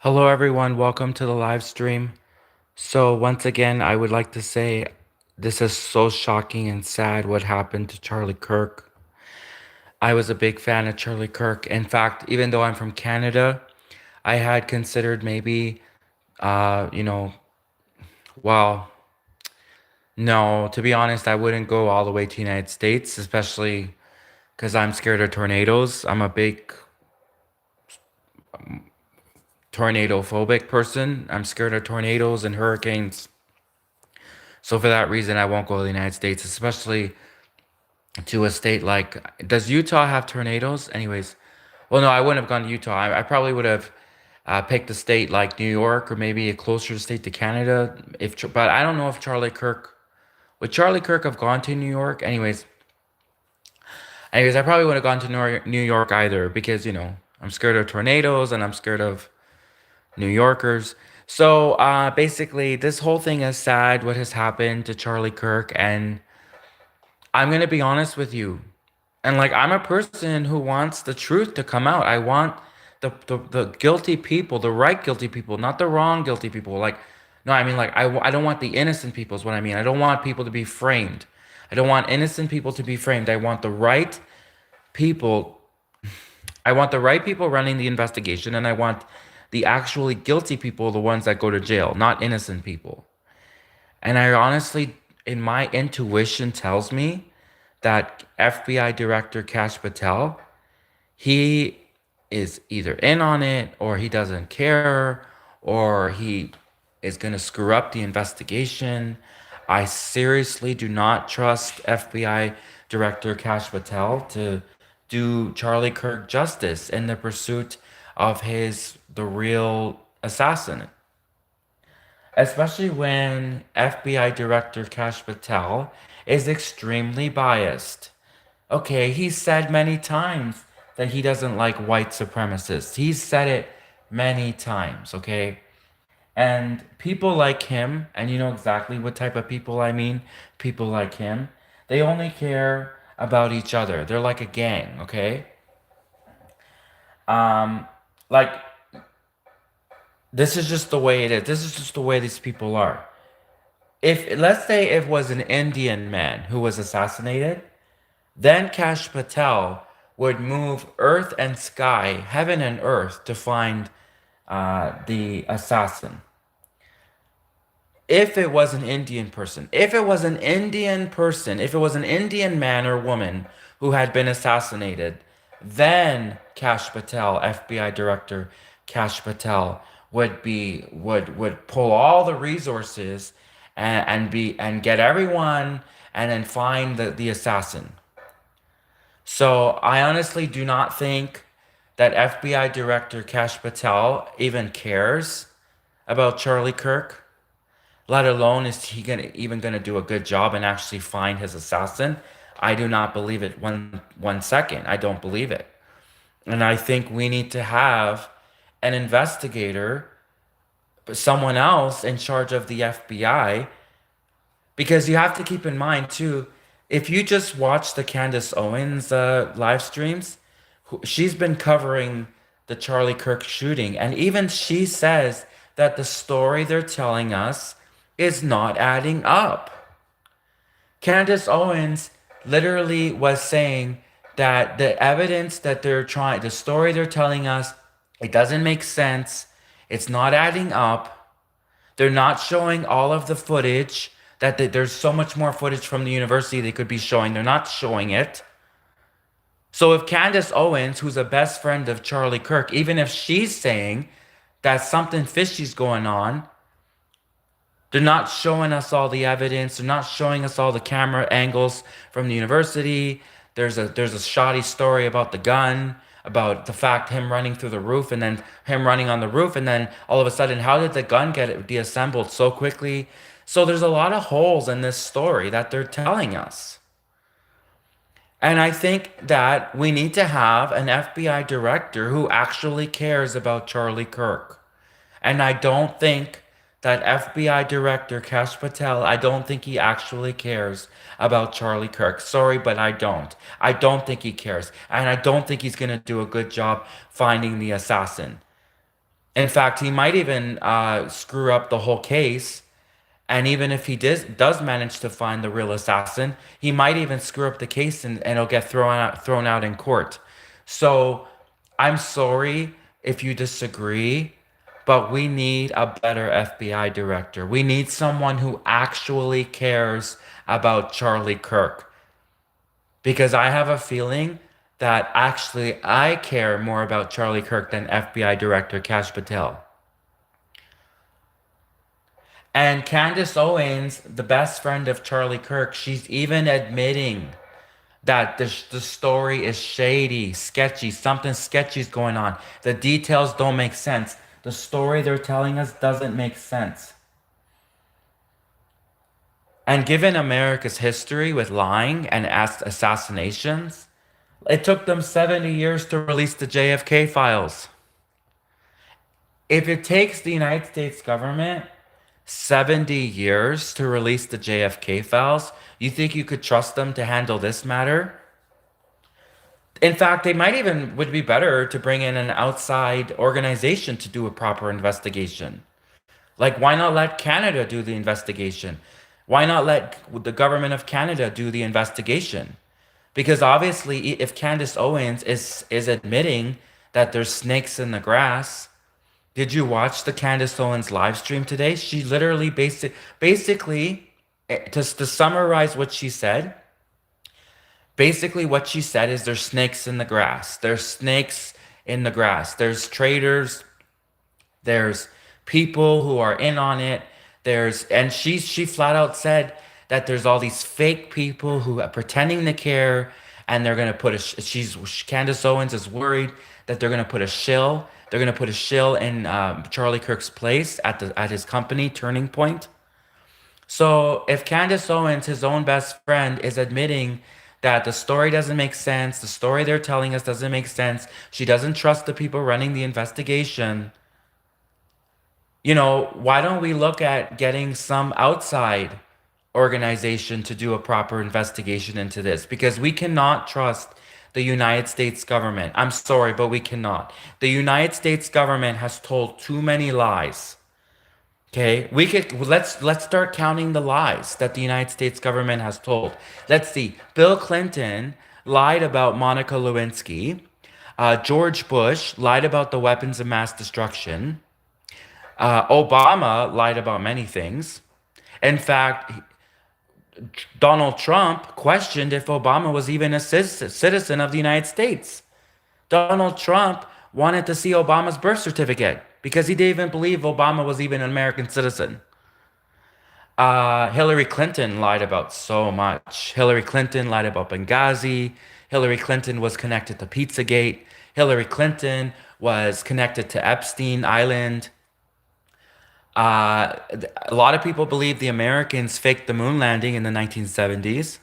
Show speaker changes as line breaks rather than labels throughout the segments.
Hello, everyone. Welcome to the live stream. So, once again, I would like to say this is so shocking and sad what happened to Charlie Kirk. I was a big fan of Charlie Kirk. In fact, even though I'm from Canada, I had considered maybe, uh, you know, well, no, to be honest, I wouldn't go all the way to United States, especially because I'm scared of tornadoes. I'm a big tornado phobic person. I'm scared of tornadoes and hurricanes. So for that reason, I won't go to the United States, especially to a state like. Does Utah have tornadoes? Anyways, well, no, I wouldn't have gone to Utah. I probably would have picked a state like New York or maybe a closer state to Canada. But I don't know if Charlie Kirk would Charlie Kirk have gone to New York. Anyways, I probably would have gone to New York either because I'm scared of tornadoes and I'm scared of New Yorkers. So basically, this whole thing is sad. What has happened to Charlie Kirk, and I'm gonna be honest with you. And like I'm a person who wants the truth to come out. I want the guilty people, the right guilty people, not the wrong guilty people. Like, no, I mean like I don't want the innocent people is what I mean. I don't want people to be framed. I don't want innocent people to be framed. People. I want the right people running the investigation, and I want the actually guilty people, the ones that go to jail, not innocent people. And I honestly, in my intuition, tells me that FBI Director Kash Patel, he is either in on it or he doesn't care or he is going to screw up the investigation. I seriously do not trust FBI Director Kash Patel to do Charlie Kirk justice in the pursuit of the real assassin, especially when FBI Director Kash Patel is extremely biased. Okay, he's said many times that he doesn't like white supremacists. He's said it many times, okay? And people like him, and you know exactly what type of people I mean, people like him, they only care about each other. They're like a gang, okay? Um, like, this is just the way it is. This is just the way these people are. If, let's say, it was an Indian man who was assassinated, then Kash Patel would move earth and sky, heaven and earth, to find the assassin. If it was an Indian person, if it was an Indian person, if it was an Indian man or woman who had been assassinated, then Kash Patel, FBI Director Kash Patel, would pull all the resources and get everyone and then find the assassin. So I honestly do not think that FBI Director Kash Patel even cares about Charlie Kirk, let alone is he gonna do a good job and actually find his assassin. I do not believe it one second. I don't believe it. And I think we need to have an investigator, someone else in charge of the FBI, because you have to keep in mind too, if you just watch the Candace Owens live streams, she's been covering the Charlie Kirk shooting, and even she says that the story they're telling us is not adding up. Candace Owens literally was saying that the evidence that the story they're telling us, it doesn't make sense. It's not adding up. They're not showing all of the footage, there's so much more footage from the university they could be showing. They're not showing it. So if Candace Owens, who's a best friend of Charlie Kirk, even if she's saying that something fishy's going on, they're not showing us all the evidence. They're not showing us all the camera angles from the university. There's a shoddy story about the gun, about the fact him running through the roof and then him running on the roof, and then all of a sudden, how did the gun get deassembled so quickly? So there's a lot of holes in this story that they're telling us. And I think that we need to have an FBI director who actually cares about Charlie Kirk. And I don't think that FBI Director Kash Patel, I don't think he actually cares about Charlie Kirk. Sorry, but I don't. I don't think he cares. And I don't think he's going to do a good job finding the assassin. In fact, he might even screw up the whole case. And even if he does manage to find the real assassin, he might even screw up the case and it'll get thrown out in court. So I'm sorry if you disagree, but we need a better FBI director. We need someone who actually cares about Charlie Kirk. Because I have a feeling that actually I care more about Charlie Kirk than FBI Director Kash Patel. And Candace Owens, the best friend of Charlie Kirk, she's even admitting that the story is shady, sketchy, something sketchy is going on. The details don't make sense. The story they're telling us doesn't make sense. And given America's history with lying and assassinations, it took them 70 years to release the JFK files. If it takes the United States government 70 years to release the JFK files, you think you could trust them to handle this matter? In fact, they might even would be better to bring in an outside organization to do a proper investigation. Like, why not let Canada do the investigation? Why not let the government of Canada do the investigation? Because obviously, if Candace Owens is admitting that there's snakes in the grass, did you watch the Candace Owens live stream today? She literally basically, just to summarize what she said, basically what she said is there's snakes in the grass. There's snakes in the grass. There's traders. There's people who are in on it. And she flat out said that there's all these fake people who are pretending to care, and they're gonna put a. Candace Owens is worried that they're gonna put a shill. They're gonna put a shill in Charlie Kirk's place at his company, Turning Point. So if Candace Owens, his own best friend, is admitting that the story doesn't make sense, the story they're telling us doesn't make sense, she doesn't trust the people running the investigation, why don't we look at getting some outside organization to do a proper investigation into this? Because we cannot trust the United States government. I'm sorry, but we cannot. The United States government has told too many lies. Okay, let's start counting the lies that the United States government has told. Let's see. Bill Clinton lied about Monica Lewinsky. George Bush lied about the weapons of mass destruction. Obama lied about many things. In fact, Donald Trump questioned if Obama was even a citizen of the United States. Donald Trump wanted to see Obama's birth certificate because he didn't even believe Obama was even an American citizen. Hillary Clinton lied about so much. Hillary Clinton lied about Benghazi. Hillary Clinton was connected to Pizzagate. Hillary Clinton was connected to Epstein Island. Uh, a lot of people believe the Americans faked the moon landing in the 1970s.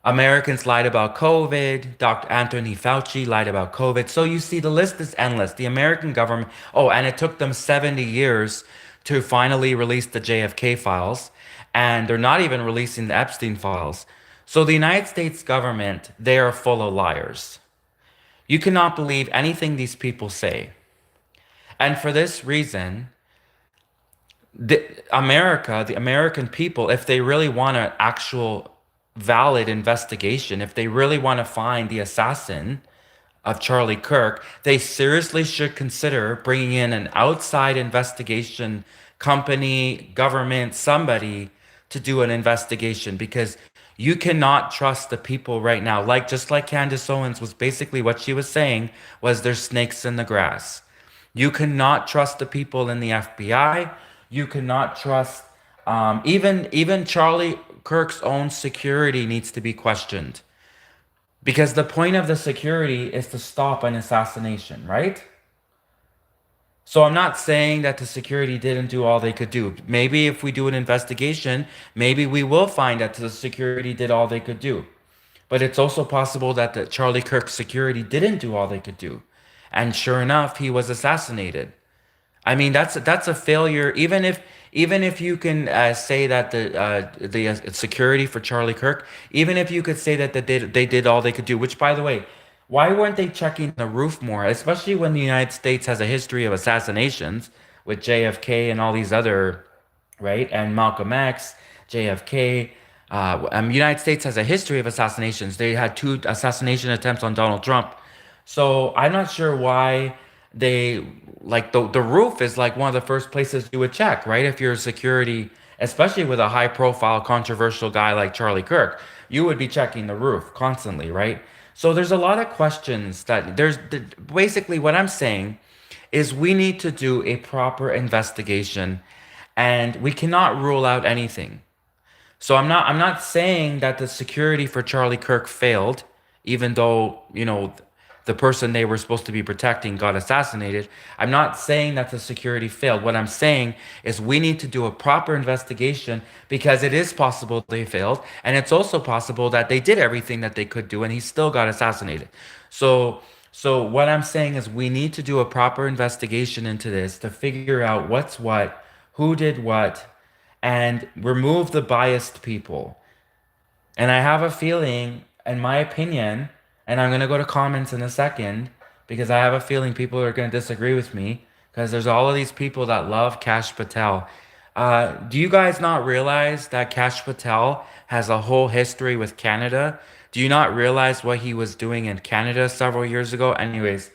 Americans lied about COVID. Dr. Anthony Fauci lied about COVID. So you see, the list is endless. The American government, oh, and it took them 70 years to finally release the JFK files, and they're not even releasing the Epstein files. So the United States government, they are full of liars. You cannot believe anything these people say. And for this reason, the American people, if they really want an actual valid investigation, if they really want to find the assassin of Charlie Kirk, they seriously should consider bringing in an outside investigation company, government, somebody to do an investigation because you cannot trust the people right now. Just like Candace Owens was basically what she was saying was there's snakes in the grass. You cannot trust the people in the FBI. You cannot trust even Charlie Kirk's own security needs to be questioned because the point of the security is to stop an assassination, right? So I'm not saying that the security didn't do all they could do. Maybe if we do an investigation, maybe we will find that the security did all they could do. But it's also possible that the Charlie Kirk security didn't do all they could do. And sure enough, he was assassinated. I mean, that's a failure. Even if you can say that the security for Charlie Kirk, even if you could say that they did all they could do, which by the way, Why weren't they checking the roof more, especially when the United States has a history of assassinations with JFK and all these other, right? And Malcolm X, JFK. United States has a history of assassinations. They had two assassination attempts on Donald Trump. So I'm not sure why they like the roof is like one of the first places you would check, right? If you're security, especially with a high profile controversial guy like Charlie Kirk, you would be checking the roof constantly, right? So there's a lot of questions that basically what I'm saying is we need to do a proper investigation and we cannot rule out anything. So I'm not saying that the security for Charlie Kirk failed, even though, the person they were supposed to be protecting got assassinated. I'm not saying that the security failed. What I'm saying is we need to do a proper investigation because it is possible they failed, and it's also possible that they did everything that they could do and he still got assassinated. So so what I'm saying is we need to do a proper investigation into this to figure out what's what, who did what, and remove the biased people. And I have a feeling, in my opinion, and I'm going to go to comments in a second because I have a feeling people are going to disagree with me because there's all of these people that love Kash Patel. Do you guys not realize that Kash Patel has a whole history with Canada? Do you not realize what he was doing in Canada several years ago? Anyways,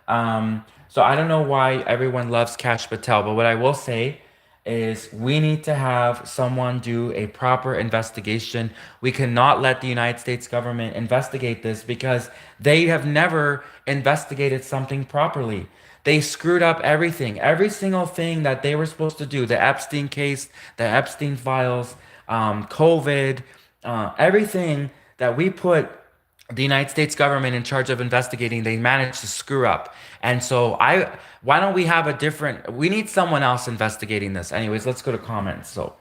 so I don't know why everyone loves Kash Patel, but what I will say is we need to have someone do a proper investigation. We cannot let the United States government investigate this because they have never investigated something properly. They screwed up everything, every single thing that they were supposed to do. The Epstein case, the Epstein files, COVID, everything that we put the United States government in charge of investigating, they managed to screw up. And so why don't we have a different, we need someone else investigating this. Anyways, let's go to comments. So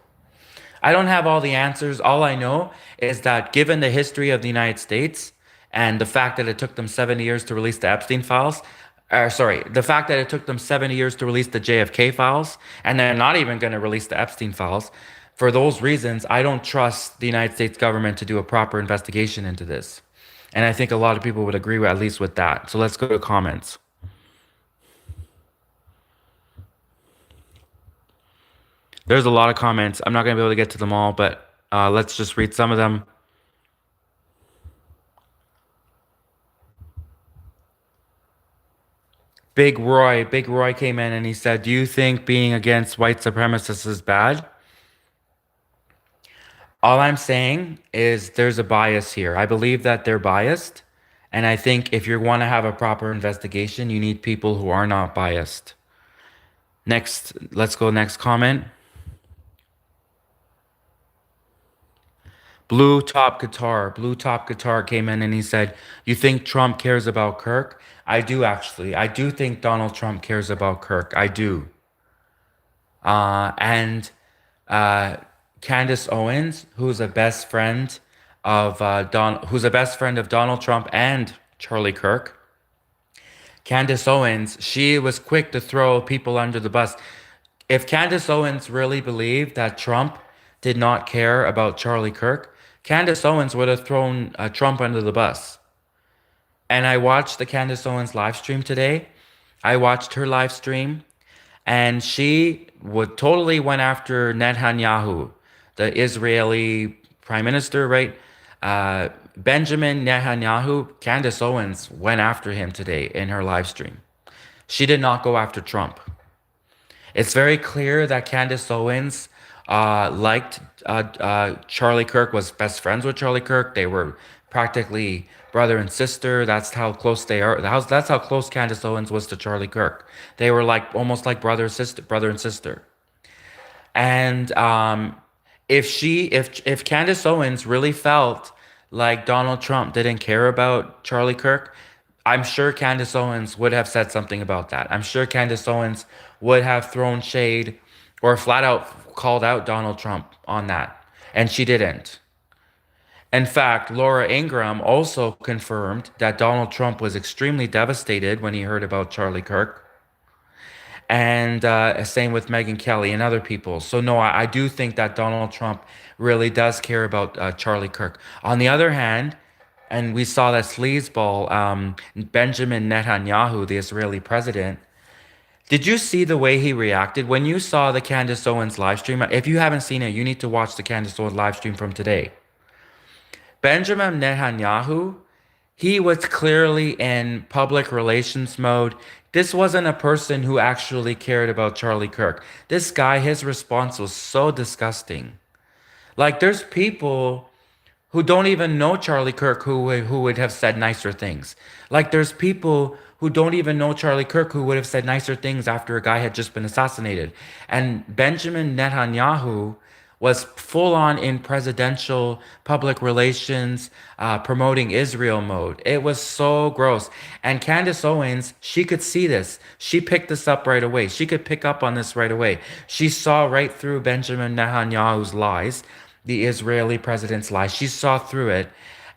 I don't have all the answers. All I know is that given the history of the United States and the fact that it took them 70 years to release the Epstein files, sorry, the fact that it took them 70 years to release the JFK files, and they're not even going to release the Epstein files, for those reasons, I don't trust the United States government to do a proper investigation into this. And I think a lot of people would agree with, at least with that. So let's go to comments. There's a lot of comments. I'm not going to be able to get to them all, but let's just read some of them. Big Roy came in and he said, "Do you think being against white supremacists is bad?" All I'm saying is there's a bias here. I believe that they're biased. And I think if you want to have a proper investigation, you need people who are not biased. Next, let's go next comment. Blue Top Guitar came in and he said, "You think Trump cares about Kirk?" I do actually. I do think Donald Trump cares about Kirk. I do. And uh, Candace Owens, who's a best friend of Donald Trump and Charlie Kirk. Candace Owens, she was quick to throw people under the bus. If Candace Owens really believed that Trump did not care about Charlie Kirk, Candace Owens would have thrown Trump under the bus. And I watched the Candace Owens live stream today. I watched her live stream, and she would totally went after Netanyahu, the Israeli prime minister, right? Benjamin Netanyahu, Candace Owens went after him today in her live stream. She did not go after Trump. It's very clear that Candace Owens liked Charlie Kirk, was best friends with Charlie Kirk. They were practically brother and sister. That's how close they are. That's how close Candace Owens was to Charlie Kirk. They were like almost like brother and sister. And if Candace Owens really felt like Donald Trump didn't care about Charlie Kirk, I'm sure Candace Owens would have said something about that. I'm sure Candace Owens would have thrown shade or flat out called out Donald Trump on that. And she didn't. In fact, Laura Ingraham also confirmed that Donald Trump was extremely devastated when he heard about Charlie Kirk. And same with Megyn Kelly and other people. So no, I do think that Donald Trump really does care about Charlie Kirk. On the other hand, And we saw that sleazeball, Benjamin Netanyahu, the Israeli president. Did you see the way he reacted when you saw the Candace Owens live stream? If you haven't seen it, you need to watch the Candace Owens live stream from today. Benjamin Netanyahu, he was clearly in public relations mode. This wasn't a person who actually cared about Charlie Kirk. This guy, his response was so disgusting. Like, there's people who don't even know Charlie Kirk who would have said nicer things. Like, there's people who don't even know Charlie Kirk who would have said nicer things after a guy had just been assassinated. And Benjamin Netanyahu was full on in presidential public relations, promoting Israel mode. It was so gross. And Candace Owens, she could see this. She picked this up right away. She could pick up on this right away. She saw right through Benjamin Netanyahu's lies, the Israeli president's lies. She saw through it.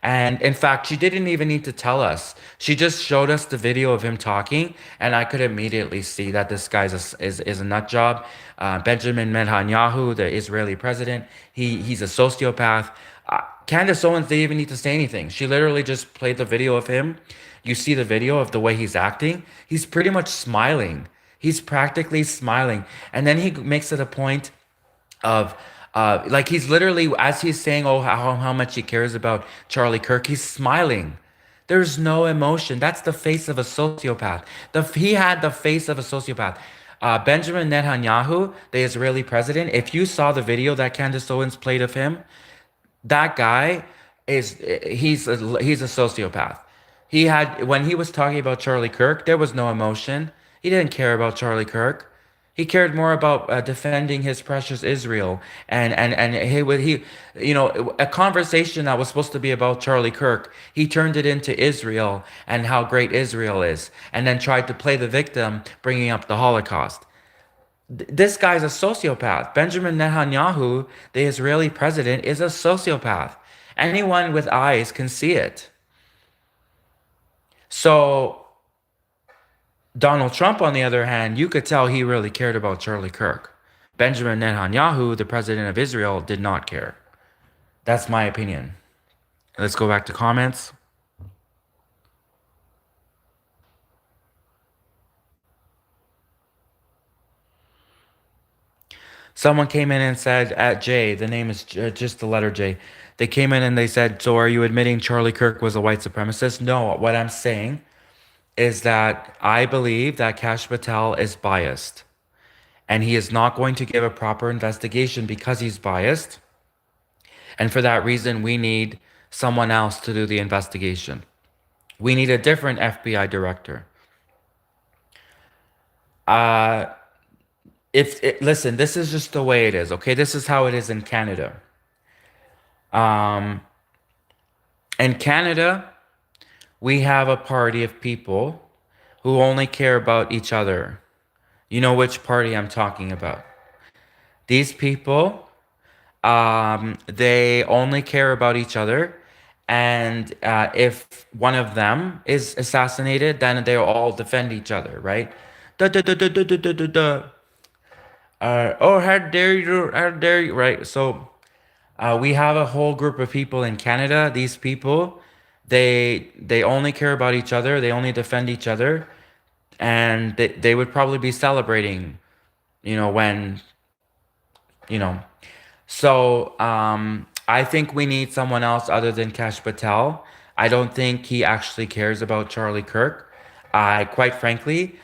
And in fact, she didn't even need to tell us. She just showed us the video of him talking, and I could immediately see that this guy is a nut job. Benjamin Netanyahu, the Israeli president, he's a sociopath. Candace Owens didn't even need to say anything. She literally just played the video of him. You see the video of the way he's acting. He's pretty much smiling. He's practically smiling. And then he makes it a point of like he's literally, as he's saying, oh, how much he cares about Charlie Kirk, he's smiling. There's no emotion. That's the face of a sociopath. He had the face of a sociopath. Benjamin Netanyahu, the Israeli president, if you saw the video that Candace Owens played of him, that guy he's a sociopath. He had, when he was talking about Charlie Kirk, there was no emotion. He didn't care about Charlie Kirk. He cared more about defending his precious Israel, and he a conversation that was supposed to be about Charlie Kirk. He turned it into Israel and how great Israel is, and then tried to play the victim, bringing up the Holocaust. This guy's a sociopath. Benjamin Netanyahu, the Israeli president, is a sociopath. Anyone with eyes can see it. So Donald Trump, on the other hand, you could tell he really cared about Charlie Kirk. Benjamin Netanyahu, the president of Israel, did not care. That's my opinion. Let's go back to comments. Someone came in and said, at J, the name is just the letter J. They came in and they said, so are you admitting Charlie Kirk was a white supremacist? No, what I'm saying is that I believe that Kash Patel is biased. And he is not going to give a proper investigation because he's biased. And for that reason, we need someone else to do the investigation. We need a different FBI director. Listen, this is just the way it is, okay? This is how it is in Canada. In Canada, we have a party of people who only care about each other. You know which party I'm talking about. These people, they only care about each other. And if one of them is assassinated, then they all defend each other, right? Oh, how dare you, right? So we have a whole group of people in Canada. These people, they only care about each other. They only defend each other. And they would probably be celebrating, when, you know. So I think we need someone else other than Kash Patel. I don't think he actually cares about Charlie Kirk. Quite frankly,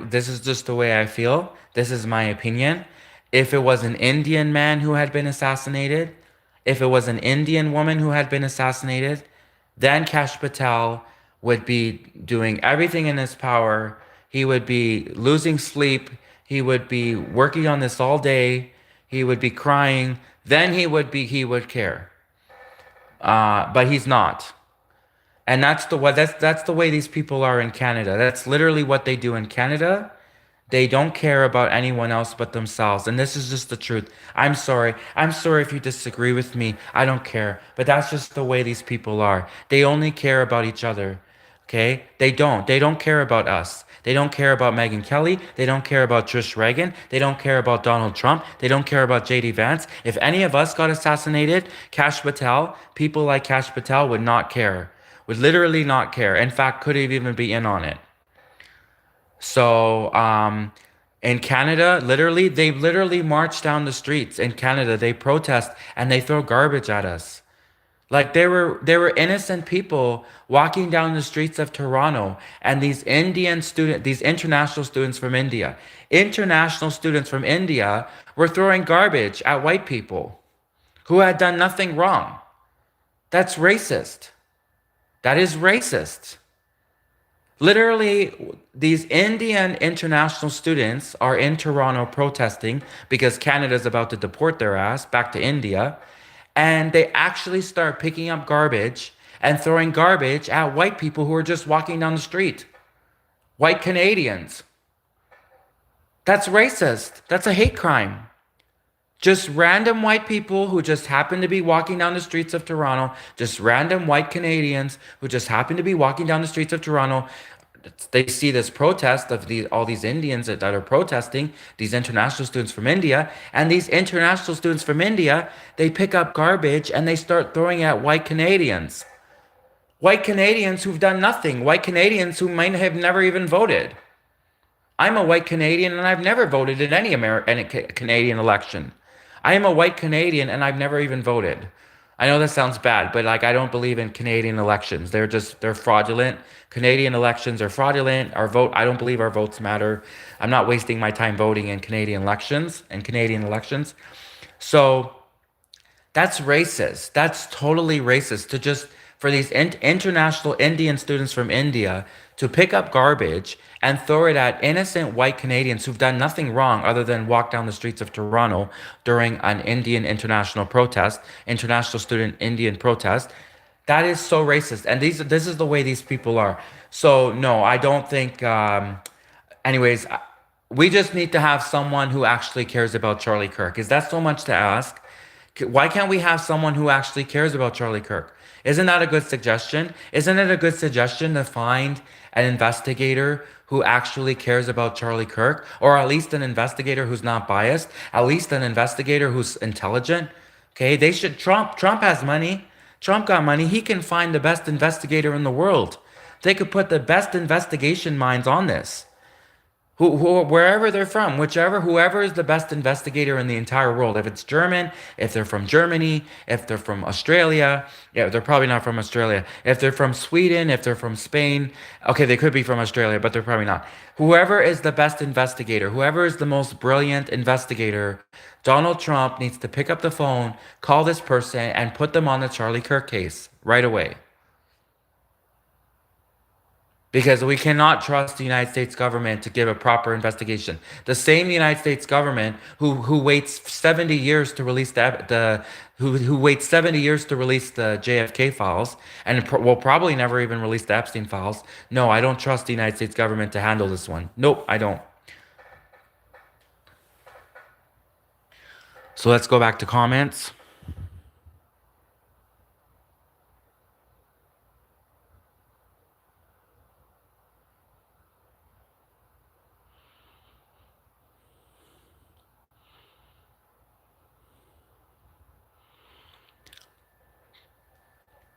this is just the way I feel. This is my opinion. If it was an Indian man who had been assassinated, if it was an Indian woman who had been assassinated, then Kash Patel would be doing everything in his power. He would be losing sleep. He would be working on this all day. He would be crying. Then he would care. But he's not. And that's the way these people are in Canada. That's literally what they do in Canada. They don't care about anyone else but themselves. And this is just the truth. I'm sorry. I'm sorry if you disagree with me. I don't care. But that's just the way these people are. They only care about each other. Okay? They don't. They don't care about us. They don't care about Megyn Kelly. They don't care about Trish Reagan. They don't care about Donald Trump. They don't care about JD Vance. If any of us got assassinated, Kash Patel, people like Kash Patel would not care. would literally not care. In fact, couldn't even be in on it. So, in Canada, they literally march down the streets in Canada. They protest and they throw garbage at us. Like they were innocent people walking down the streets of Toronto, and these international students from India were throwing garbage at white people who had done nothing wrong. That's racist. That is racist. Literally, these Indian international students are in Toronto protesting because Canada's about to deport their ass back to India. And they actually start picking up garbage and throwing garbage at white people who are just walking down the street. White Canadians. That's racist. That's a hate crime. Just random white people who just happen to be walking down the streets of Toronto, just random white Canadians who just happen to be walking down the streets of Toronto. They see this protest of all these Indians that are protesting, these international students from India, and these international students from India, they pick up garbage and they start throwing at white Canadians. White Canadians who've done nothing, white Canadians who might have never even voted. I'm a white Canadian and I've never voted in any Canadian election. I am a white Canadian and I've never even voted. I know that sounds bad, but like I don't believe in Canadian elections. They're fraudulent. Canadian elections are fraudulent. I don't believe our votes matter. I'm not wasting my time voting in Canadian elections. So that's racist. That's totally racist to just for these international Indian students from India to pick up garbage and throw it at innocent white Canadians who've done nothing wrong other than walk down the streets of Toronto during an international student Indian protest. That is so racist. And this is the way these people are. So no, I don't think anyways, we just need to have someone who actually cares about Charlie Kirk. Is that so much to ask? Why can't we have someone who actually cares about Charlie Kirk? Isn't that a good suggestion? Isn't it a good suggestion to find an investigator who actually cares about Charlie Kirk? Or at least an investigator who's not biased? At least an investigator who's intelligent? Okay, Trump has money. Trump got money. He can find the best investigator in the world. They could put the best investigation minds on this. Wherever they're from, whoever is the best investigator in the entire world. If it's German, if they're from Germany, if they're from Australia, yeah, they're probably not from Australia. If they're from Sweden, if they're from Spain, okay, they could be from Australia, but they're probably not. Whoever is the best investigator, whoever is the most brilliant investigator, Donald Trump needs to pick up the phone, call this person, and put them on the Charlie Kirk case right away. Because we cannot trust the United States government to give a proper investigation. The same United States government who waits 70 years to release who waits 70 years to release the JFK files and will probably never even release the Epstein files. No, I don't trust the United States government to handle this one. Nope, I don't. So let's go back to comments.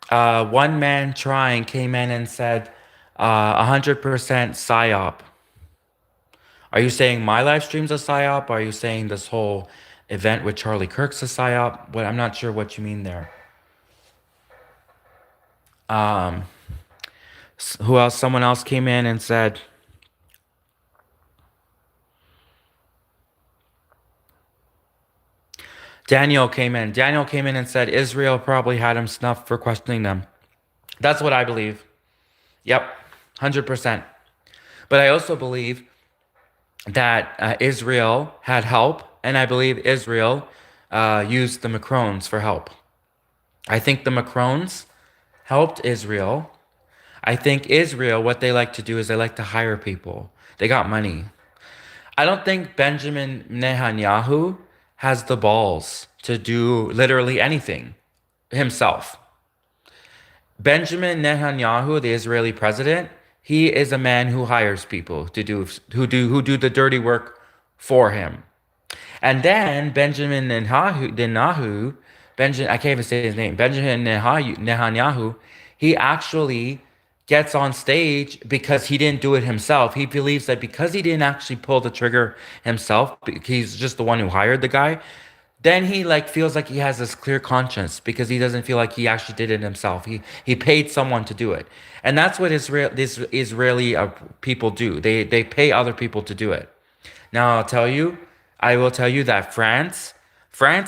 One man trying came in and said, 100% psyop. Are you saying my live stream's a psyop? Are you saying this whole event with Charlie Kirk's a psyop? I'm not sure what you mean there. Um, who else? Someone else came in and said, Daniel came in. Daniel came in and said Israel probably had him snuffed for questioning them. That's what I believe. Yep, 100%. But I also believe that Israel had help, and I believe Israel used the Macrons for help. I think the Macrons helped Israel. I think Israel, what they like to do is they like to hire people. They got money. I don't think Benjamin Netanyahu has the balls to do literally anything himself. Benjamin Netanyahu, the Israeli president, he is a man who hires people to do the dirty work for him. And then Benjamin Netanyahu, I can't even say his name. Benjamin Netanyahu, He actually gets on stage because he didn't do it himself. He believes that because he didn't actually pull the trigger himself, he's just the one who hired the guy, then he like feels like he has this clear conscience because he doesn't feel like he actually did it himself. He paid someone to do it, and that's what this Israeli people do. They pay other people to do it. Now I will tell you that France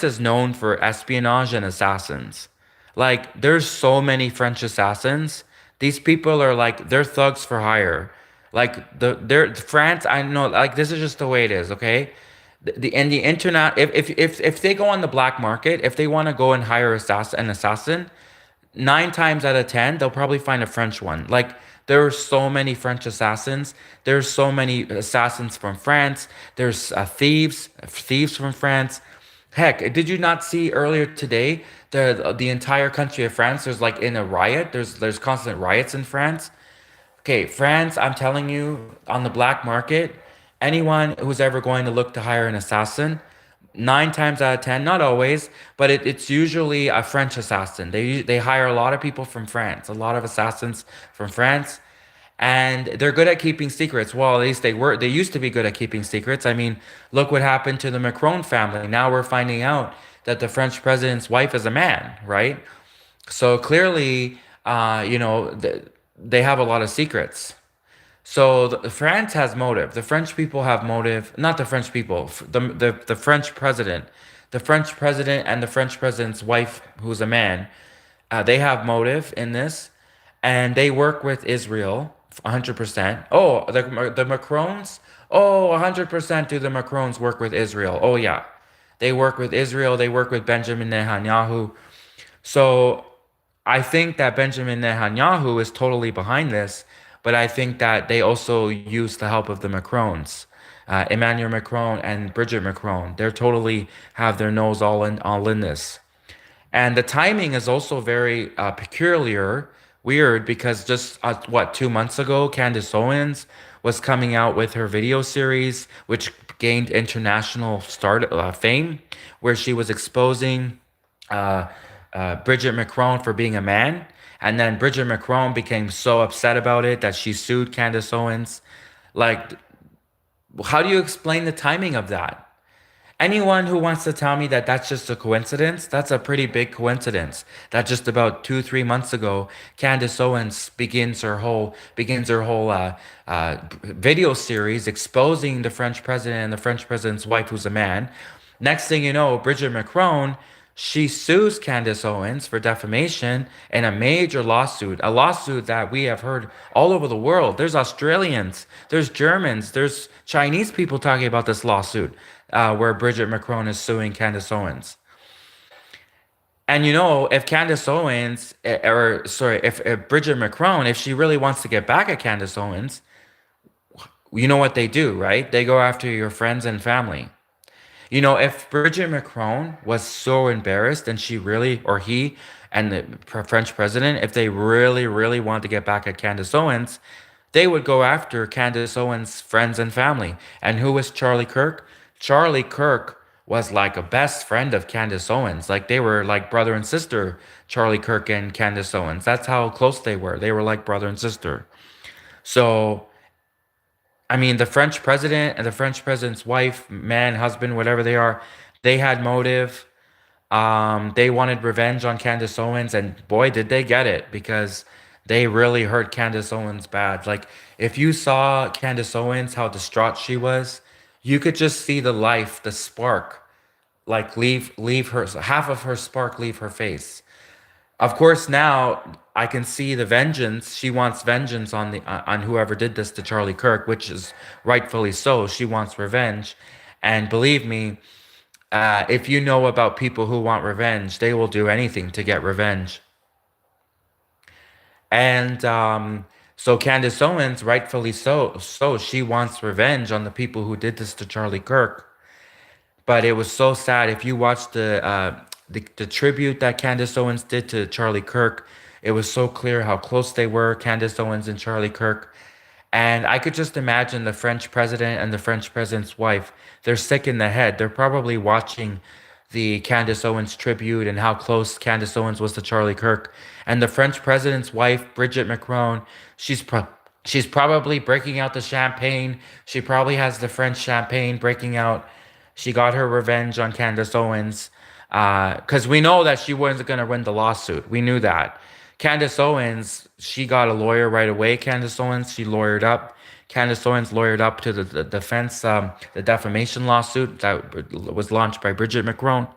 is known for espionage and assassins. Like there's so many French assassins. These people are like they're thugs for hire. Like they're France. I know. Like this is just the way it is. Okay, the and the internet. If they go on the black market, if they want to go and hire an assassin, 9 times out of 10, they'll probably find a French one. Like there are so many French assassins. There's so many assassins from France. There's thieves from France. Heck, did you not see earlier today the entire country of France? There's like in a riot. There's constant riots in France. Okay, France, I'm telling you, on the black market, anyone who's ever going to look to hire an assassin, 9 times out of 10, not always, but it's usually a French assassin. They hire a lot of people from France, a lot of assassins from France, and they're good at keeping secrets. Well, at least they were. They used to be good at keeping secrets. I mean, look what happened to the Macron family. Now we're finding out that the French president's wife is a man, right? So clearly, they have a lot of secrets. So France has motive. The French people have motive. Not the French people. The French president and the French president's wife, who's a man, they have motive in this, and they work with Israel 100%. Oh, the Macrons. Oh, 100% do the Macrons work with Israel? Oh yeah, they work with Israel. They work with Benjamin Netanyahu. So I think that Benjamin Netanyahu is totally behind this, but I think that they also use the help of the Macrons, Emmanuel Macron and Brigitte Macron. They're totally have their nose all in this. And the timing is also very peculiar, weird, because just what 2 months ago, Candace Owens was coming out with her video series, which gained international fame, where she was exposing uh, Brigitte Macron for being a man. And then Brigitte Macron became so upset about it that she sued Candace Owens. Like, how do you explain the timing of that? Anyone who wants to tell me that that's just a coincidence, that's a pretty big coincidence. That just about 2, 3 months ago, Candace Owens begins her whole video series exposing the French president and the French president's wife, who's a man. Next thing you know, Brigitte Macron, she sues Candace Owens for defamation in a major lawsuit, a lawsuit that we have heard all over the world. There's Australians, there's Germans, there's Chinese people talking about this lawsuit where Brigitte Macron is suing Candace Owens. And if Candace Owens, or sorry, if Brigitte Macron, if she really wants to get back at Candace Owens, you know what they do, right? They go after your friends and family. If Brigitte Macron was so embarrassed and she really, or he and the French president, if they really, really wanted to get back at Candace Owens, they would go after Candace Owens' friends and family. And who was Charlie Kirk? Charlie Kirk was like a best friend of Candace Owens. Like they were like brother and sister, Charlie Kirk and Candace Owens. That's how close they were. They were like brother and sister. So I mean, the French president and the French president's wife, man, husband, whatever they are, they had motive. They wanted revenge on Candace Owens, and boy, did they get it because they really hurt Candace Owens bad. Like, if you saw Candace Owens, how distraught she was, you could just see the life, the spark, like leave her half of her spark leave her face. Of course, now I can see the vengeance. She wants vengeance on the on whoever did this to Charlie Kirk, which is rightfully so. She wants revenge, and believe me, if you know about people who want revenge, they will do anything to get revenge. And so Candace Owens, rightfully so she wants revenge on the people who did this to Charlie Kirk. But it was so sad. If you watch the tribute that Candace Owens did to Charlie Kirk, it was so clear how close they were, Candace Owens and Charlie Kirk. And I could just imagine the French president and the French president's wife. They're sick in the head. They're probably watching the Candace Owens tribute and how close Candace Owens was to Charlie Kirk. And the French president's wife, Brigitte Macron, she's she's probably breaking out the champagne. She probably has the French champagne breaking out. She got her revenge on Candace Owens because we know that she wasn't going to win the lawsuit. We knew that. Candace Owens, she got a lawyer right away. Candace Owens, she lawyered up. Candace Owens lawyered up to the defense, the defamation lawsuit that was launched by Bridget Macron.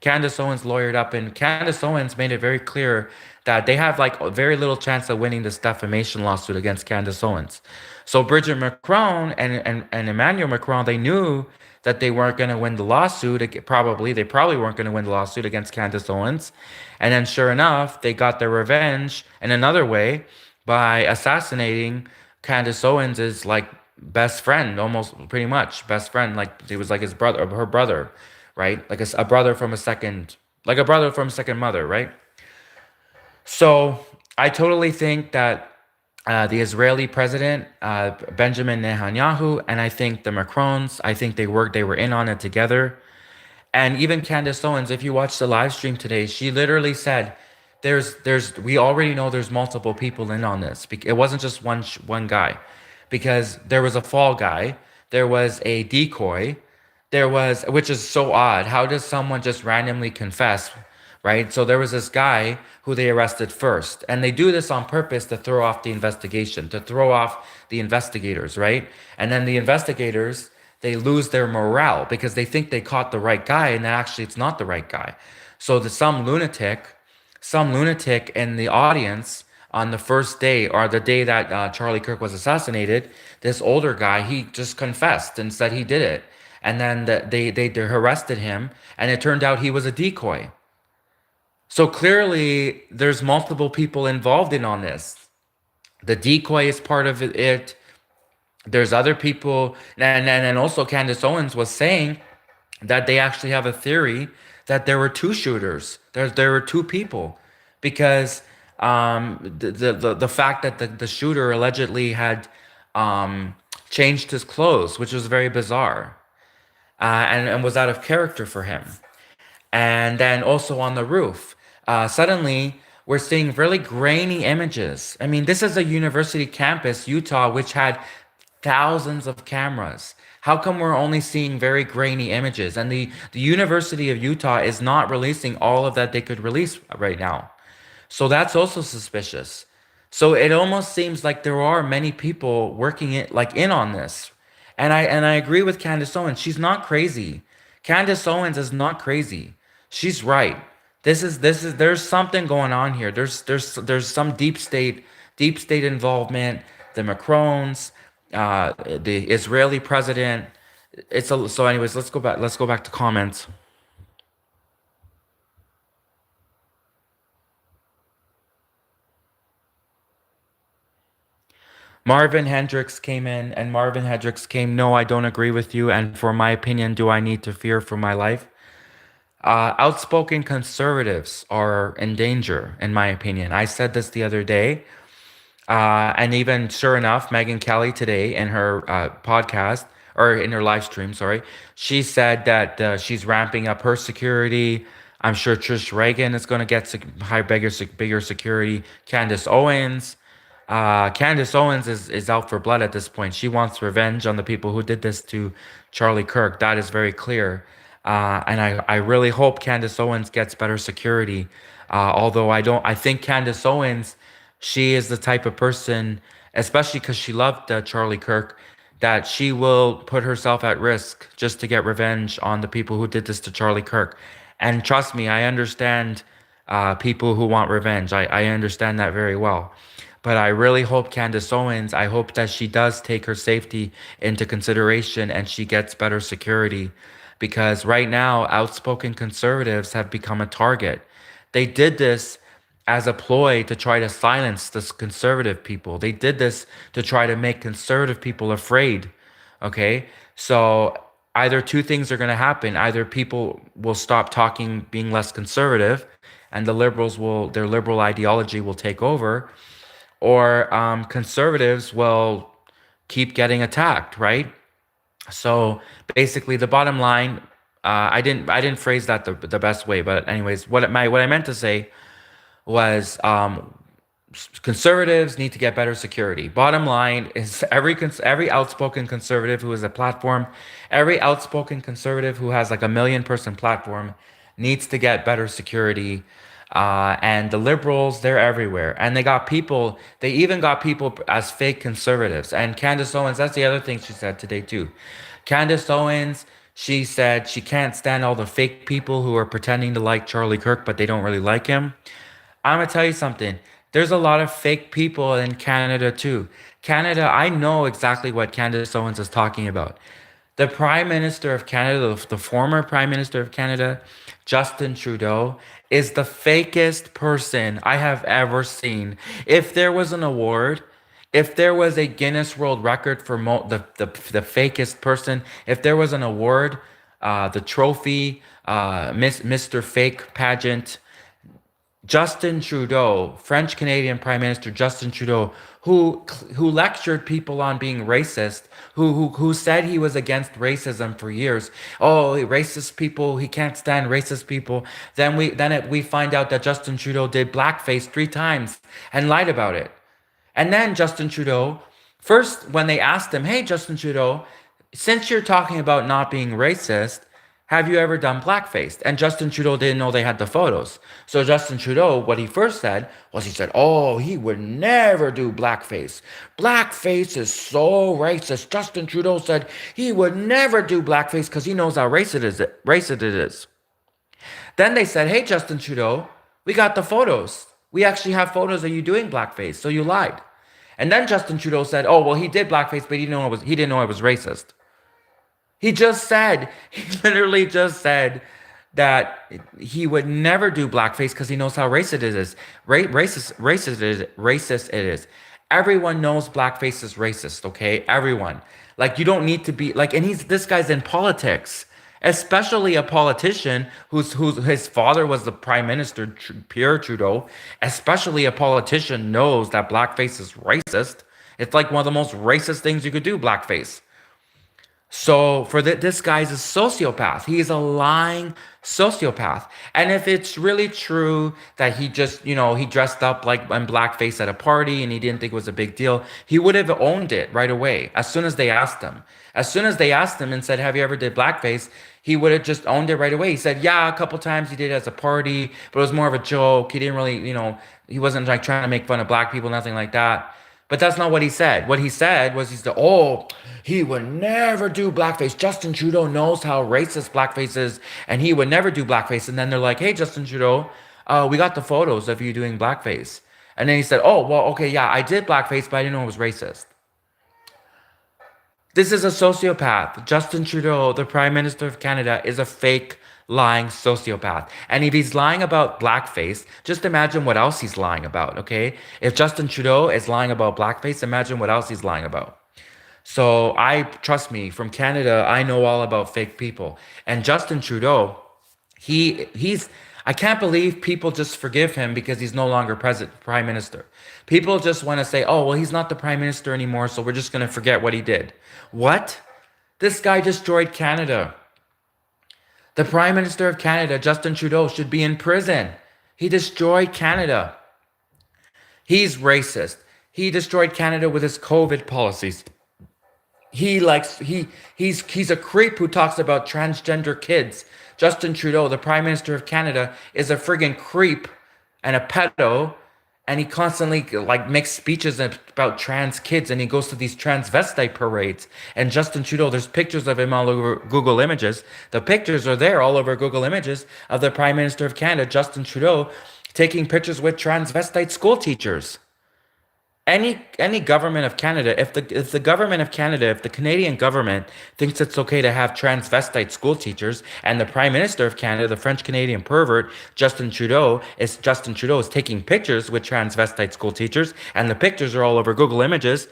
Candace Owens lawyered up, and Candace Owens made it very clear that they have like very little chance of winning this defamation lawsuit against Candace Owens. So Bridget Macron and Emmanuel Macron, they knew that they weren't going to win the lawsuit. They probably weren't going to win the lawsuit against Candace Owens. And then sure enough, they got their revenge in another way by assassinating Candace Owens' like best friend, almost pretty much best friend. Like he was like his brother, her brother, right? Like a brother from a second, like a brother from a second mother, right? So I totally think that the Israeli president, Benjamin Netanyahu, and I think the Macrons, I think they were in on it together. And even Candace Owens, if you watch the live stream today, she literally said, we already know there's multiple people in on this. It wasn't just one guy, because there was a fall guy, there was a decoy, which is so odd. How does someone just randomly confess, right? So there was this guy who they arrested first, and they do this on purpose to throw off the investigation, to throw off the investigators, right? And then the investigators, they lose their morale because they think they caught the right guy, and actually it's not the right guy. So some lunatic in the audience on the first day or the day that Charlie Kirk was assassinated, this older guy, he just confessed and said he did it. And then they arrested him, and it turned out he was a decoy. So clearly, there's multiple people involved in on this. The decoy is part of it. There's other people, and also Candace Owens was saying that they actually have a theory that there were two shooters. There were two people, because the fact that the shooter allegedly had changed his clothes, which was very bizarre, and was out of character for him. And then also on the roof, suddenly we're seeing really grainy images. I mean, this is a university campus, Utah, which had thousands of cameras. How come we're only seeing very grainy images? And the University of Utah is not releasing all of that they could release right now. So that's also suspicious. So it almost seems like there are many people working it like in on this. And I agree with Candace Owens. She's not crazy. Candace Owens is not crazy. She's right. This is there's something going on here. There's some deep state involvement. The Macrons, the Israeli president. So anyways, let's go back to comments. Marvin Hendricks came in, and Marvin Hendricks came, no, I don't agree with you, and for my opinion, do I need to fear for my life? Outspoken conservatives are in danger, in my opinion. I said this the other day, and even sure enough, Megyn Kelly today in her podcast, or in her live stream, sorry, she said that she's ramping up her security. I'm sure Trish Reagan is going to get bigger security. Candace Owens is out for blood at this point. She wants revenge on the people who did this to Charlie Kirk. That is very clear. And I really hope Candace Owens gets better security. Although I think Candace Owens, she is the type of person, especially because she loved Charlie Kirk, that she will put herself at risk just to get revenge on the people who did this to Charlie Kirk. And trust me, I understand people who want revenge. I understand that very well. But I really hope Candace Owens, I hope that she does take her safety into consideration and she gets better security. Because right now, outspoken conservatives have become a target. They did this as a ploy to try to silence the conservative people. They did this to try to make conservative people afraid. Okay? So either two things are going to happen. Either people will stop talking, being less conservative, and their liberal ideology will take over, or conservatives will keep getting attacked, right? So basically, the bottom line, I didn't phrase that the best way, but anyways, what I meant to say was conservatives need to get better security. Bottom line is every outspoken conservative who has a platform, every outspoken conservative who has like a million person platform needs to get better security. And the liberals, they're everywhere. And they even got people as fake conservatives. And Candace Owens, that's the other thing she said today too. Candace Owens, she said she can't stand all the fake people who are pretending to like Charlie Kirk, but they don't really like him. I'm gonna tell you something. There's a lot of fake people in Canada too. Canada, I know exactly what Candace Owens is talking about. The Prime Minister of Canada, the former Prime Minister of Canada, Justin Trudeau, is the fakest person I have ever seen. If there was an award, if there was a Guinness World Record for the fakest person, if there was an award, the trophy, Mr. Fake pageant, Justin Trudeau, French Canadian Prime Minister Justin Trudeau, who lectured people on being racist, who said he was against racism for years. Oh, racist people, he can't stand racist people. We find out that Justin Trudeau did blackface 3 times and lied about it. And then Justin Trudeau, first when they asked him, "Hey Justin Trudeau, since you're talking about not being racist, have you ever done blackface?" And Justin Trudeau didn't know they had the photos. So Justin Trudeau, what he first said was he said, "Oh, he would never do blackface. Blackface is so racist." Justin Trudeau said he would never do blackface because he knows how racist it is. Then they said, "Hey, Justin Trudeau, we got the photos. We actually have photos of you doing blackface, so you lied." And then Justin Trudeau said, "Oh, well, he did blackface, but he didn't know it was racist." He literally just said that he would never do blackface because he knows how racist it is. Racist it is. Everyone knows blackface is racist, okay? Everyone. Like you don't need to be like, and this guy's in politics, especially a politician whose his father was the prime minister, Pierre Trudeau. Especially a politician knows that blackface is racist. It's like one of the most racist things you could do, blackface. So this guy's a sociopath. He is a lying sociopath. And if it's really true that he just, he dressed up like in blackface at a party and he didn't think it was a big deal, he would have owned it right away as soon as they asked him. As soon as they asked him and said, "Have you ever did blackface?" He would have just owned it right away. He said, "Yeah, a couple times he did it as a party, but it was more of a joke. He didn't really, he wasn't like trying to make fun of black people, nothing like that." But that's not what he said. What he said was he said, "Oh, he would never do blackface. Justin Trudeau knows how racist blackface is, and he would never do blackface." And then they're like, "Hey, Justin Trudeau, we got the photos of you doing blackface." And then he said, "Oh, well, okay, yeah, I did blackface, but I didn't know it was racist." This is a sociopath. Justin Trudeau, the Prime Minister of Canada, is a fake, lying sociopath. And if he's lying about blackface, just imagine what else he's lying about, okay? If Justin Trudeau is lying about blackface, imagine what else he's lying about. So trust me, from Canada, I know all about fake people. And Justin Trudeau, he's I can't believe people just forgive him because he's no longer prime minister. People just want to say, "Oh, well, he's not the prime minister anymore, so we're just going to forget what he did." What? This guy destroyed Canada. The Prime Minister of Canada, Justin Trudeau, should be in prison. He destroyed Canada. He's racist. He destroyed Canada with his COVID policies. He's a creep who talks about transgender kids. Justin Trudeau, the Prime Minister of Canada, is a friggin' creep and a pedo, and he constantly like makes speeches about trans kids, and he goes to these transvestite parades. And Justin Trudeau, there's pictures of him all over Google Images. The pictures are there all over Google Images of the Prime Minister of Canada, Justin Trudeau, taking pictures with transvestite school teachers. Any government of Canada, if the government of Canada, if the Canadian government thinks it's okay to have transvestite school teachers, and the Prime Minister of Canada, the French Canadian pervert Justin Trudeau is taking pictures with transvestite school teachers, and the pictures are all over Google Images,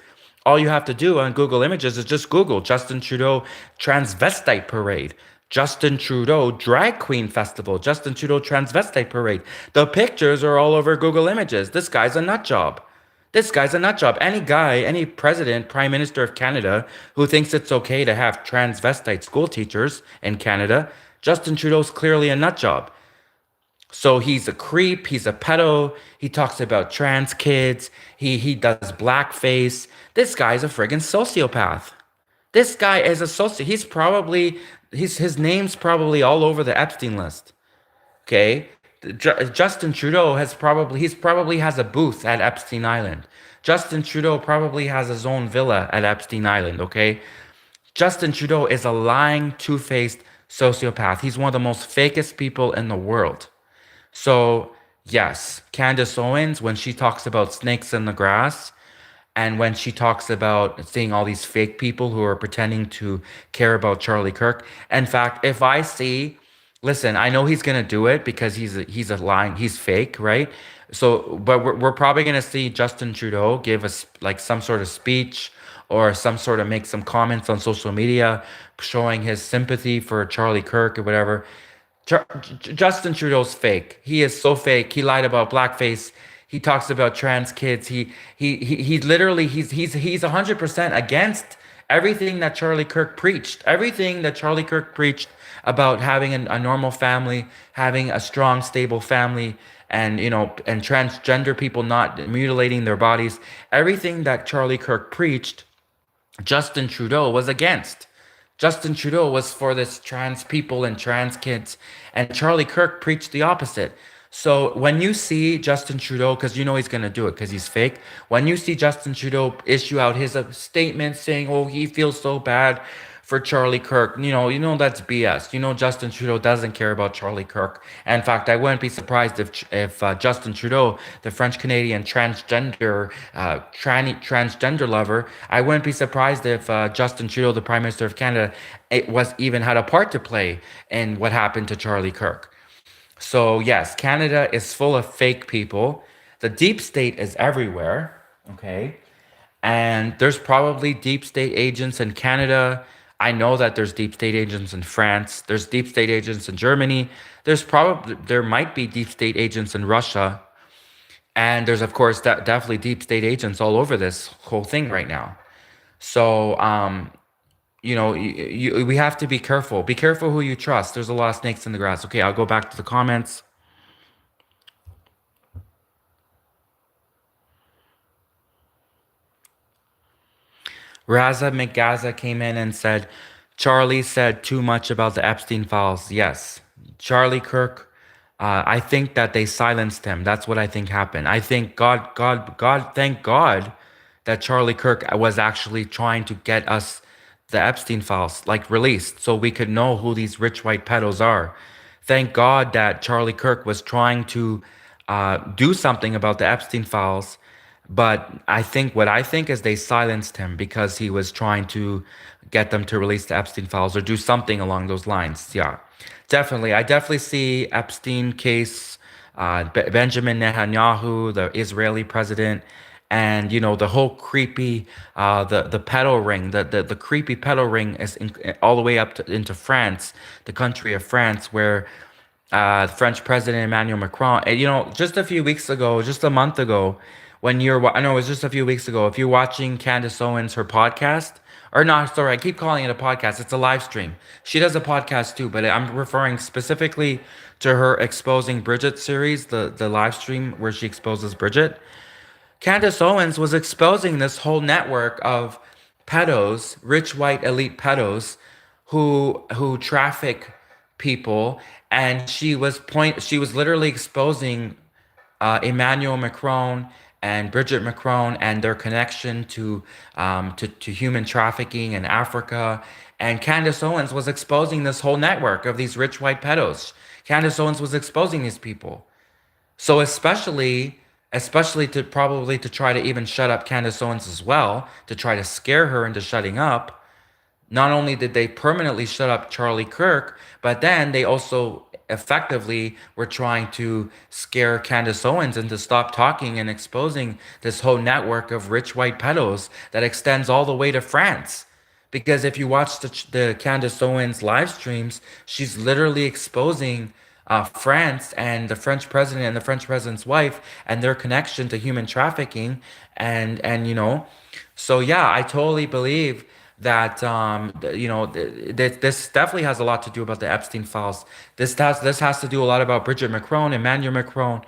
all you have to do on Google Images is just Google Justin Trudeau transvestite parade, Justin Trudeau drag queen festival, Justin Trudeau transvestite parade. The pictures are all over Google Images. This guy's a nut job. This guy's a nut job. Any president, prime minister of Canada who thinks it's okay to have transvestite school teachers in Canada, Justin Trudeau's clearly a nut job. So he's a creep, he's a pedo, he talks about trans kids, he does blackface. This guy's a friggin' sociopath. This guy is a soci his name's probably all over the Epstein list. Okay? Justin Trudeau he's probably has a booth at Epstein Island. Justin Trudeau probably has his own villa at Epstein Island, okay? Justin Trudeau is a lying, two-faced sociopath. He's one of the most fakest people in the world. So, yes, Candace Owens, when she talks about snakes in the grass, and when she talks about seeing all these fake people who are pretending to care about Charlie Kirk. In fact, if I see, listen, I know he's gonna do it because he's a lying, he's fake, right? So, but we're probably gonna see Justin Trudeau give us like some sort of speech or some sort of make some comments on social media showing his sympathy for Charlie Kirk or whatever. Justin Trudeau's fake. He is so fake. He lied about blackface. He talks about trans kids. He literally he's 100% against everything that Charlie Kirk preached. Everything that Charlie Kirk preached about having a normal family, having a strong, stable family, and and transgender people not mutilating their bodies. Everything that Charlie Kirk preached, Justin Trudeau was against. Justin Trudeau was for this trans people and trans kids, and Charlie Kirk preached the opposite. So when you see Justin Trudeau, because you know he's going to do it because he's fake, when you see Justin Trudeau issue out his statement saying, "Oh, he feels so bad for Charlie Kirk," you know that's BS. You know Justin Trudeau doesn't care about Charlie Kirk. In fact, I wouldn't be surprised if Justin Trudeau, the French Canadian transgender lover, I wouldn't be surprised if Justin Trudeau, the Prime Minister of Canada, it was even had a part to play in what happened to Charlie Kirk. So yes, Canada is full of fake people. The deep state is everywhere. Okay. And there's probably deep state agents in Canada. I know that there's deep state agents in France. There's deep state agents in Germany. There might be deep state agents in Russia. And there's of course definitely deep state agents all over this whole thing right now. So we have to be careful. Be careful who you trust. There's a lot of snakes in the grass. Okay, I'll go back to the comments. Raza McGaza came in and said, Charlie said too much about the Epstein files. Yes. Charlie Kirk, I think that they silenced him. That's what I think happened. I think thank God that Charlie Kirk was actually trying to get us the Epstein files like released so we could know who these rich white pedos are. Thank God that Charlie Kirk was trying to do something about the Epstein files, but what I think is they silenced him because he was trying to get them to release the Epstein files or do something along those lines. Yeah, definitely. I definitely see Epstein case, Benjamin Netanyahu, the Israeli president, and the whole creepy, the pedo ring, the creepy pedo ring is all the way up into France, the country of France, where French President Emmanuel Macron. And, just a few weeks ago, just a month ago, I know it was just a few weeks ago. If you're watching Candace Owens, her podcast, or not, sorry, I keep calling it a podcast. It's a live stream. She does a podcast too, but I'm referring specifically to her Exposing Bridget series, the live stream where she exposes Bridget. Candace Owens was exposing this whole network of pedos, rich white elite pedos, who traffic people, and she was literally exposing Emmanuel Macron and Bridget Macron and their connection to human trafficking in Africa. And Candace Owens was exposing this whole network of these rich white pedos. Candace Owens was exposing these people. So especially to try to even shut up Candace Owens as well, to try to scare her into shutting up. Not only did they permanently shut up Charlie Kirk, but then they also effectively were trying to scare Candace Owens into stop talking and exposing this whole network of rich white pedos that extends all the way to France. Because if you watch the Candace Owens live streams, she's literally exposing France and the French president and the French president's wife and their connection to human trafficking, and so yeah, I totally believe that this definitely has a lot to do about the Epstein files. This has to do a lot about Bridget Macron, Emmanuel Macron.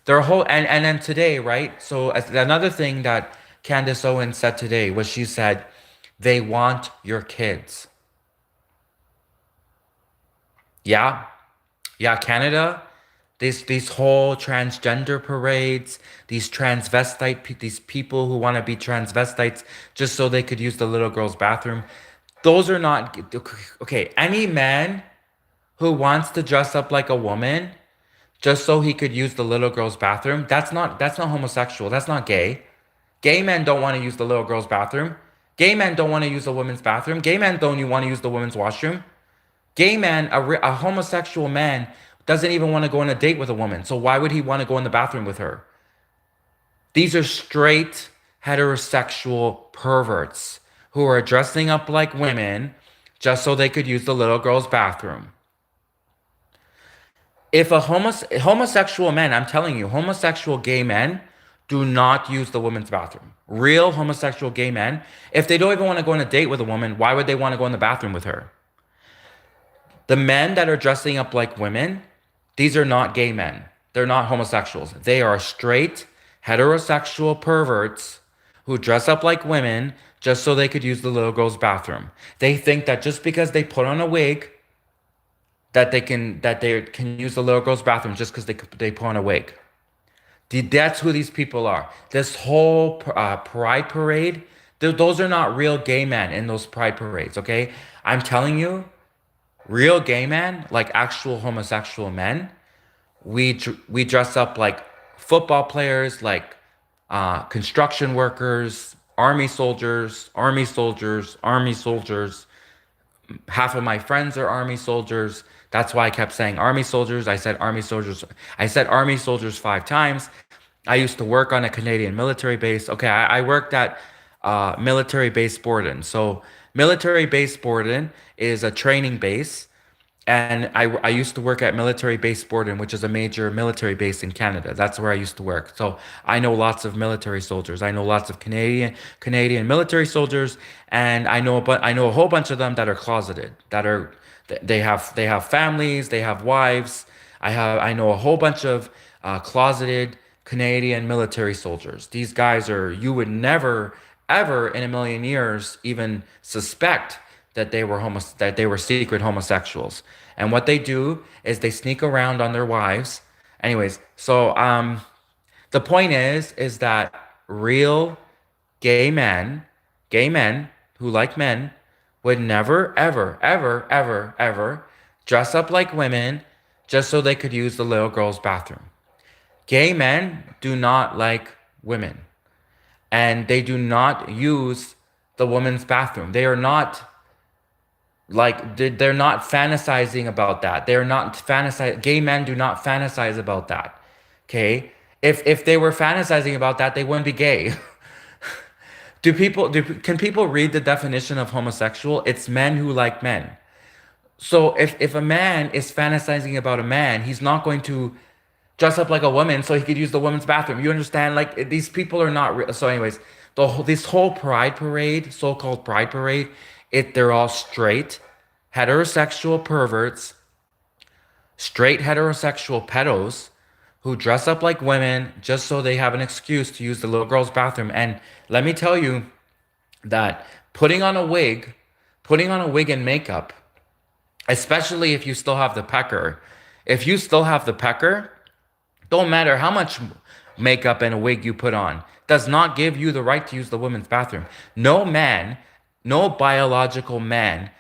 Their whole and then today, right? So another thing that Candace Owens said today was she said they want your kids. Yeah, yeah, Canada. These whole transgender parades, these people who want to be transvestites just so they could use the little girl's bathroom. Those are not okay. Any man who wants to dress up like a woman just so he could use the little girl's bathroom, that's not homosexual. That's not gay. Gay men don't want to use the little girl's bathroom. Gay men don't want to use the women's bathroom. Gay men don't want to use the women's washroom. Gay man, a homosexual man, doesn't even want to go on a date with a woman. So why would he want to go in the bathroom with her? These are straight heterosexual perverts who are dressing up like women just so they could use the little girl's bathroom. If a homosexual man, I'm telling you, homosexual gay men do not use the women's bathroom. Real homosexual gay men, if they don't even want to go on a date with a woman, why would they want to go in the bathroom with her? The men that are dressing up like women, these are not gay men. They're not homosexuals. They are straight heterosexual perverts who dress up like women just so they could use the little girl's bathroom. They think that just because they put on a wig, that they can use the little girl's bathroom just because they put on a wig. That's who these people are. This whole pride parade, those are not real gay men in those pride parades. Okay, I'm telling you, real gay men, like actual homosexual men, we dress up like football players, like construction workers, army soldiers, army soldiers. Half of my friends are army soldiers. That's why I kept saying army soldiers. I said army soldiers. I said army soldiers 5 times. I used to work on a Canadian military base. Okay, I worked at military base Borden. So military base Borden is a training base, and I used to work at military base Borden, which is a major military base in Canada. That's where I used to work. So I know lots of military soldiers. I know lots of Canadian military soldiers, and I know a whole bunch of them that are closeted. They have families, they have wives. I know a whole bunch of closeted Canadian military soldiers. These guys are, you would never ever in a million years even suspect that they were secret homosexuals. And what they do is they sneak around on their wives. Anyways, so the point is that real gay men, gay men who like men, would never, ever, ever, ever, ever dress up like women just so they could use the little girl's bathroom. Gay men do not like women, and they do not use the woman's bathroom. They are not like they're not fantasizing about that. They're not fantasize. Gay men do not fantasize about that. Okay? If they were fantasizing about that, they wouldn't be gay. Can people read the definition of homosexual? It's men who like men. So if a man is fantasizing about a man, he's not going to dress up like a woman so he could use the woman's bathroom. You understand? Like these people are not real. So, anyways, this whole pride parade, so-called pride parade, they're all straight heterosexual perverts, straight heterosexual pedos who dress up like women just so they have an excuse to use the little girl's bathroom. And let me tell you that putting on a wig and makeup, especially if you still have the pecker, if you still have the pecker, don't matter how much makeup and a wig you put on, does not give you the right to use the women's bathroom. No man, no biological man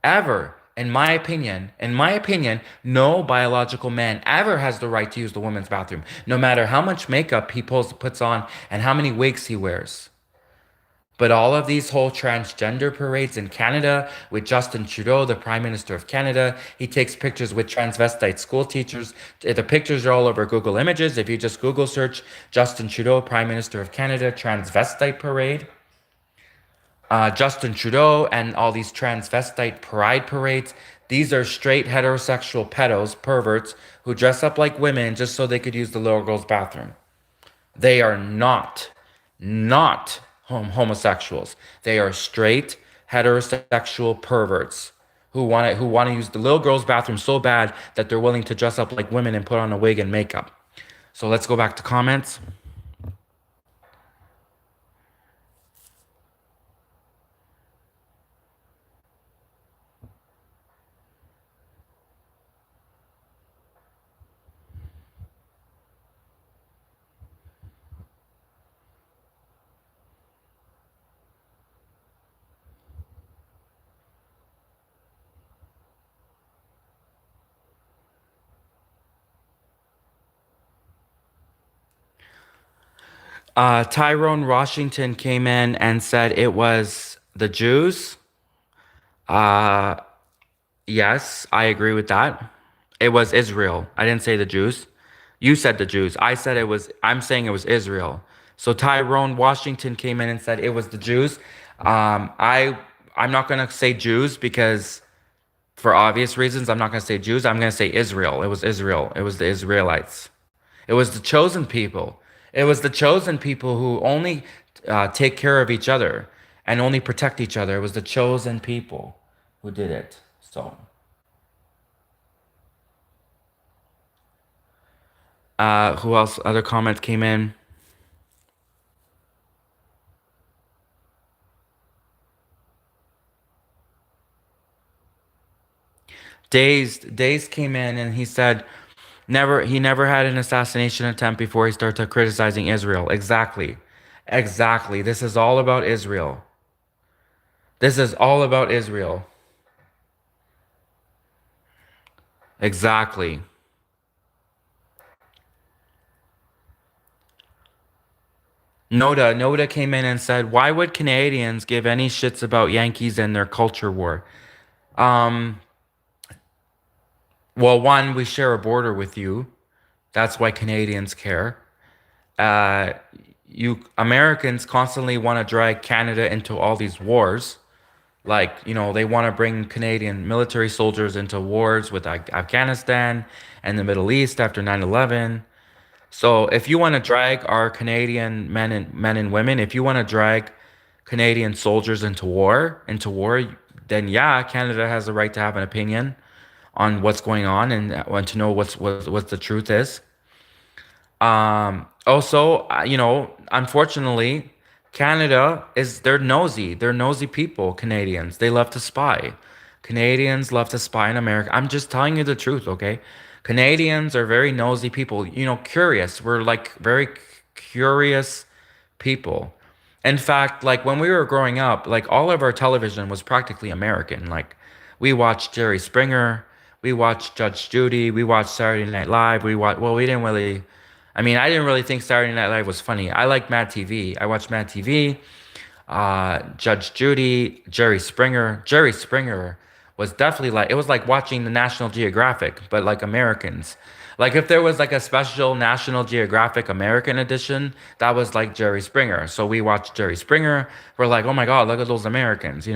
ever, in my opinion, no biological man ever has the right to use the women's bathroom, no matter how much makeup he puts on and how many wigs he wears. But all of these whole transgender parades in Canada with Justin Trudeau, the Prime Minister of Canada, he takes pictures with transvestite school teachers. The pictures are all over Google Images. If you just Google search Justin Trudeau, Prime Minister of Canada, transvestite parade, Justin Trudeau and all these transvestite pride parades, these are straight heterosexual pedos, perverts, who dress up like women just so they could use the little girl's bathroom. They are not homosexuals. They are straight heterosexual perverts who want to use the little girl's bathroom so bad that they're willing to dress up like women and put on a wig and makeup. So let's go back to comments. Tyrone Washington came in and said it was the Jews. Uh, yes, I agree with that. It was Israel. I didn't say the Jews. You said the Jews. I said it was, I'm saying it was Israel. So Tyrone Washington came in and said it was the Jews. I'm not gonna say Jews because for obvious reasons, I'm not gonna say Jews. I'm gonna say Israel. It was Israel. It was the Israelites. It was the chosen people. It was the chosen people who only take care of each other and only protect each other. It was the chosen people who did it. So, who else? Other comments came in. Days came in and he said, he never had an assassination attempt before he started criticizing Israel. Exactly. Exactly. This is all about Israel. This is all about Israel. Exactly. Noda came in and said, "Why would Canadians give any shits about Yankees and their culture war?" Um, well, one, we share a border with you. That's why Canadians care. Uh, you Americans constantly want to drag Canada into all these wars. Like, they want to bring Canadian military soldiers into wars with Afghanistan and the Middle East after 9/11. So if you want to drag our Canadian men and women, if you want to drag Canadian soldiers into war, then yeah, Canada has the right to have an opinion on what's going on and want to know what the truth is. Also, unfortunately, they're nosy. They're nosy people, Canadians. They love to spy. Canadians love to spy in America. I'm just telling you the truth, okay? Canadians are very nosy people, curious. We're like very curious people. In fact, like when we were growing up, like all of our television was practically American. Like we watched Jerry Springer, we watched Judge Judy, we watched Saturday Night Live. Well, we didn't really, I mean, I didn't really think Saturday Night Live was funny. I like Mad TV. I watched Mad TV, Judge Judy, Jerry Springer. Jerry Springer was definitely like, it was like watching the National Geographic, but like Americans. Like if there was like a special National Geographic American edition, that was like Jerry Springer. So we watched Jerry Springer. We're like, oh my God, look at those Americans.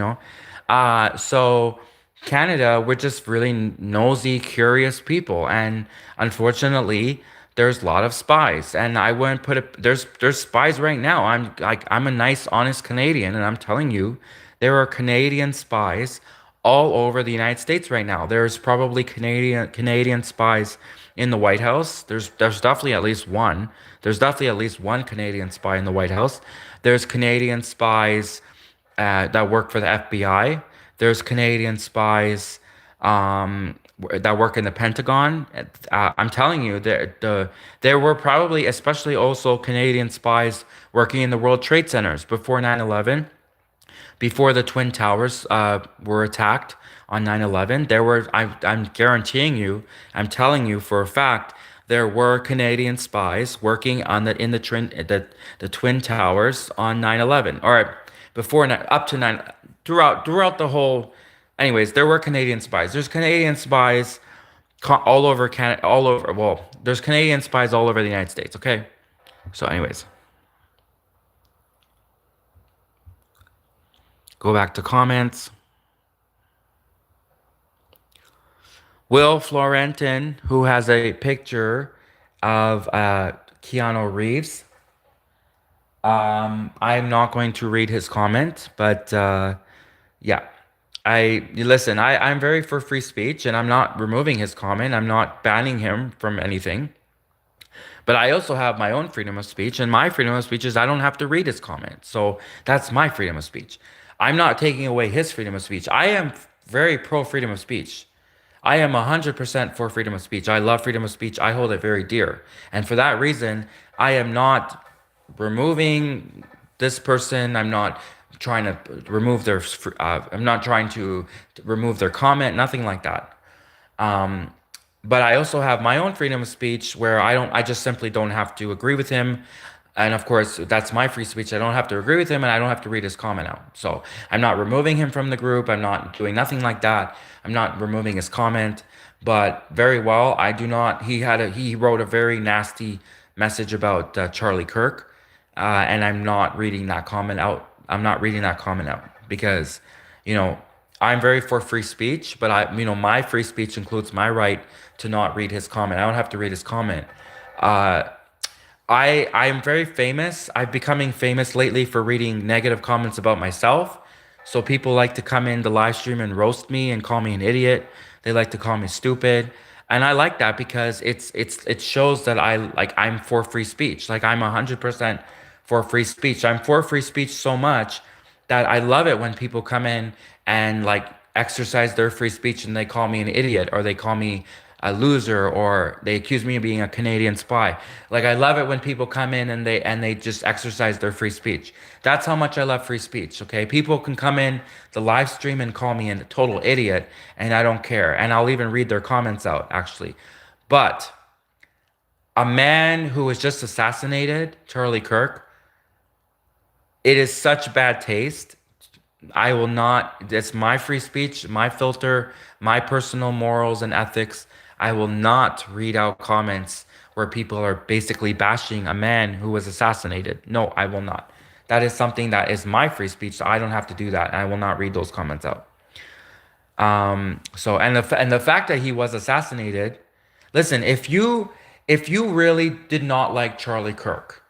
So Canada, we're just really nosy, curious people. And unfortunately, there's a lot of spies. And I wouldn't put it, there's spies right now. I'm a nice, honest Canadian, and I'm telling you, there are Canadian spies all over the United States right now. There's probably Canadian spies in the White House. There's definitely at least one. There's definitely at least one Canadian spy in the White House. There's Canadian spies that work for the FBI. There's Canadian spies that work in the Pentagon. I'm telling you, there were probably, especially also Canadian spies working in the World Trade Centers before 9/11, before the Twin Towers were attacked on 9/11. I'm guaranteeing you, I'm telling you for a fact, there were Canadian spies working the Twin Towers on 9/11, or up to 9, throughout the whole. Anyways, there were Canadian spies. There's Canadian spies all over Canada, all over. Well, there's Canadian spies all over the United States. Okay. So, anyways, go back to comments. Will Florentin, who has a picture of Keanu Reeves. I'm not going to read his comment, but Yeah. Listen, I'm very for free speech and I'm not removing his comment. I'm not banning him from anything. But I also have my own freedom of speech, and my freedom of speech is I don't have to read his comments. So that's my freedom of speech. I'm not taking away his freedom of speech. I am very pro freedom of speech. I am 100% for freedom of speech. I love freedom of speech. I hold it very dear. And for that reason, I am not removing this person. I'm not trying to remove their, I'm not trying to remove their comment, nothing like that. Um, but I also have my own freedom of speech where I just simply don't have to agree with him. And of course, that's my free speech. I don't have to agree with him and I don't have to read his comment out. So I'm not removing him from the group. I'm not doing nothing like that. I'm not removing his comment. But very well, I do not. He wrote a very nasty message about Charlie Kirk, and I'm not reading that comment out. I'm not reading that comment out because, you know, I'm very for free speech, but my free speech includes my right to not read his comment. I don't have to read his comment. Uh, I'm very famous. I'm becoming famous lately for reading negative comments about myself. So people like to come in the live stream and roast me and call me an idiot. They like to call me stupid. And I like that because it shows that I'm for free speech. Like I'm 100% for free speech. I'm for free speech so much that I love it when people come in and like exercise their free speech and they call me an idiot or they call me a loser or they accuse me of being a Canadian spy. Like I love it when people come in and they just exercise their free speech. That's how much I love free speech, okay? People can come in the live stream and call me a total idiot and I don't care. And I'll even read their comments out actually. But a man who was just assassinated, Charlie Kirk, it is such bad taste. I will not, it's my free speech, my filter, my personal morals and ethics. I will not read out comments where people are basically bashing a man who was assassinated. No, I will not. That is something that is my free speech, so I don't have to do that. And I will not read those comments out. And the fact that he was assassinated, listen, if you really did not like Charlie Kirk,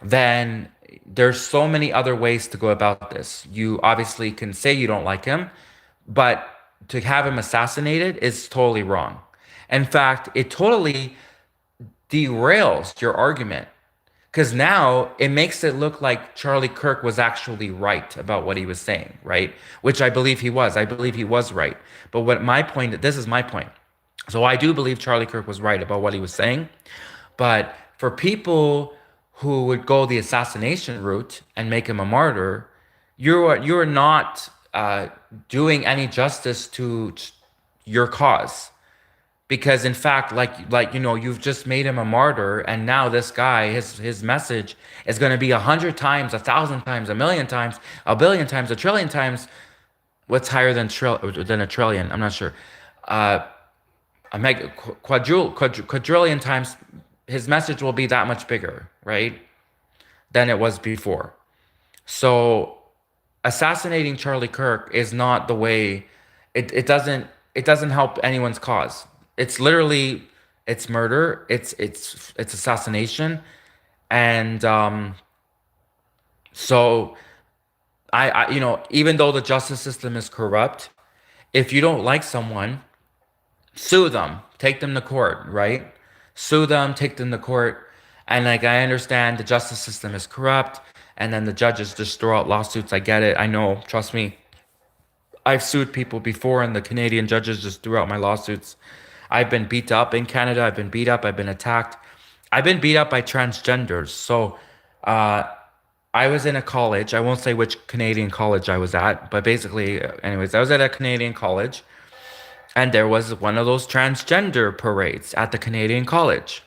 then there's so many other ways to go about this. You obviously can say you don't like him, but to have him assassinated is totally wrong. In fact, it totally derails your argument because now it makes it look like Charlie Kirk was actually right about what he was saying, right? Which I believe he was. I believe he was right. But this is my point. So I do believe Charlie Kirk was right about what he was saying. But for people who would go the assassination route and make him a martyr, you're not doing any justice to your cause. Because in fact, you've just made him a martyr, and now this guy, his message is going to be 100 times, 1,000 times, 1,000,000 times, 1,000,000,000 times, 1,000,000,000 times. What's higher than a trillion? I'm not sure. Uh, a mega quadrillion times. His message will be that much bigger, right, than it was before. So assassinating Charlie Kirk is not the way. It doesn't help anyone's cause. It's literally it's murder. It's assassination, and so even though the justice system is corrupt, if you don't like someone, sue them, take them to court, right? Sue them, take them to court. And like I understand the justice system is corrupt, and then the judges just throw out lawsuits. I get it. I know, trust me. I've sued people before, and the Canadian judges just threw out my lawsuits. I've been beat up in Canada. I've been beat up. I've been attacked. I've been beat up by transgenders. So uh, I was in a college. I won't say which Canadian college I was at, but basically, anyways, I was at a Canadian college, and there was one of those transgender parades at the Canadian college.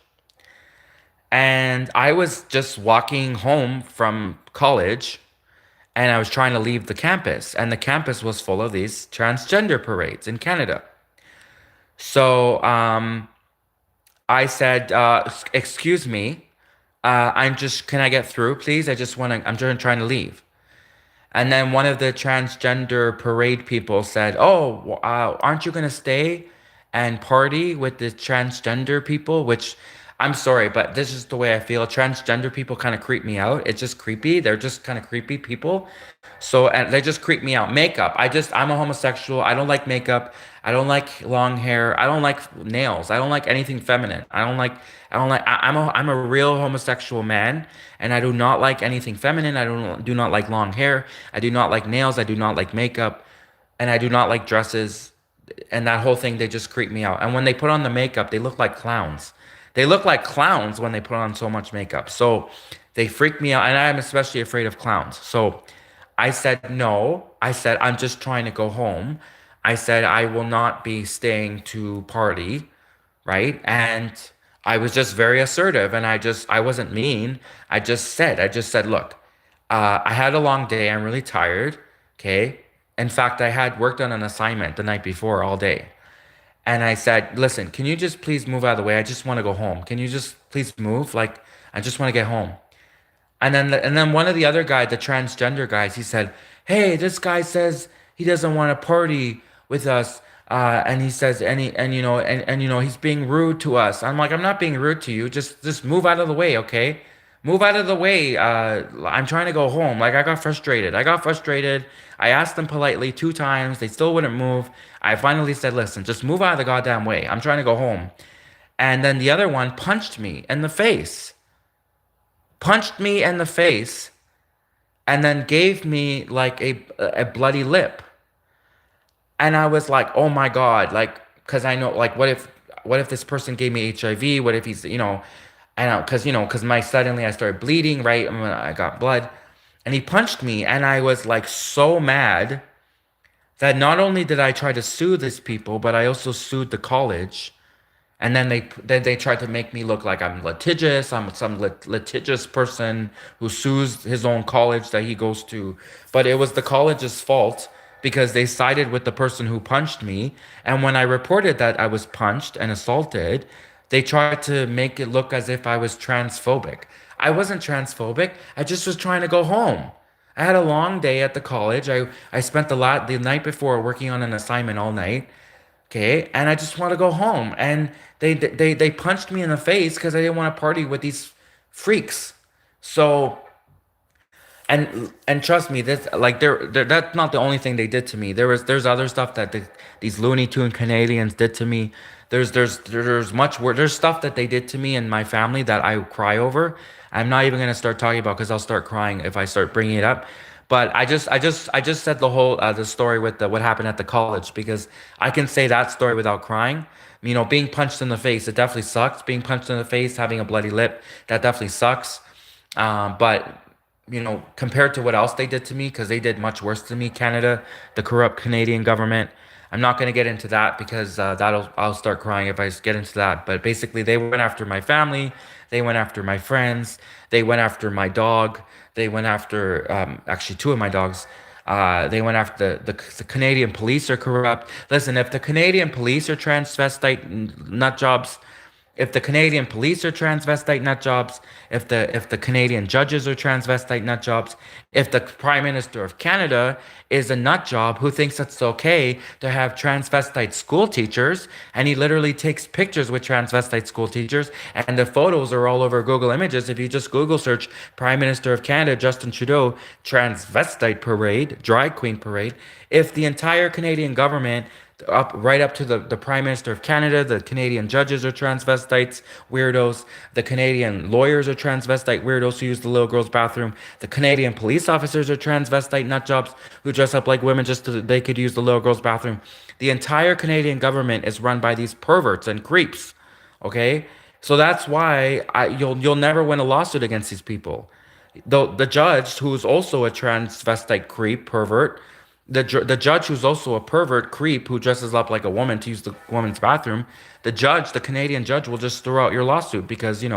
And I was just walking home from college and I was trying to leave the campus, and the campus was full of these transgender parades in Canada. So I said, "Excuse me, can I get through, please? I'm just trying to leave." And then one of the transgender parade people said, "Oh, aren't you gonna stay and party with the transgender people?" Which I'm sorry, but this is the way I feel. Transgender people kind of creep me out. It's just creepy. They're just kind of creepy people. So, and they just creep me out. Makeup. I'm a homosexual. I don't like makeup. I don't like long hair. I don't like nails. I don't like anything feminine. I'm a real homosexual man, and I do not like anything feminine. I do not like long hair. I do not like nails. I do not like makeup, and I do not like dresses, and that whole thing, they just creep me out. And when they put on the makeup, they look like clowns. They look like clowns when they put on so much makeup. So they freak me out, and I'm especially afraid of clowns. So I said no. I said I'm just trying to go home. I said I will not be staying to party, right? And I was just very assertive, and I wasn't mean. I just said, look, I had a long day. I'm really tired. Okay. In fact, I had worked on an assignment the night before all day. And I said, listen, can you just please move out of the way? I just want to go home. Can you just please move? Like, I just want to get home. And then one of the other guy, the transgender guys, he said, "Hey, this guy says he doesn't want to party with us, and he says and he's being rude to us." I'm like, "I'm not being rude to you. Just move out of the way, okay? Move out of the way. I'm trying to go home." Like I got frustrated. I got frustrated. I asked them politely 2 times. They still wouldn't move. I finally said, "Listen, just move out of the goddamn way. I'm trying to go home." And then the other one punched me in the face, punched me in the face, and then gave me like a bloody lip. And I was like, oh my God, like, because I know, like, what if this person gave me HIV? What if he's, I know, because my suddenly I started bleeding, right? And I got blood, and he punched me, and I was like so mad that not only did I try to sue these people, but I also sued the college. And then they tried to make me look like I'm litigious. I'm some litigious person who sues his own college that he goes to. But it was the college's fault because they sided with the person who punched me. And when I reported that I was punched and assaulted, they tried to make it look as if I was transphobic. I wasn't transphobic. I just was trying to go home. I had a long day at the college. I spent the night before working on an assignment all night. Okay, and I just want to go home. And they punched me in the face because I didn't want to party with these freaks. So and trust me, this like that's not the only thing they did to me. There's other stuff that these Looney Tune Canadians did to me. There's much worse. There's stuff that they did to me and my family that I cry over. I'm not even gonna start talking about because I'll start crying if I start bringing it up. But I just said the story with what happened at the college because I can say that story without crying. Being punched in the face, it definitely sucks. Being punched in the face, having a bloody lip, that definitely sucks. But compared to what else they did to me, because they did much worse to me, Canada, the corrupt Canadian government. I'm not going to get into that because I'll start crying if I get into that. But basically, they went after my family, they went after my friends, they went after my dog, they went after actually two of my dogs. They went after the Canadian police are corrupt. Listen, if the Canadian police are transvestite nut jobs, if the Canadian police are transvestite nut jobs, if the Canadian judges are transvestite nut jobs, if the Prime Minister of Canada is a nut job who thinks it's okay to have transvestite school teachers, and he literally takes pictures with transvestite school teachers, and the photos are all over Google Images. If you just Google search Prime Minister of Canada Justin Trudeau transvestite parade, drag queen parade, if the entire Canadian government right up to the Prime Minister of Canada, the Canadian judges are transvestites, weirdos. The Canadian lawyers are transvestite weirdos who use the little girl's bathroom. The Canadian police officers are transvestite nutjobs who dress up like women just so they could use the little girl's bathroom. The entire Canadian government is run by these perverts and creeps. Okay, so that's why you'll never win a lawsuit against these people. The judge, who's also a transvestite creep pervert, the judge who's also a pervert creep who dresses up like a woman to use the woman's bathroom, the Canadian judge will just throw out your lawsuit because they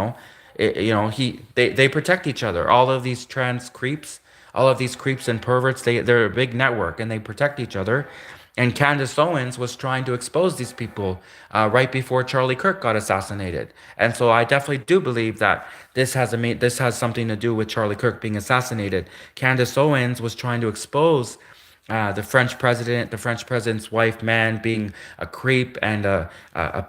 protect each other. All of these trans creeps, all of these creeps and perverts, they're a big network and they protect each other. And Candace Owens was trying to expose these people right before Charlie Kirk got assassinated. And so I definitely do believe that this has something to do with Charlie Kirk being assassinated. Candace Owens was trying to expose the French president's wife, man, being a creep and a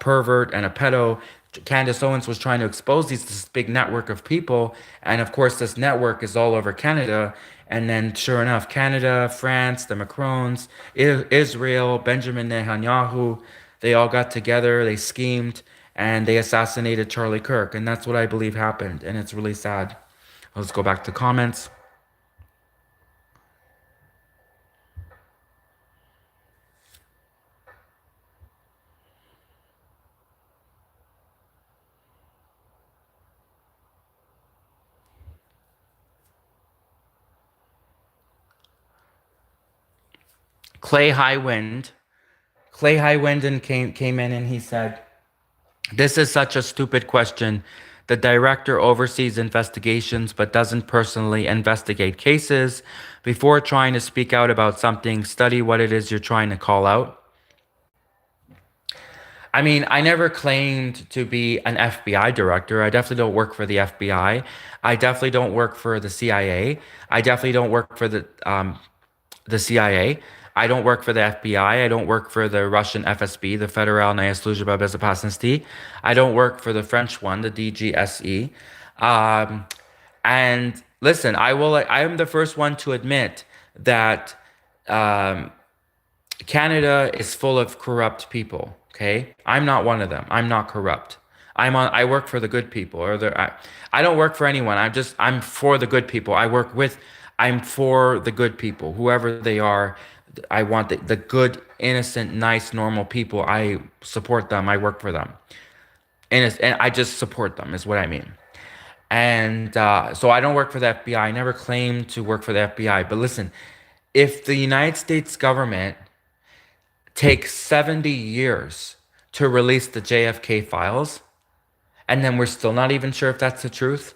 pervert and a pedo, Candace Owens was trying to expose this big network of people, and of course, this network is all over Canada. And then, sure enough, Canada, France, the Macrons, Israel, Benjamin Netanyahu, they all got together, they schemed, and they assassinated Charlie Kirk. And that's what I believe happened. And it's really sad. Let's go back to comments. Clay Highwind. Clay Highwind came in and he said, "This is such a stupid question. The director oversees investigations but doesn't personally investigate cases. Before trying to speak out about something, study what it is you're trying to call out." I mean, I never claimed to be an FBI director. I definitely don't work for the FBI. I definitely don't work for the CIA. I definitely don't work for the CIA. I don't work for the FBI. I don't work for the Russian FSB, the Federalная служба безопасности. I don't work for the French one, the DGSE. Um, and listen, I am the first one to admit that um, Canada is full of corrupt people. Okay, I'm not one of them. I'm not corrupt. I work for the good people, I don't work for anyone. I'm for the good people. I'm for the good people, whoever they are. I want the good, innocent, nice, normal people. I support them. I work for them, and I just support them is what I mean. And so I don't work for the FBI. I never claimed to work for the FBI. But listen, if the United States government takes 70 years to release the JFK files, and then we're still not even sure if that's the truth,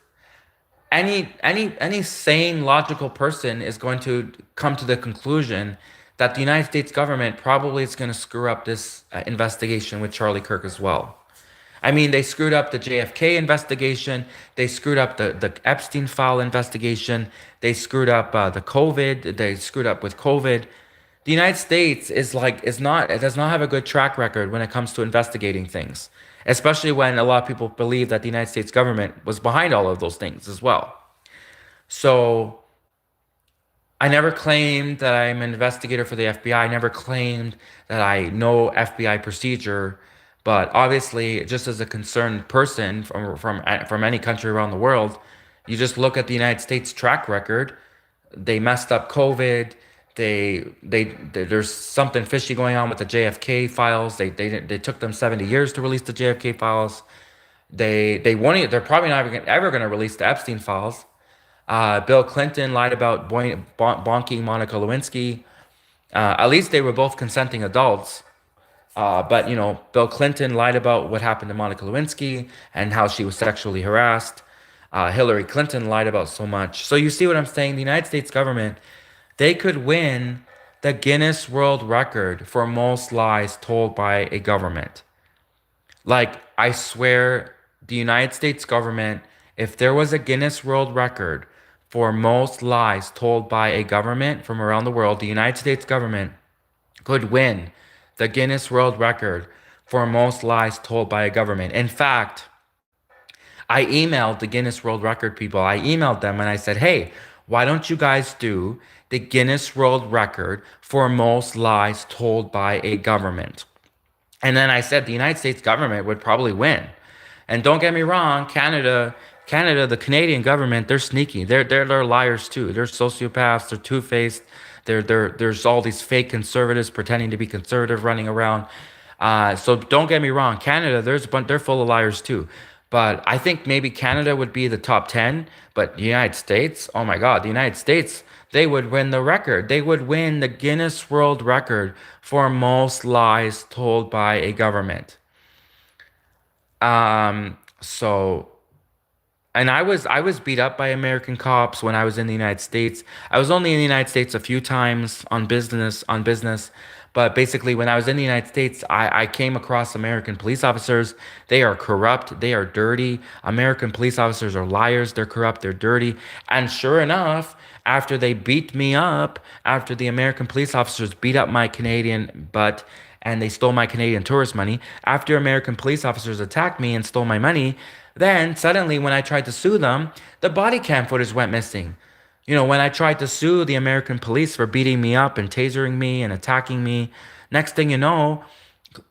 any sane, logical person is going to come to the conclusion that the United States government probably is going to screw up this investigation with Charlie Kirk as well. I mean, they screwed up the JFK investigation. They screwed up the Epstein file investigation. They screwed up the COVID. They screwed up with COVID. The United States it does not have a good track record when it comes to investigating things, especially when a lot of people believe that the United States government was behind all of those things as well. So I never claimed that I'm an investigator for the FBI. I never claimed that I know FBI procedure, but obviously, just as a concerned person from any country around the world, you just look at the United States track record. They messed up COVID. There's something fishy going on with the JFK files. They took them 70 years to release the JFK files. They won't. They're probably not ever going to release the Epstein files. Bill Clinton lied about bonking Monica Lewinsky. At least they were both consenting adults. But Bill Clinton lied about what happened to Monica Lewinsky and how she was sexually harassed. Hillary Clinton lied about so much. So you see what I'm saying? The United States government, they could win the Guinness World Record for most lies told by a government. Like, I swear, the United States government, if there was a Guinness World Record for most lies told by a government from around the world, the United States government could win the Guinness World Record for most lies told by a government. In fact, I emailed the Guinness World Record people. I emailed them and I said, "Hey, why don't you guys do the Guinness World Record for most lies told by a government?" And then I said the United States government would probably win. And don't get me wrong, Canada, the Canadian government, they're sneaky. They're liars too. They're sociopaths. They're two-faced. There's all these fake conservatives pretending to be conservative running around. So don't get me wrong, Canada, they're full of liars too. But I think maybe Canada would be the top 10. But the United States, oh my God, the United States, they would win the record. They would win the Guinness World Record for most lies told by a government. So and I was beat up by American cops when I was in the United States. I was only in the United States a few times on business, but basically when I was in the United States, I came across American police officers. They are corrupt, they are dirty. American police officers are liars, they're corrupt, they're dirty. And sure enough, after they beat me up, after the American police officers beat up my Canadian butt and they stole my Canadian tourist money. After American police officers attacked me and stole my money, then suddenly when I tried to sue them, the body cam footage went missing. When I tried to sue the American police for beating me up and tasering me and attacking me, next thing you know,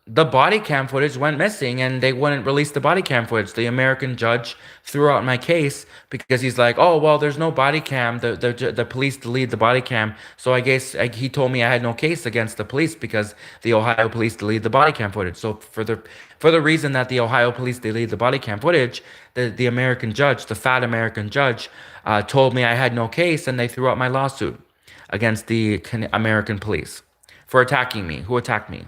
the body cam footage went missing and they wouldn't release the body cam footage. The American judge threw out my case because he's like, oh, well, there's no body cam. The police deleted the body cam. So I guess he told me I had no case against the police because the Ohio police deleted the body cam footage. So for the reason that the Ohio police deleted the body cam footage, the American judge, the fat American judge, told me I had no case and they threw out my lawsuit against the American police for attacking me, who attacked me.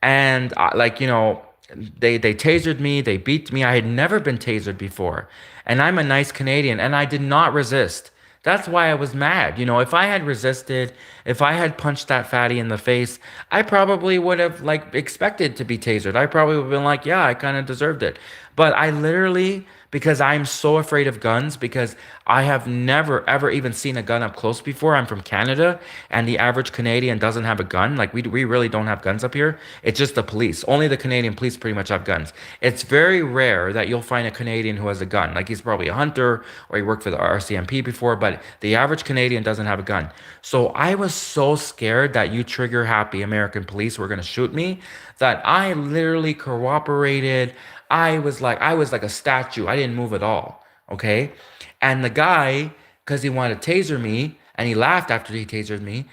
And they tasered me, they beat me. I had never been tasered before, and I'm a nice Canadian, and I did not resist. That's why I was mad. If I had resisted, if I had punched that fatty in the face, I probably would have like expected to be tasered. I probably would have been like, yeah, I kind of deserved it. But I literally, because I'm so afraid of guns, because I have never ever even seen a gun up close before. I'm from Canada, and the average Canadian doesn't have a gun. Like we really don't have guns up here. It's just the police. Only the Canadian police pretty much have guns. It's very rare that you'll find a Canadian who has a gun. Like he's probably a hunter or he worked for the RCMP before, but the average Canadian doesn't have a gun. So I was so scared that you trigger happy American police were gonna shoot me that I literally cooperated. I was like a statue. I didn't move at all. Okay. And the guy, because he wanted to taser me, and he laughed after he tasered me.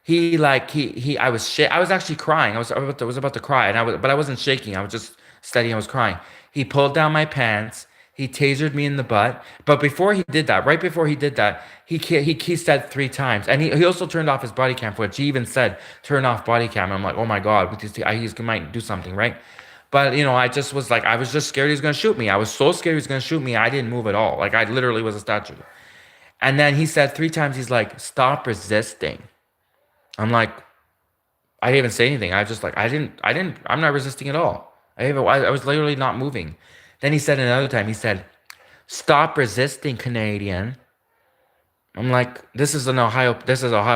I was actually crying. I was about to cry, but I wasn't shaking. I was just steady. I was crying. He pulled down my pants. He tasered me in the butt. But before he did that, right before he did that, he said three times, and he also turned off his body cam footage. He even said, "Turn off body cam." I'm like, "Oh my God, he might do something, right?" But I just was like, I was just scared he was gonna shoot me. I was so scared he was gonna shoot me. I didn't move at all. Like I literally was a statue. And then he said three times, he's like, "Stop resisting." I'm like, I didn't even say anything. I just like, I'm not resisting at all. I was literally not moving. Then he said another time, he said, "Stop resisting, Canadian." I'm like, this is Ohio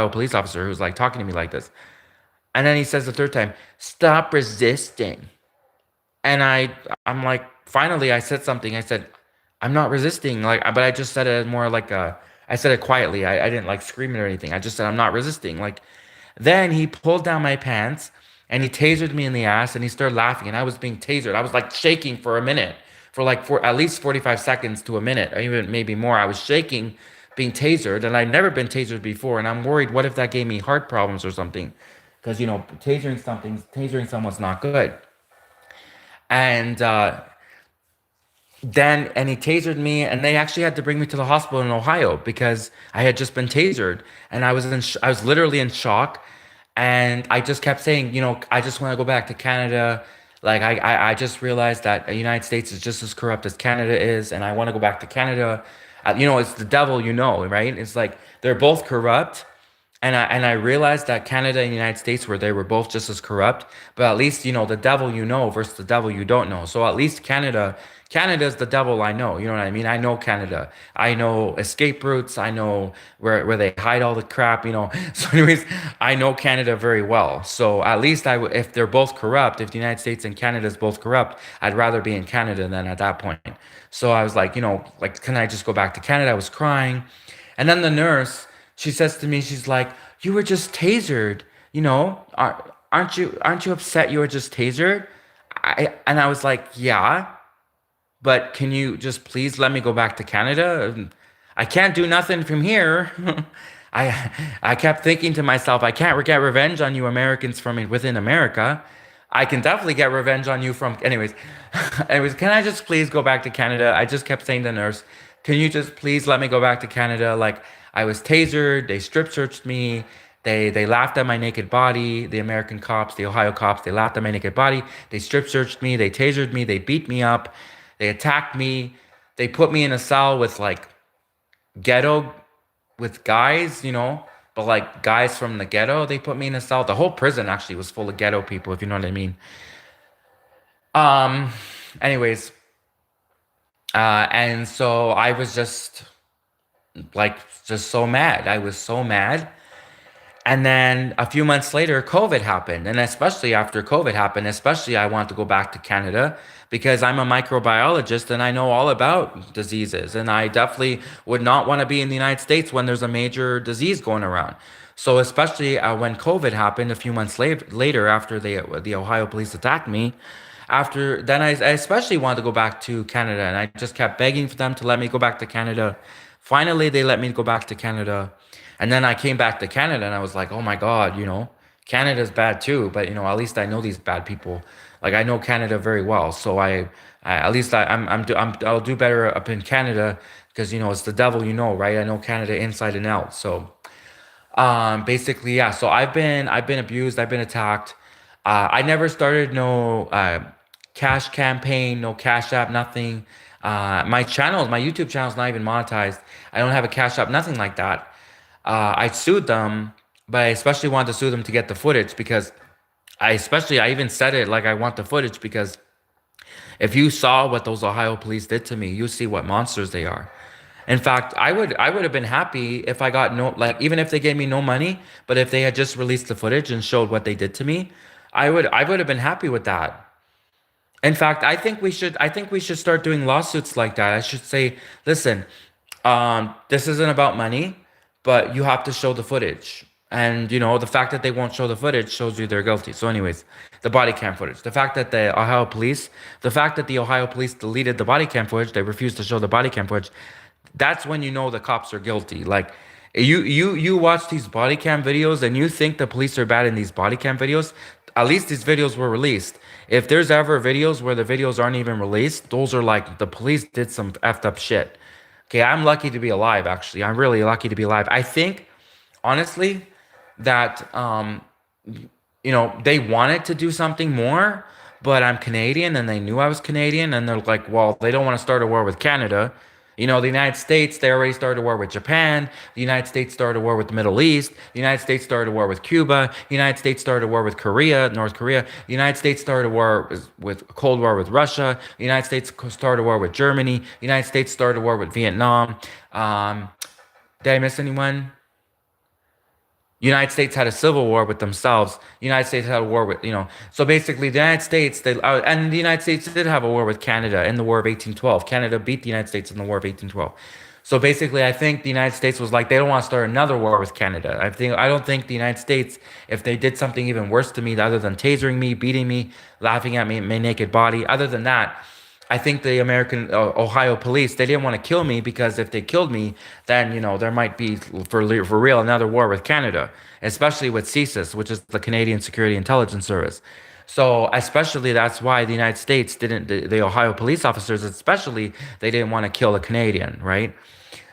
police officer who's like talking to me like this. And then he says the third time, "Stop resisting." And I'm like, finally, I said something. I said, "I'm not resisting." But I just said it more like I said it quietly. I didn't like scream it or anything. I just said, "I'm not resisting." Then he pulled down my pants and he tasered me in the ass and he started laughing and I was being tasered. I was like shaking for a minute, for at least 45 seconds to a minute, or even maybe more. I was shaking, being tasered, and I'd never been tasered before. And I'm worried, what if that gave me heart problems or something? Because tasering someone's not good. And he tasered me, and they actually had to bring me to the hospital in Ohio because I had just been tasered, and I was literally in shock, and I just kept saying, I just want to go back to Canada. Like I just realized that the United States is just as corrupt as Canada is, and I want to go back to Canada. It's the devil, right? It's like they're both corrupt, and I realized that Canada and the United States they were both just as corrupt, but at least the devil versus the devil you don't know. So at least Canada's the devil I know. You know what I mean? I know Canada. I know escape routes. I know where they hide all the crap. So anyways, I know Canada very well. So at least if they're both corrupt, if the United States and Canada is both corrupt, I'd rather be in Canada than at that point. So I was like, can I just go back to Canada? I was crying. And then the nurse, she says to me, she's like, "You were just tasered, aren't you upset you were just tasered?" And I was like, "Yeah, but can you just please let me go back to Canada? I can't do nothing from here." I kept thinking to myself, I can't get revenge on you Americans from within America. I can definitely get revenge on you from, anyways. Anyways, can I just please go back to Canada? I just kept saying to the nurse, "Can you just please let me go back to Canada?" Like I was tasered, they strip searched me, they laughed at my naked body. The American cops, the Ohio cops, they laughed at my naked body. They strip searched me, they tasered me, they beat me up, they attacked me. They put me in a cell with like ghetto with guys, but like guys from the ghetto. They put me in a cell. The whole prison actually was full of ghetto people, if you know what I mean. Um, anyways, and so I was just like just so mad. I was so mad. And then a few months later, COVID happened. And especially after COVID happened, especially I want to go back to Canada because I'm a microbiologist and I know all about diseases. And I definitely would not want to be in the United States when there's a major disease going around. So especially when COVID happened a few months later after the Ohio police attacked me, after then I especially wanted to go back to Canada and I just kept begging for them to let me go back to Canada. Finally, they let me go back to Canada. And then I came back to Canada and I was like, oh my God, Canada's bad too. But at least I know these bad people. Like I know Canada very well. So I at least I'll do better up in Canada because it's the devil, right? I know Canada inside and out. So basically, yeah. So I've been abused. I've been attacked. I never started no cash campaign, no cash app, nothing. My YouTube channel is not even monetized. I don't have a cash app, nothing like that. I sued them, but I especially wanted to sue them to get the footage because I even said it like I want the footage because if you saw what those Ohio police did to me, you see what monsters they are. In fact, I would have been happy if I got no like even if they gave me no money, but if they had just released the footage and showed what they did to me, I would have been happy with that. In fact, I think we should start doing lawsuits like that. I should say, listen, this isn't about money, but you have to show the footage. And the fact that they won't show the footage shows you they're guilty. So, anyways, the body cam footage. The fact that the Ohio police deleted the body cam footage, they refused to show the body cam footage. That's when you know the cops are guilty. Like you watch these body cam videos and you think the police are bad in these body cam videos. At least these videos were released. If there's ever videos where the videos aren't even released, those are like the police did some effed up shit. Okay, I'm lucky to be alive, actually. I'm really lucky to be alive. I think, honestly, that they wanted to do something more, but I'm Canadian and they knew I was Canadian and they're like, well, they don't want to start a war with Canada. The United States, they already started a war with Japan. The United States started a war with the Middle East. The United States started a war with Cuba. The United States started a war with Korea, North Korea. The United States started a war with a Cold War with Russia. The United States started a war with Germany. The United States started a war with Vietnam. Um, did I miss anyone? United States had a civil war with themselves. United States had a war with. So basically, the United States, and the United States did have a war with Canada in the War of 1812. Canada beat the United States in the War of 1812. So basically, I think the United States was like, they don't want to start another war with Canada. I don't think the United States, if they did something even worse to me, other than tasering me, beating me, laughing at me, my naked body, other than that, I think the American Ohio police they didn't want to kill me because if they killed me, then there might be for real another war with Canada, especially with CSIS, which is the Canadian Security Intelligence Service. So especially that's why the United States didn't the Ohio police officers especially they didn't want to kill a Canadian, right?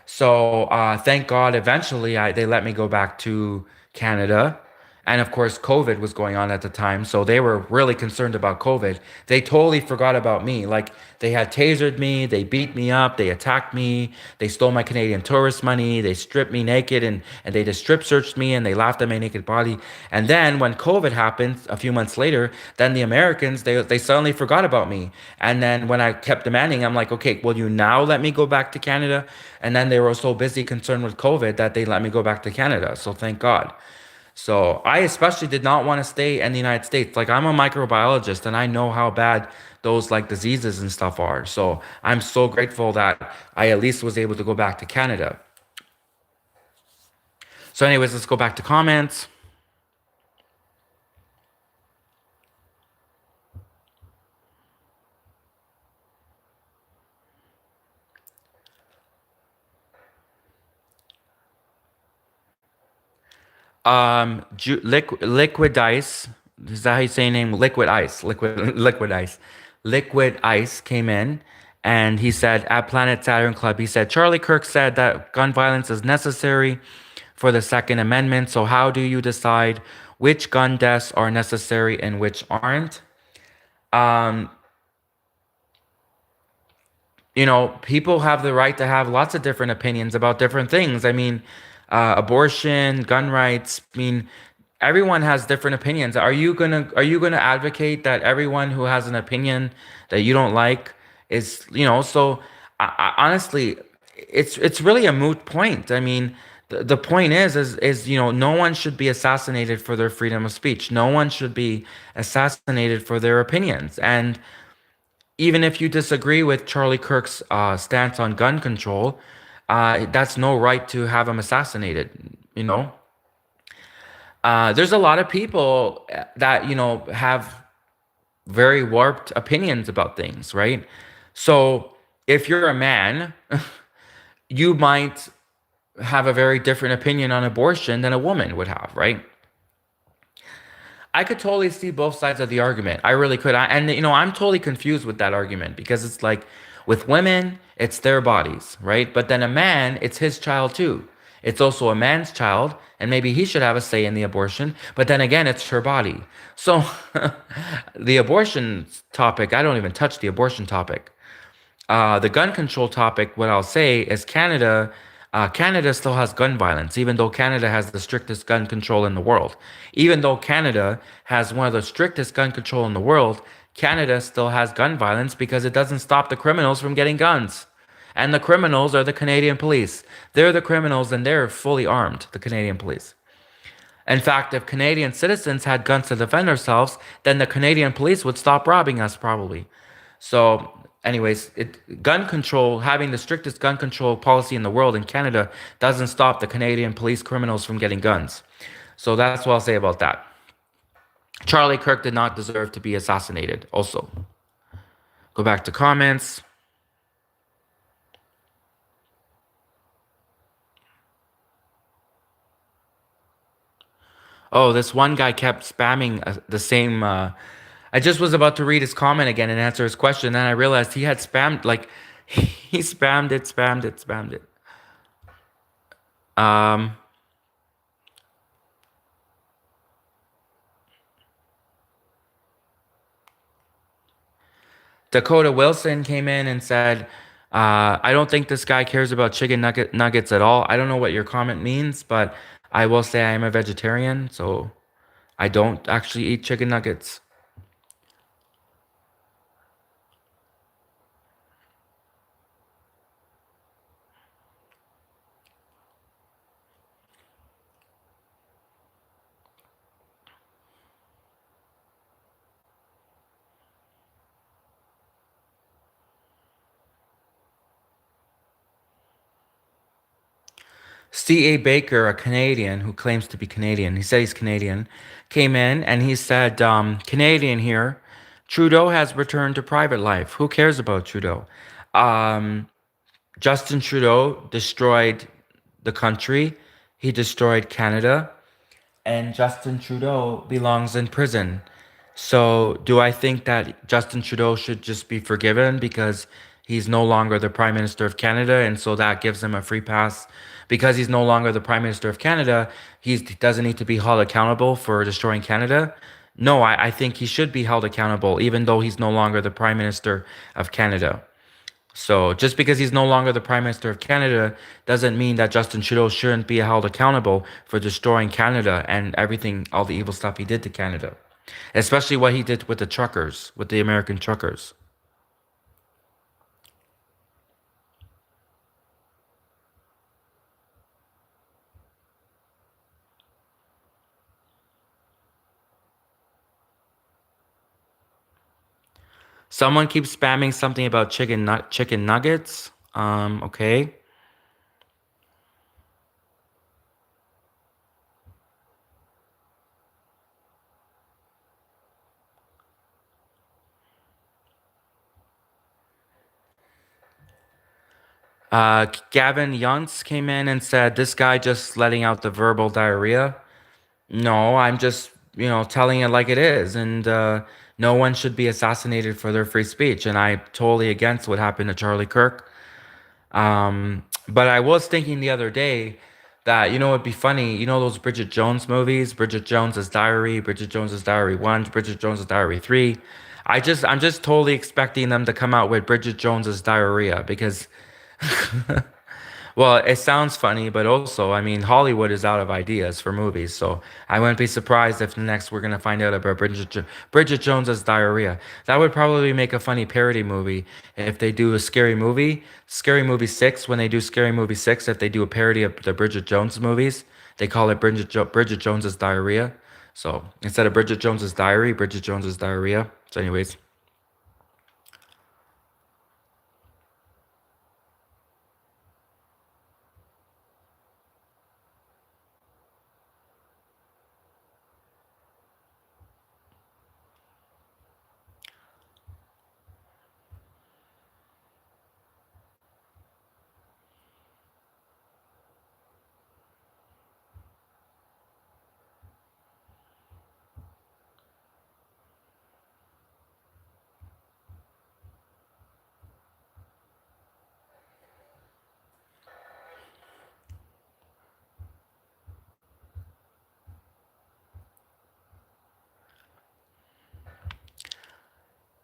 So thank God, eventually they let me go back to Canada. And of course, COVID was going on at the time, so they were really concerned about COVID. They totally forgot about me. Like they had tasered me, they beat me up, they attacked me, they stole my Canadian tourist money, they stripped me naked, and they just strip searched me and they laughed at my naked body. And then when COVID happened a few months later, then the Americans they suddenly forgot about me. And then when I kept demanding, I'm like, okay, will you now let me go back to Canada? And then they were so busy concerned with COVID that they let me go back to Canada. So thank God. So I especially did not want to stay in the United States. Like I'm a microbiologist and I know how bad those like diseases and stuff are. So I'm so grateful that I at least was able to go back to Canada. So anyways, let's go back to comments. Liquid ice. Is that how you say your name? Liquid ice. Liquid ice. Liquid ice came in and he said at Planet Saturn Club, he said Charlie Kirk said that gun violence is necessary for the Second Amendment. So how do you decide which gun deaths are necessary and which aren't? Um, People have the right to have lots of different opinions about different things. I mean, abortion, gun rights. I mean, everyone has different opinions. Are you gonna advocate that everyone who has an opinion that you don't like is. So honestly, it's really a moot point. I mean, The point is no one should be assassinated for their freedom of speech. No one should be assassinated for their opinions. And even if you disagree with Charlie Kirk's stance on gun control, that's no right to have him assassinated. You know, there's a lot of people that have very warped opinions about things, right? So if you're a man, you might have a very different opinion on abortion than a woman would have, right? I could totally see both sides of the argument. I really could. And I'm totally confused with that argument because it's like with women, it's their bodies, right? But then a man, it's his child too. It's also a man's child, and maybe he should have a say in the abortion. But then again, it's her body. So the abortion topic, I don't even touch the abortion topic. The gun control topic, what I'll say is Canada still has gun violence, even though Canada has the strictest gun control in the world. Even though Canada has one of the strictest gun control in the world, Canada still has gun violence because it doesn't stop the criminals from getting guns. And the criminals are the Canadian police. They're the criminals and they're fully armed, the Canadian police. In fact, if Canadian citizens had guns to defend ourselves, then the Canadian police would stop robbing us probably. So, anyways, gun control, having the strictest gun control policy in the world in Canada, doesn't stop the Canadian police criminals from getting guns. So that's what I'll say about that. Charlie Kirk did not deserve to be assassinated. Also, go back to comments. Oh, this one guy kept spamming the same. I just was about to read his comment again and answer his question, and I realized he had spammed, like, he spammed it, spammed it, spammed it. Um, Dakota Wilson came in and said, I don't think this guy cares about nuggets at all. I don't know what your comment means, but I will say I am a vegetarian, so I don't actually eat chicken nuggets. C.A. Baker, a Canadian who claims to be Canadian, he said he's Canadian, came in and he said, Canadian here, Trudeau has returned to private life. Who cares about Trudeau? Um, Justin Trudeau destroyed the country, he destroyed Canada, and Justin Trudeau belongs in prison. So, do I think that Justin Trudeau should just be forgiven because he's no longer the Prime Minister of Canada, and so that gives him a free pass? Because he's no longer the Prime Minister of Canada, he doesn't need to be held accountable for destroying Canada. No, I think he should be held accountable, even though he's no longer the Prime Minister of Canada. So just because he's no longer the Prime Minister of Canada doesn't mean that Justin Trudeau shouldn't be held accountable for destroying Canada and everything, all the evil stuff he did to Canada, especially what he did with the truckers, with the American truckers. Someone keeps spamming something about chicken nuggets. Okay. Gavin Yuntz came in and said, this guy just letting out the verbal diarrhea. No, I'm just, telling it like it is. And no one should be assassinated for their free speech. And I'm totally against what happened to Charlie Kirk. But I was thinking the other day that, it'd be funny, those Bridget Jones movies, Bridget Jones's Diary, Bridget Jones's Diary 1, Bridget Jones's Diary 3. I'm just totally expecting them to come out with Bridget Jones's Diarrhea because Well, it sounds funny, but also, I mean, Hollywood is out of ideas for movies, so I wouldn't be surprised if next we're gonna find out about Bridget Jones's diarrhea. That would probably make a funny parody movie if they do a Scary Movie 6. When they do Scary Movie 6, if they do a parody of the Bridget Jones movies, they call it Bridget Jones's diarrhea. So instead of Bridget Jones's diary, Bridget Jones's diarrhea. So, anyways.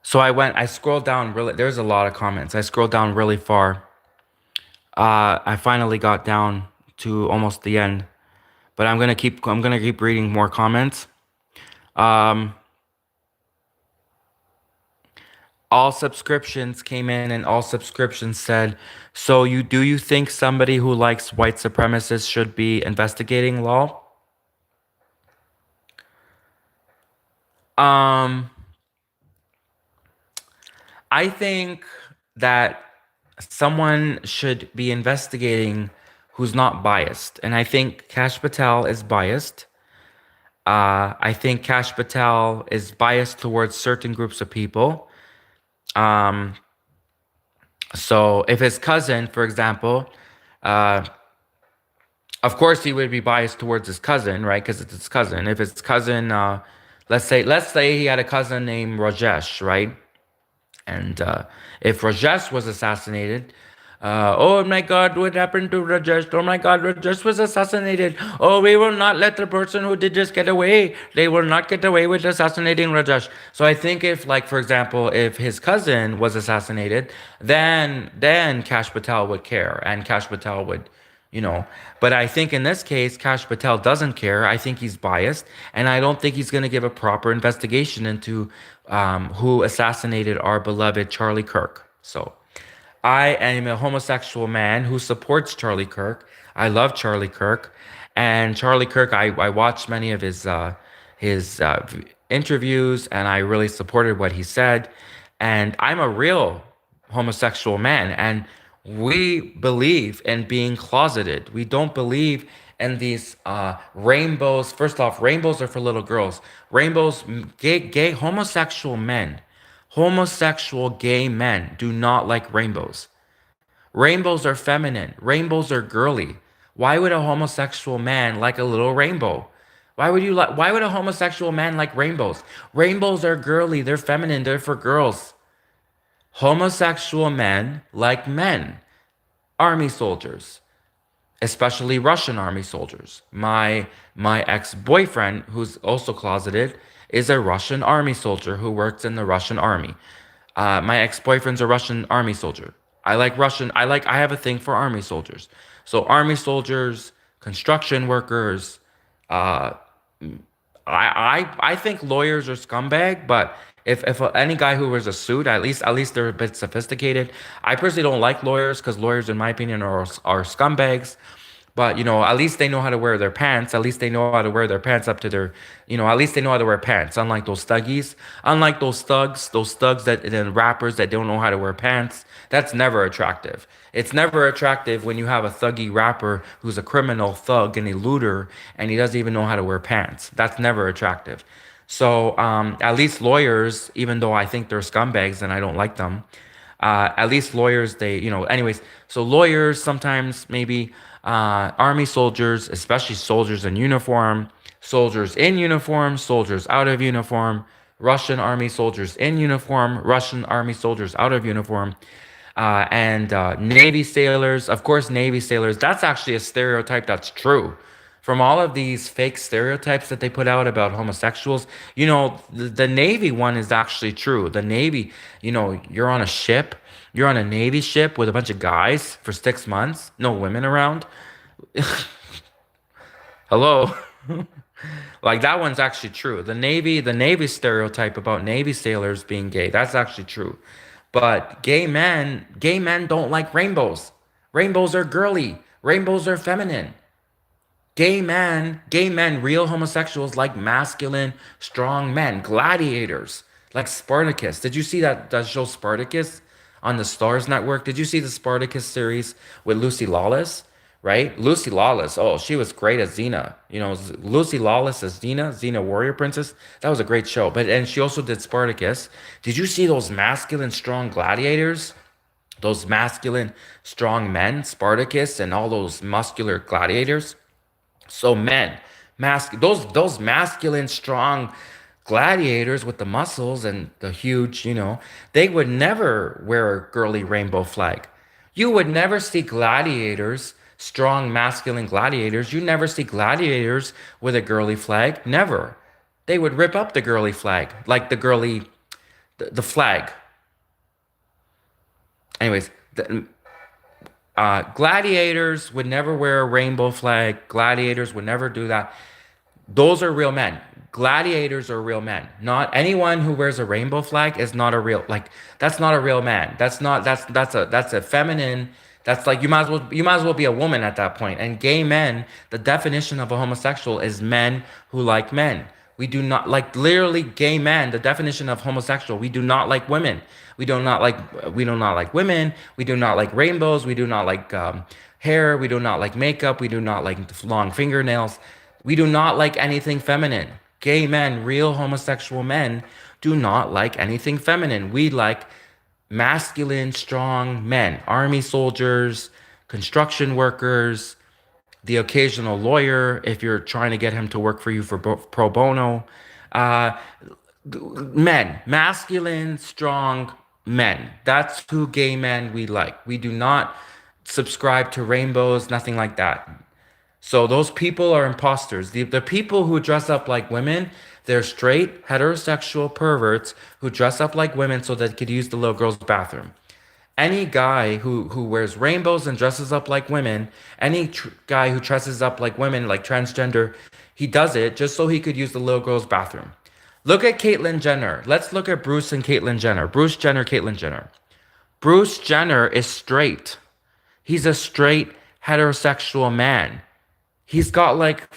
So I scrolled down really, there's a lot of comments. I scrolled down really far. I finally got down to almost the end, but I'm gonna keep reading more comments. Um, all subscriptions came in and all subscriptions said, so you think somebody who likes white supremacists should be investigating law? Um, I think that someone should be investigating who's not biased. And I think Kash Patel is biased. I think Kash Patel is biased towards certain groups of people. Um, so if his cousin, for example, uh, of course he would be biased towards his cousin, right? Because it's his cousin. If his cousin, let's say he had a cousin named Rajesh, right? And if Rajesh was assassinated, oh my God, what happened to Rajesh? Oh my God, Rajesh was assassinated. Oh, we will not let the person who did this get away. They will not get away with assassinating Rajesh. So I think if, like, for example, if his cousin was assassinated, then Kash Patel would care, and Kash Patel would, you know. But I think in this case, Kash Patel doesn't care. I think he's biased, and I don't think he's going to give a proper investigation into who assassinated our beloved Charlie Kirk. So I am a homosexual man who supports Charlie Kirk. I love Charlie Kirk, and Charlie Kirk. I watched many of his interviews, and I really supported what he said. And I'm a real homosexual man, and we believe in being closeted. We don't believe in these rainbows. First off, rainbows are for little girls. Rainbows, homosexual men, homosexual gay men do not like rainbows. Rainbows are feminine. Rainbows are girly. Why would a homosexual man like a little rainbow? Why would a homosexual man like rainbows? Rainbows are girly, they're feminine, they're for girls. Homosexual men like men, army soldiers, especially Russian army soldiers. My ex-boyfriend, who's also closeted, is a Russian army soldier who works in the Russian army. My ex-boyfriend's a Russian army soldier. I like Russian. I have a thing for army soldiers. So army soldiers, construction workers, uh, I think lawyers are scumbag, but if any guy who wears a suit, at least they're a bit sophisticated. I personally don't like lawyers because lawyers, in my opinion, are scumbags. But at least they know how to wear their pants. At least they know how to wear their pants up to their, at least they know how to wear pants. Unlike those thuggies, unlike those thugs that and rappers that don't know how to wear pants. That's never attractive. It's never attractive when you have a thuggy rapper who's a criminal thug and a looter and he doesn't even know how to wear pants. That's never attractive. So at least lawyers, even though I think they're scumbags and I don't like them, at least lawyers, anyways. So lawyers sometimes maybe army soldiers, especially soldiers in uniform, soldiers out of uniform, Russian army soldiers in uniform, Russian army soldiers out of uniform, and Navy sailors. Of course, Navy sailors. That's actually a stereotype that's true. From all of these fake stereotypes that they put out about homosexuals, the Navy one is actually true. The Navy, you're on a ship You're on a Navy ship with a bunch of guys for 6 months, no women around. Hello. Like that one's actually true. The Navy stereotype about Navy sailors being gay, that's actually true. But gay men don't like rainbows. Rainbows are girly. Rainbows are feminine. Gay men, real homosexuals like masculine, strong men, gladiators, like Spartacus. Did you see that show Spartacus on the Stars Network? Did you see the Spartacus series with Lucy Lawless? Right? Lucy Lawless. Oh, she was great as Xena. Lucy Lawless as Xena Warrior Princess. That was a great show. But and she also did Spartacus. Did you see those masculine, strong gladiators? Those masculine, strong men, Spartacus, and all those muscular gladiators? So men, those masculine, strong gladiators with the muscles and the huge, they would never wear a girly rainbow flag. You would never see gladiators, strong masculine gladiators. You never see gladiators with a girly flag. Never. They would rip up the girly flag, like the flag. Anyways, gladiators would never wear a rainbow flag. Gladiators would never do that. Those are real men. Gladiators are real men. Not anyone who wears a rainbow flag is not a real that's not a real man. That's a feminine. That's like you might as well be a woman at that point. And gay men, the definition of a homosexual is men who like men. We do not like literally gay men. The definition of homosexual, we do not like women. We do not like women. We do not like rainbows. We do not like hair. We do not like makeup. We do not like long fingernails. We do not like anything feminine. Gay men, real homosexual men, do not like anything feminine. We like masculine, strong men, army soldiers, construction workers, the occasional lawyer if you're trying to get him to work for you for pro bono. Uh, Men, masculine, strong men. That's who gay men we like. We do not subscribe to rainbows, nothing like that. So those people are imposters. The people who dress up like women, they're straight heterosexual perverts who dress up like women so they could use the little girl's bathroom. Any guy who wears rainbows and dresses up like women, any guy who dresses up like women, like transgender, he does it just so he could use the little girl's bathroom. Look at Caitlyn Jenner. Let's look at Bruce and Caitlyn Jenner. Bruce Jenner, Caitlyn Jenner. Bruce Jenner is straight. He's a straight heterosexual man. He's got like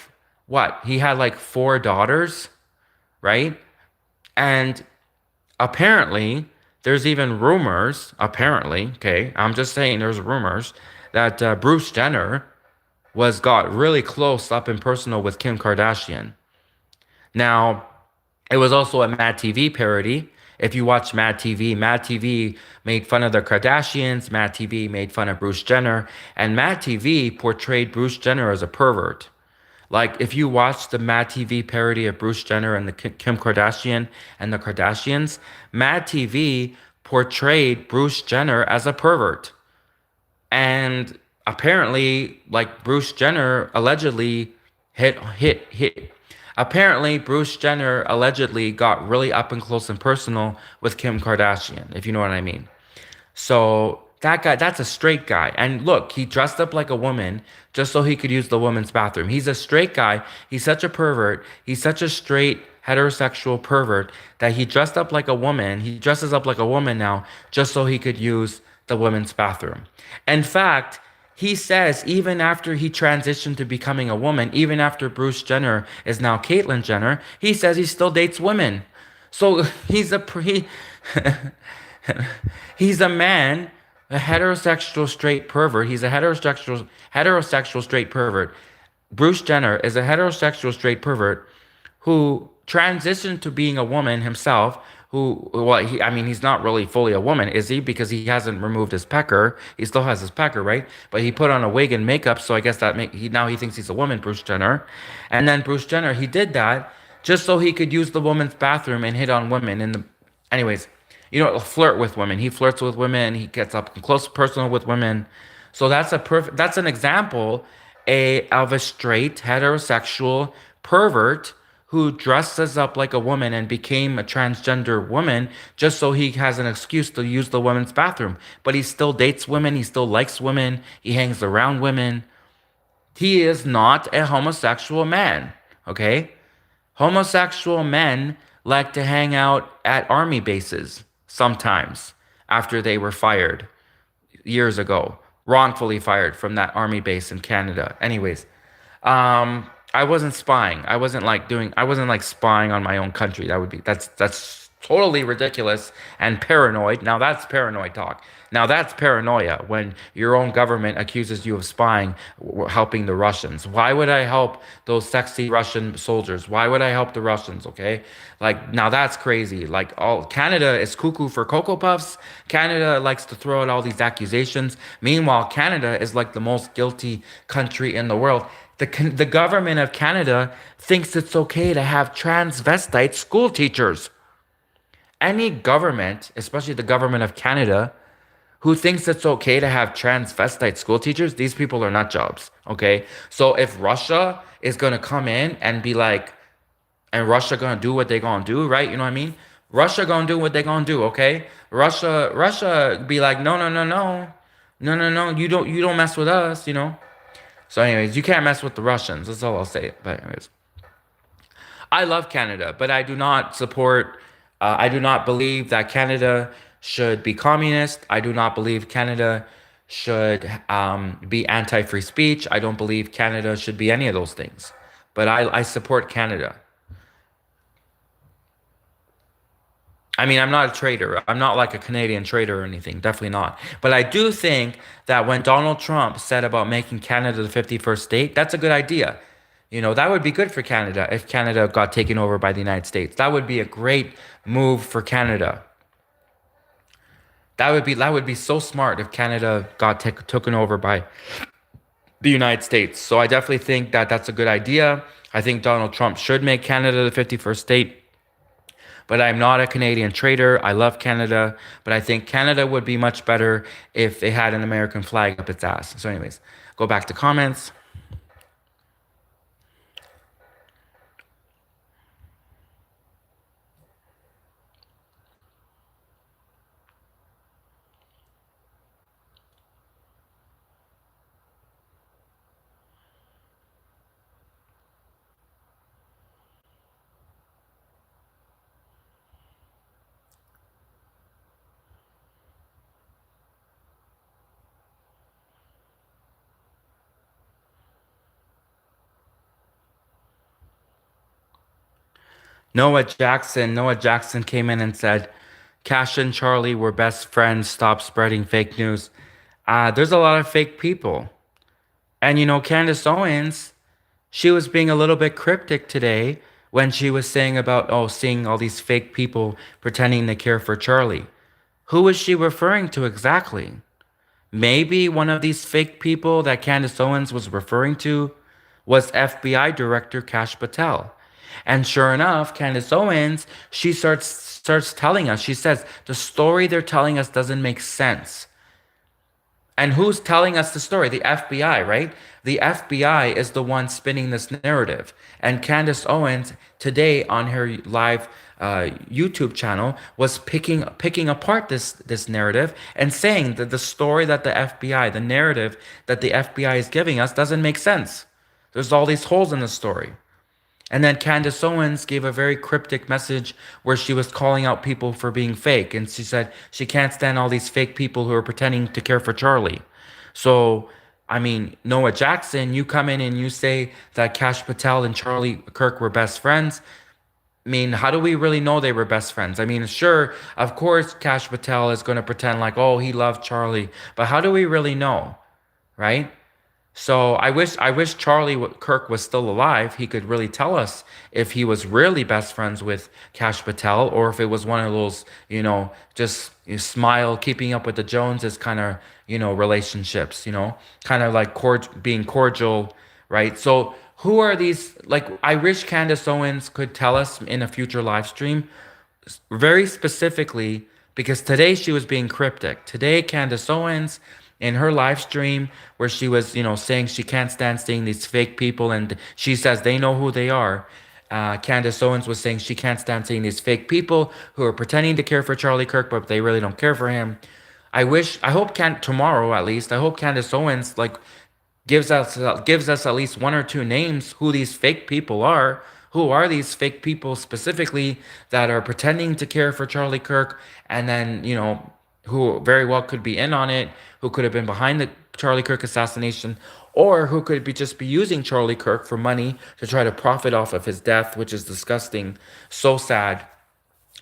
what? He had like four daughters, right? And apparently, there's even rumors, apparently, okay, I'm just saying there's rumors that Bruce Jenner got really close up and personal with Kim Kardashian. Now, it was also a Mad TV parody. If you watch Mad TV made fun of the Kardashians, Mad TV made fun of Bruce Jenner, and Mad TV portrayed Bruce Jenner as a pervert. Like, if you watch the Mad TV parody of Bruce Jenner and the Kim Kardashian and the Kardashians, Mad TV portrayed Bruce Jenner as a pervert. And apparently, like, Bruce Jenner allegedly hit. Apparently, Bruce Jenner allegedly got really up and close and personal with Kim Kardashian, if you know what I mean. So that guy, that's a straight guy. And look, he dressed up like a woman just so he could use the woman's bathroom. He's a straight guy. He's such a pervert. He's such a straight heterosexual pervert that he dressed up like a woman. He dresses up like a woman now just so he could use the women's bathroom. In fact, he says even after he transitioned to becoming a woman, even after Bruce Jenner is now Caitlyn Jenner, he says he still dates women. So he's a man, a heterosexual straight pervert. He's a heterosexual straight pervert. Bruce Jenner is a heterosexual straight pervert who transitioned to being a woman himself. I mean, he's not really fully a woman, is he? Because he hasn't removed his pecker. He still has his pecker, right? But he put on a wig and makeup, so I guess now he thinks he's a woman, Bruce Jenner. And then Bruce Jenner, he did that just so he could use the woman's bathroom and hit on women. Anyways, flirt with women. He flirts with women. He gets up close, personal with women. So that's an example of a straight heterosexual pervert who dresses up like a woman and became a transgender woman just so he has an excuse to use the women's bathroom. But he still dates women, he still likes women, he hangs around women. He is not a homosexual man, okay? Homosexual men like to hang out at army bases sometimes after they were fired years ago, wrongfully fired from that army base in Canada. Anyways, I wasn't spying. I wasn't like spying on my own country. That's totally ridiculous and paranoid. Now that's paranoid talk. Now that's paranoia when your own government accuses you of spying, helping the Russians. Why would I help those sexy Russian soldiers? Why would I help the Russians? Okay, like now that's crazy. Like all Canada is cuckoo for Cocoa Puffs. Canada likes to throw out all these accusations. Meanwhile, Canada is like the most guilty country in the world. The government of Canada thinks it's okay to have transvestite school teachers. Any government, especially the government of Canada, who thinks it's okay to have transvestite school teachers, these people are nut jobs. Okay. So if Russia is gonna come in and be like, and Russia gonna do what they gonna do, right? You know what I mean? Russia gonna do what they gonna do, okay? Russia be like, no, no, no, no, no, no, no, you don't mess with us, you know? So, anyways, you can't mess with the Russians. That's all I'll say. But, anyways, I love Canada, but I do not support, I do not believe that Canada should be communist. I do not believe Canada should be anti free speech. I don't believe Canada should be any of those things. But I support Canada. I mean, I'm not a traitor. I'm not like a Canadian traitor or anything. Definitely not. But I do think that when Donald Trump said about making Canada the 51st state, that's a good idea. You know, that would be good for Canada if Canada got taken over by the United States. That would be a great move for Canada. That would be so smart if Canada got taken over by the United States. So I definitely think that that's a good idea. I think Donald Trump should make Canada the 51st state. But I'm not a Canadian traitor. I love Canada, but I think Canada would be much better if they had an American flag up its ass. So, anyways, go back to comments. Noah Jackson came in and said, Cash and Charlie were best friends. Stop spreading fake news. There's a lot of fake people. And Candace Owens, she was being a little bit cryptic today when she was saying about, oh, seeing all these fake people pretending to care for Charlie. Who was she referring to exactly? Maybe one of these fake people that Candace Owens was referring to was FBI Director Kash Patel. And sure enough, Candace Owens, she starts telling us, she says, the story they're telling us doesn't make sense. And who's telling us the story? The FBI, right? The FBI is the one spinning this narrative. And Candace Owens today on her live YouTube channel was picking apart this narrative and saying that the story that the FBI, the narrative that the FBI is giving us doesn't make sense. There's all these holes in the story. And then Candace Owens gave a very cryptic message where she was calling out people for being fake. And she said she can't stand all these fake people who are pretending to care for Charlie. So, I mean, Noah Jackson, you come in and you say that Kash Patel and Charlie Kirk were best friends. I mean, how do we really know they were best friends? I mean, sure, of course, Kash Patel is going to pretend like, oh, he loved Charlie. But how do we really know? Right? So I wish Kirk was still alive. He could really tell us if he was really best friends with Kash Patel or if it was one of those, just smile, keeping up with the Joneses kind of, relationships, kind of like being cordial, right? So who are these? Like, I wish Candace Owens could tell us in a future live stream very specifically because today she was being cryptic. Today, Candace Owens in her live stream where she was, saying she can't stand seeing these fake people and she says they know who they are. Candace Owens was saying she can't stand seeing these fake people who are pretending to care for Charlie Kirk, but they really don't care for him. I hope tomorrow at least, I hope Candace Owens like gives us at least one or two names who these fake people are. Who are these fake people specifically that are pretending to care for Charlie Kirk, and then who very well could be in on it, who could have been behind the Charlie Kirk assassination, or who could be just be using Charlie Kirk for money to try to profit off of his death, which is disgusting, so sad.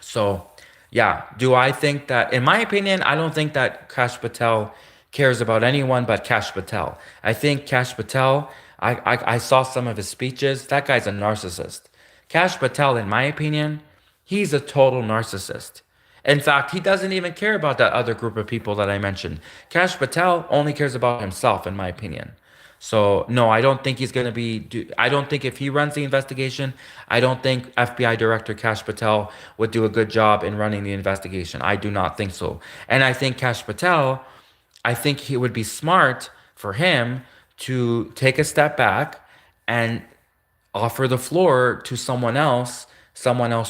So, yeah, do I think that, in my opinion, I don't think that Kash Patel cares about anyone but Kash Patel. I think Kash Patel, I saw some of his speeches. That guy's a narcissist. Kash Patel, in my opinion, he's a total narcissist. In fact, he doesn't even care about that other group of people that I mentioned. Kash Patel only cares about himself, in my opinion. So no, I don't think he's going to be. I don't think if he runs the investigation, I don't think FBI Director Kash Patel would do a good job in running the investigation. I do not think so. And I think Kash Patel, I think he would be smart for him to take a step back and offer the floor to someone else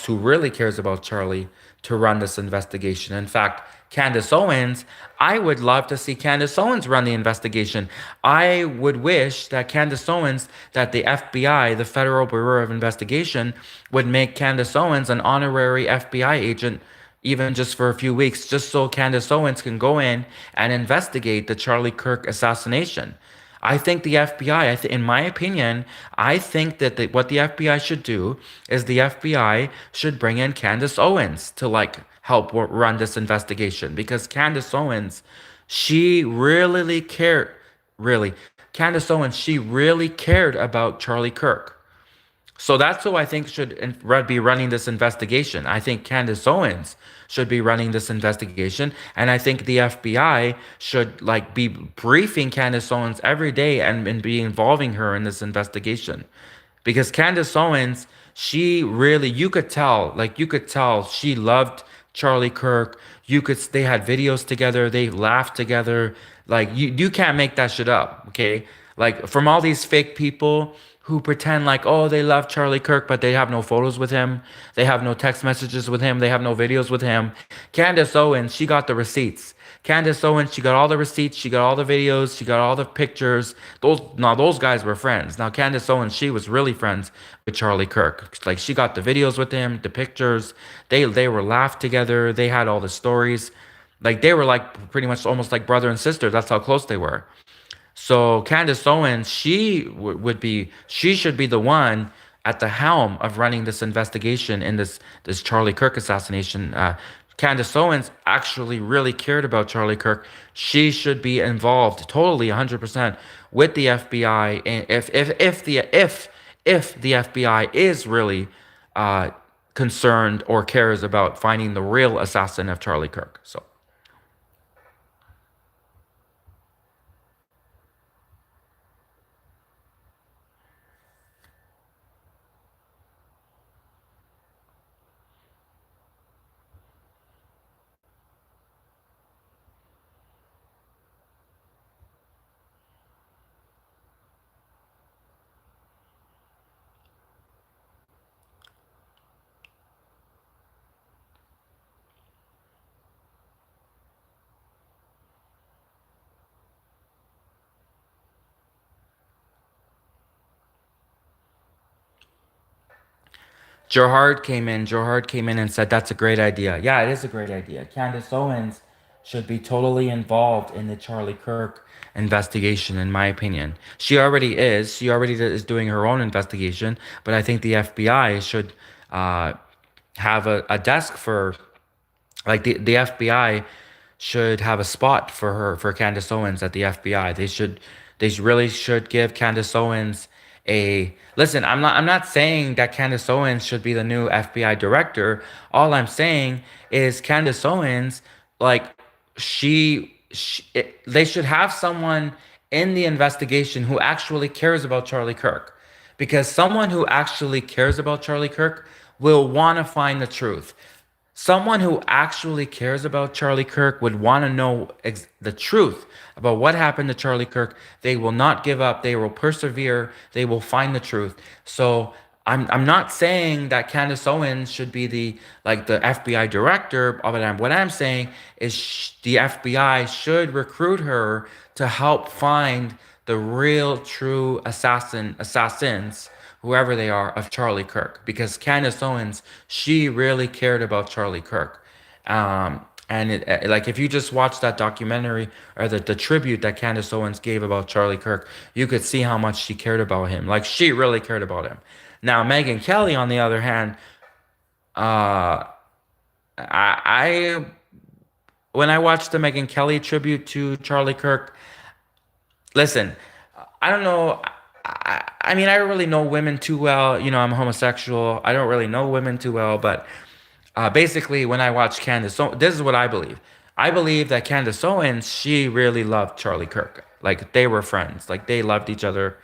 who really cares about Charlie to run this investigation. In fact, Candace Owens, I would love to see Candace Owens run the investigation. I would wish that Candace Owens, that the FBI, the Federal Bureau of Investigation, would make Candace Owens an honorary FBI agent even just for a few weeks, just so Candace Owens can go in and investigate the Charlie Kirk assassination. I think the FBI, in my opinion, I think that what the FBI should do is the FBI should bring in Candace Owens to like help run this investigation, because Candace Owens, she really cared, really. Candace Owens, she really cared about Charlie Kirk. So that's who I think should be running this investigation. I think Candace Owens should be running this investigation, and I think the FBI should like be briefing Candace Owens every day and be involving her in this investigation, because Candace Owens, she really, you could tell she loved Charlie Kirk. They had videos together, they laughed together. Like you can't make that shit up, okay? Like from all these fake people who pretend like, oh, they love Charlie Kirk, but they have no photos with him. They have no text messages with him. They have no videos with him. Candace Owens, she got the receipts. Candace Owens, she got all the receipts. She got all the videos. She got all the pictures. Those guys were friends. Now, Candace Owens, she was really friends with Charlie Kirk. Like, she got the videos with him, the pictures. They were laughed together. They had all the stories. Like, they were like pretty much almost like brother and sister. That's how close they were. So Candace Owens, she should be the one at the helm of running this investigation in this Charlie Kirk assassination. Candace Owens actually really cared about Charlie Kirk. She should be involved totally 100% with the FBI. And if the FBI is really concerned or cares about finding the real assassin of Charlie Kirk. So. Gerhard came in and said that's a great idea. Yeah, it is a great idea. Candace Owens should be totally involved in the Charlie Kirk investigation, in my opinion. She already is. She already is doing her own investigation, but I think the FBI should uh, have a desk for, like, the FBI should have a spot for her, for Candace Owens at the FBI. They really should give Candace Owens a listen. I'm not saying that Candace Owens should be the new FBI director. All I'm saying is Candace Owens, like, they should have someone in the investigation who actually cares about Charlie Kirk, because someone who actually cares about Charlie Kirk will want to find the truth. Someone who actually cares about Charlie Kirk would want to know the truth about what happened to Charlie Kirk. They will not give up. They will persevere. They will find the truth. So I'm not saying that Candace Owens should be the FBI director, but what I'm saying is the FBI should recruit her to help find the real true assassins, whoever they are, of Charlie Kirk, because Candace Owens, she really cared about Charlie Kirk. And like if you just watch that documentary or the tribute that Candace Owens gave about Charlie Kirk, you could see how much she cared about him. Like she really cared about him. Now, Megyn Kelly, on the other hand, uh, I when I watched the Megyn Kelly tribute to Charlie Kirk, listen, I don't know. I mean, I don't really know women too well. You know, I'm homosexual. I don't really know women too well, but basically, when I watched Candace, this is what I believe. I believe that Candace Owens, she really loved Charlie Kirk. Like they were friends. Like they loved each other.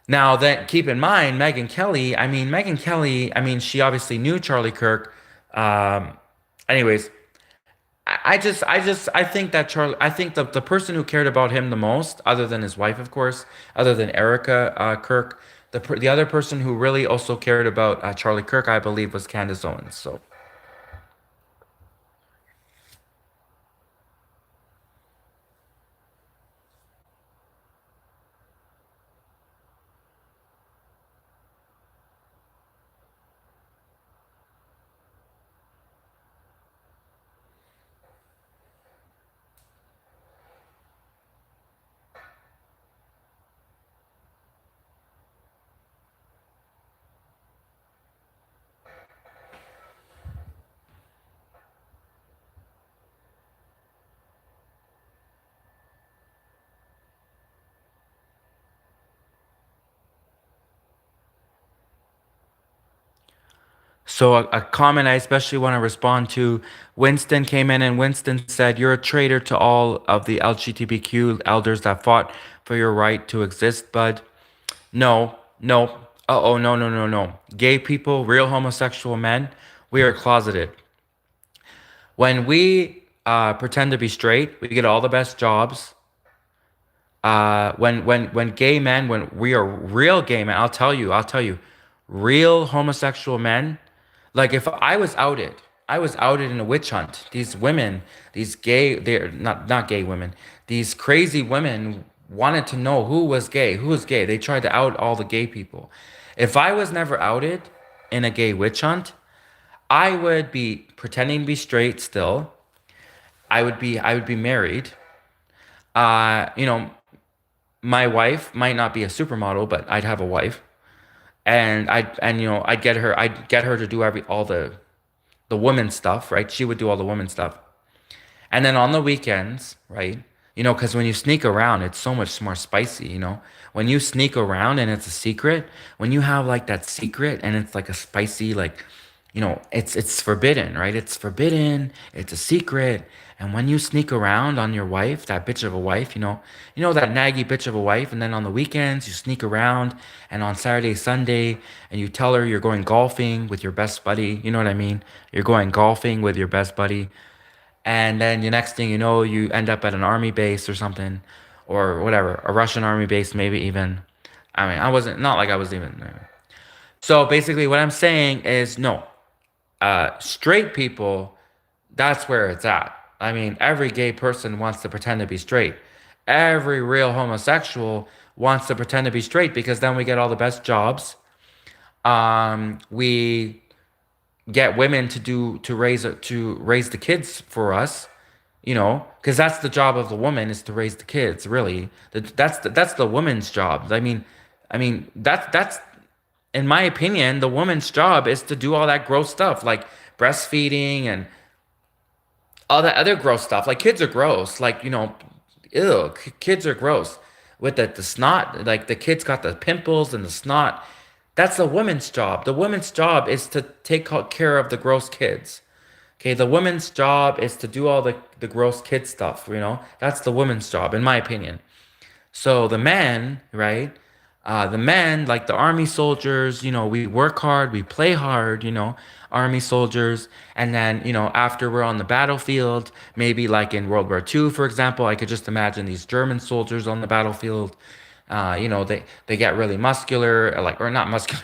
Now that keep in mind, Megyn Kelly, I mean, she obviously knew Charlie Kirk. Um, anyways, I think that I think the person who cared about him the most, other than his wife, of course, other than Erica Kirk, the other person who really also cared about Charlie Kirk, I believe, was Candace Owens. So. So a comment I especially want to respond to, Winston came in and Winston said, "You're a traitor to all of the LGBTQ elders that fought for your right to exist, bud." No, no. Oh, no, no, no, no. Gay people, real homosexual men, we are closeted. When we pretend to be straight, we get all the best jobs. When gay men, when we are real gay men, I'll tell you, real homosexual men, like if I was outed in a witch hunt. These women, these gay, they're not gay women, these crazy women wanted to know who was gay. They tried to out all the gay people. If I was never outed in a gay witch hunt, I would be pretending to be straight still. I would be married. You know, my wife might not be a supermodel, but I'd have a wife, and I'd get her to do all the woman stuff, right? She would do all the woman stuff, and then on the weekends, right? You know, because when you sneak around, it's so much more spicy, you know? When you sneak around and it's a secret, when you have like that secret and it's like a spicy, like, you know, it's forbidden, right? It's forbidden, it's a secret. And when you sneak around on your wife, that bitch of a wife, you know that naggy bitch of a wife, and then on the weekends you sneak around and on Saturday, Sunday, and you tell her you're going golfing with your best buddy, you know what I mean? You're going golfing with your best buddy and then the next thing you know, you end up at an army base or something, or whatever, a Russian army base, maybe even. I mean, I wasn't not like I was even there. So basically, what I'm saying is no, straight people, that's where it's at. I mean, every gay person wants to pretend to be straight. Every real homosexual wants to pretend to be straight because then we get all the best jobs. We get women to raise the kids for us, you know, because that's the job of the woman is to raise the kids. Really, that's the woman's job. That's in my opinion, the woman's job is to do all that gross stuff like breastfeeding and all that other gross stuff. Like kids are gross. Like ew, kids are gross with the snot. Like the kids got the pimples and the snot. That's the woman's job. The woman's job is to take care of the gross kids. Okay, the woman's job is to do all the gross kid stuff, you know? That's the woman's job, in my opinion. So the men, right? The men, like the army soldiers, you know, we work hard, we play hard, you know, army soldiers. And then, you know, after we're on the battlefield, maybe like in World War II, for example, I could just imagine these German soldiers on the battlefield They get really muscular, like, or not muscular.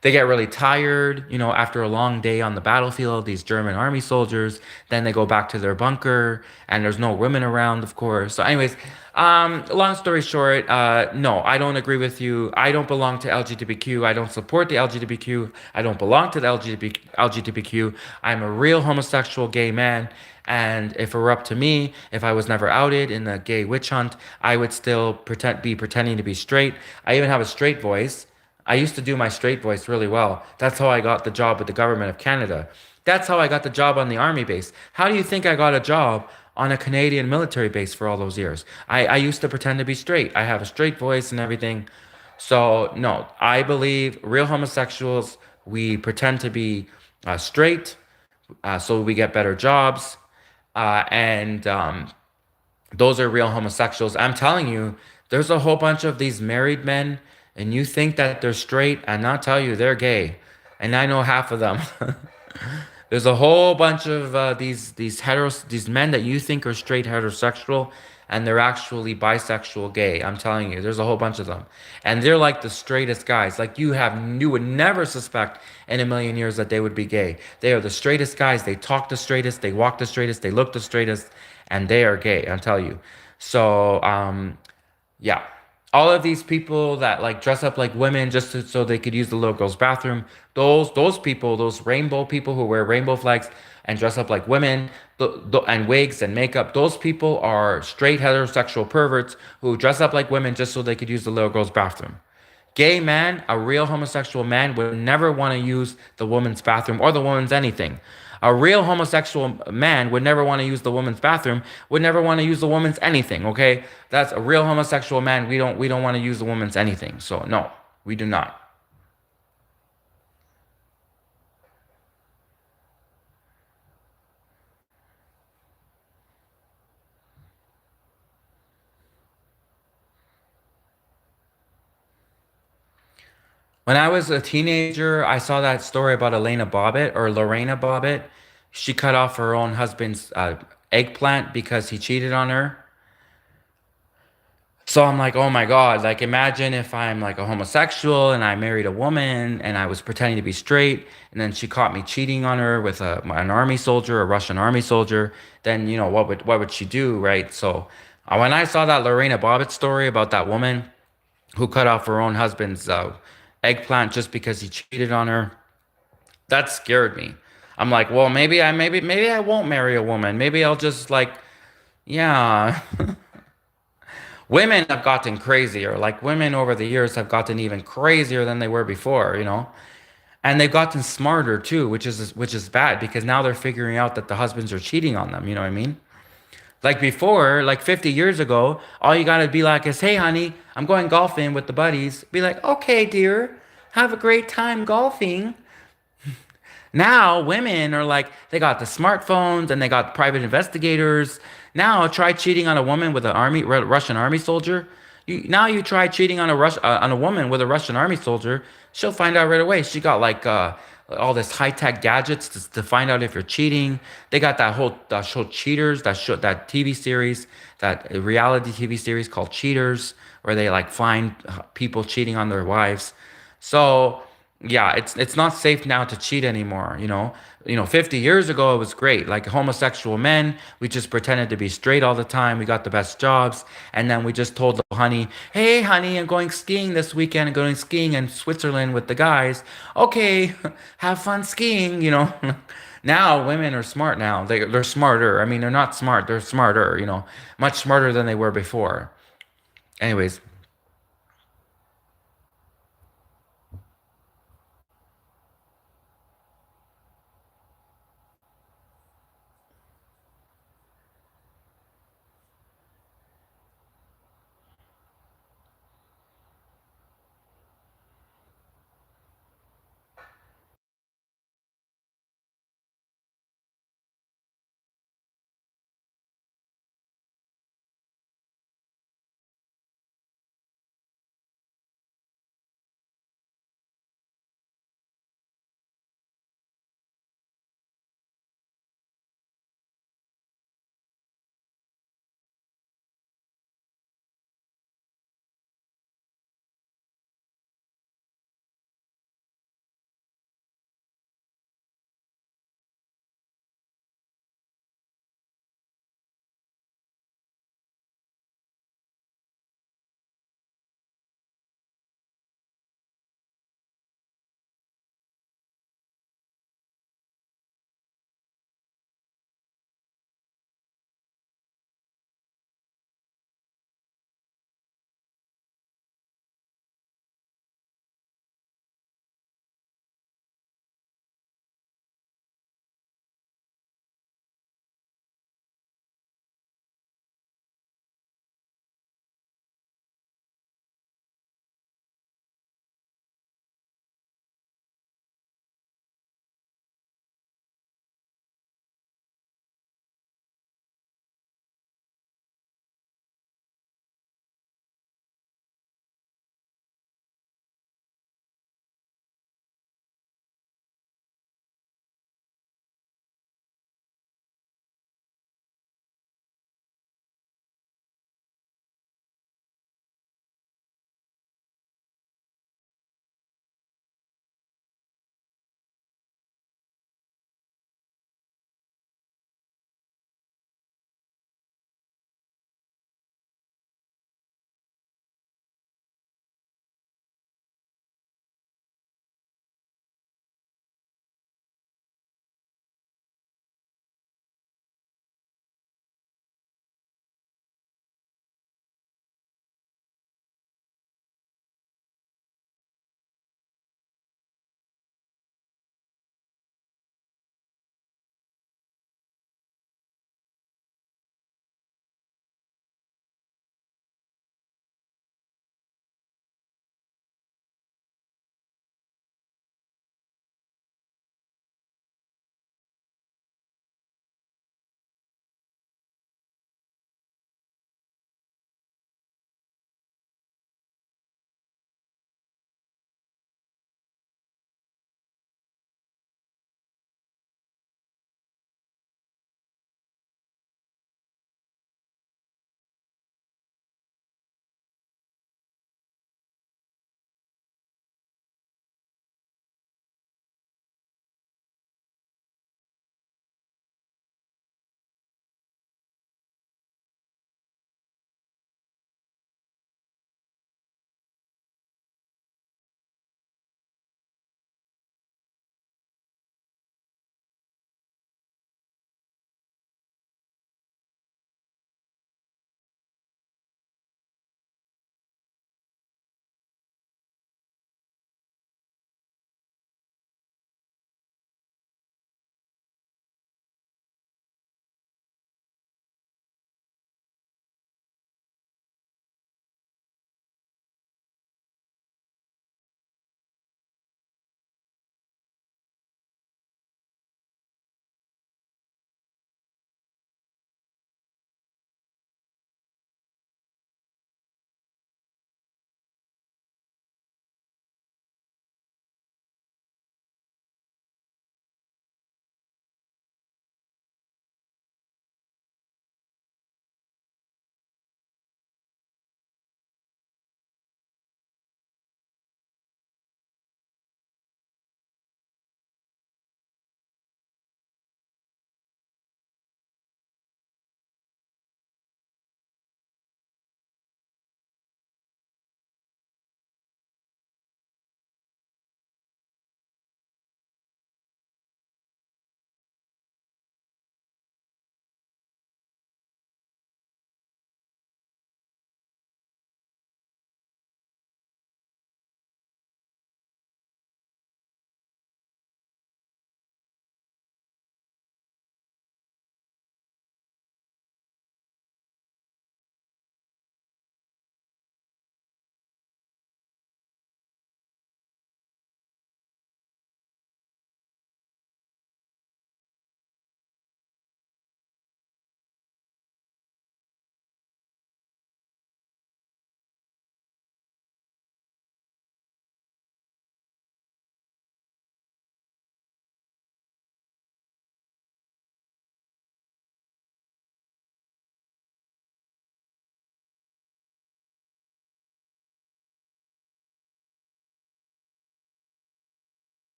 They get really tired, after a long day on the battlefield, these German army soldiers. Then they go back to their bunker, and there's no women around, of course. So, anyways, long story short, no, I don't agree with you. I don't belong to LGBTQ. I don't support the LGBTQ. I don't belong to the LGBTQ. I'm a real homosexual gay man. And if it were up to me, if I was never outed in the gay witch hunt, I would still pretending to be straight. I even have a straight voice. I used to do my straight voice really well. That's how I got the job with the government of Canada. That's how I got the job on the army base. How do you think I got a job on a Canadian military base for all those years? I used to pretend to be straight. I have a straight voice and everything. So, no, I believe real homosexuals, we pretend to be straight so we get better jobs. And Those are real homosexuals. I'm telling you, there's a whole bunch of these married men, and you think that they're straight, and I'll tell you, they're gay. And I know half of them. There's a whole bunch of these men that you think are straight heterosexual, and they're actually bisexual gay. I'm telling you, there's a whole bunch of them, and they're like the straightest guys. Like you would never suspect in a million years that they would be gay. They are the straightest guys. They talk the straightest. They walk the straightest. They look the straightest, and they are gay. I'll tell you. So yeah. All of these people that like dress up like women so they could use the little girl's bathroom, those people, those rainbow people who wear rainbow flags and dress up like women, and wigs and makeup, those people are straight heterosexual perverts who dress up like women just so they could use the little girl's bathroom. Gay man, a real homosexual man, would never want to use the woman's bathroom or the woman's anything. A real homosexual man would never want to use the woman's bathroom, would never want to use the woman's anything, okay? That's a real homosexual man. We don't want to use the woman's anything. So no, we do not. When I was a teenager, I saw that story about Elena Bobbitt or Lorena Bobbitt. She cut off her own husband's eggplant because he cheated on her. So I'm like, oh my God, like imagine if I'm like a homosexual and I married a woman and I was pretending to be straight and then she caught me cheating on her with an army soldier, a Russian army soldier, then what would she do, right? So when I saw that Lorena Bobbitt story about that woman who cut off her own husband's eggplant just because he cheated on her, that scared me. I'm like, well, maybe I won't marry a woman. Maybe I'll just like, yeah. Women have gotten crazier. Like women over the years have gotten even crazier than they were before. And they've gotten smarter too, which is bad because now they're figuring out that the husbands are cheating on them, you know what I mean? Like before, like 50 years ago, all you gotta be like is, "Hey honey, I'm going golfing with the buddies." Be like, "Okay, dear. Have a great time golfing." Now women are like they got the smartphones and they got private investigators. Now try cheating on a woman with an Russian army soldier. Now you try cheating on a woman with a Russian army soldier. She'll find out right away. She got like all this high tech gadgets to find out if you're cheating. They got that show Cheaters, that TV series, that reality TV series called Cheaters, where they like find people cheating on their wives. So yeah, it's not safe now to cheat anymore, 50 years ago it was great. Like homosexual men, we just pretended to be straight all the time. We got the best jobs, and then we just told the honey, "Hey honey, I'm going skiing this weekend. I'm going skiing in Switzerland with the guys." Okay, have fun skiing. Now women are smart now. They're smarter. I mean, they're not smart, they're smarter, much smarter than they were before. Anyways,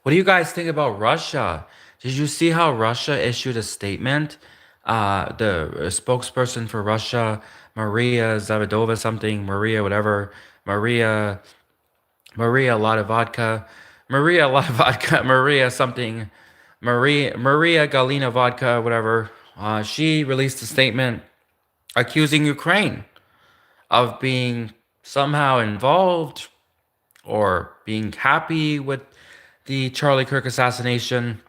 What do you guys think about Russia? Did you see how Russia issued a statement? The spokesperson for Russia, Maria Zavadova, something, Maria, whatever, Maria, Maria, a lot of vodka, Maria, a lot of vodka, Maria, something, Maria Galina vodka, whatever. She released a statement accusing Ukraine of being somehow involved or being happy with the Charlie Kirk assassination.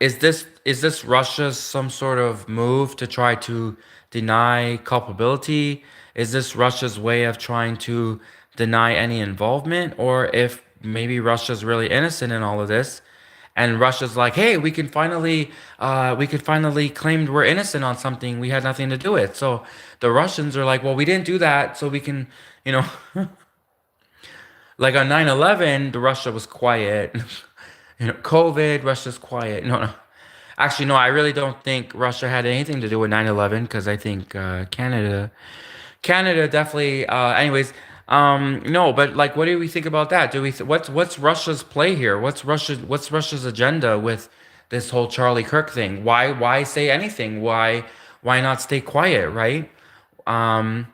Is this Russia's some sort of move to try to deny culpability? Is this Russia's way of trying to deny any involvement? Or if maybe Russia's really innocent in all of this, and Russia's like, hey, we could finally claim we're innocent on something we had nothing to do with. So the Russians are like, well, we didn't do that, so we can, you know, like on 9/11, the Russia was quiet. COVID, Russia's quiet. No, no. Actually, no, I really don't think Russia had anything to do with 9/11 because I think Canada definitely. No, but like, what do we think about that? What's Russia's play here? What's Russia's agenda with this whole Charlie Kirk thing? Why say anything? Why not stay quiet, right? Um,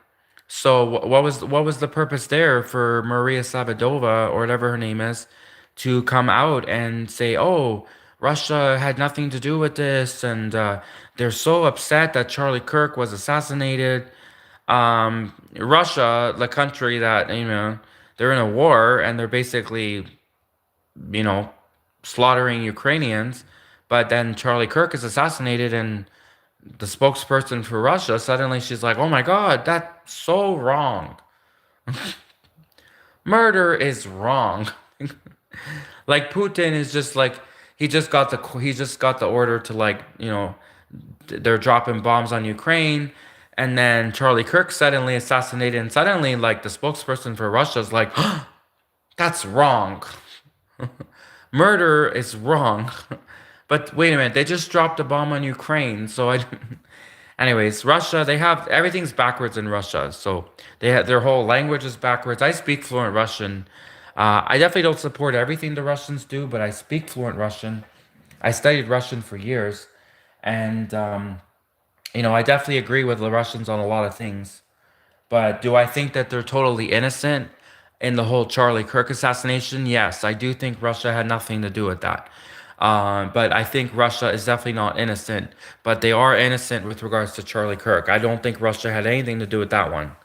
so what was the purpose there for Maria Sabadova or whatever her name is to come out and say, "Oh, Russia had nothing to do with this," and they're so upset that Charlie Kirk was assassinated. Russia, the country that they're in a war and they're basically you know slaughtering Ukrainians, but then Charlie Kirk is assassinated and the spokesperson for Russia suddenly she's like, "Oh my God, that's so wrong. Murder is wrong." Like Putin is just like he just got the order to they're dropping bombs on Ukraine, and then Charlie Kirk suddenly assassinated, and suddenly like the spokesperson for Russia is like, "That's wrong. Murder is wrong." But wait a minute, they just dropped a bomb on Ukraine, so I. Anyways, Russia, they have everything's backwards in Russia. So they have their whole language is backwards. I speak fluent Russian. I definitely don't support everything the Russians do, but I speak fluent Russian. I studied Russian for years, and I definitely agree with the Russians on a lot of things. But do I think that they're totally innocent in the whole Charlie Kirk assassination? Yes, I do think Russia had nothing to do with that. But I think Russia is definitely not innocent. But they are innocent with regards to Charlie Kirk. I don't think Russia had anything to do with that one.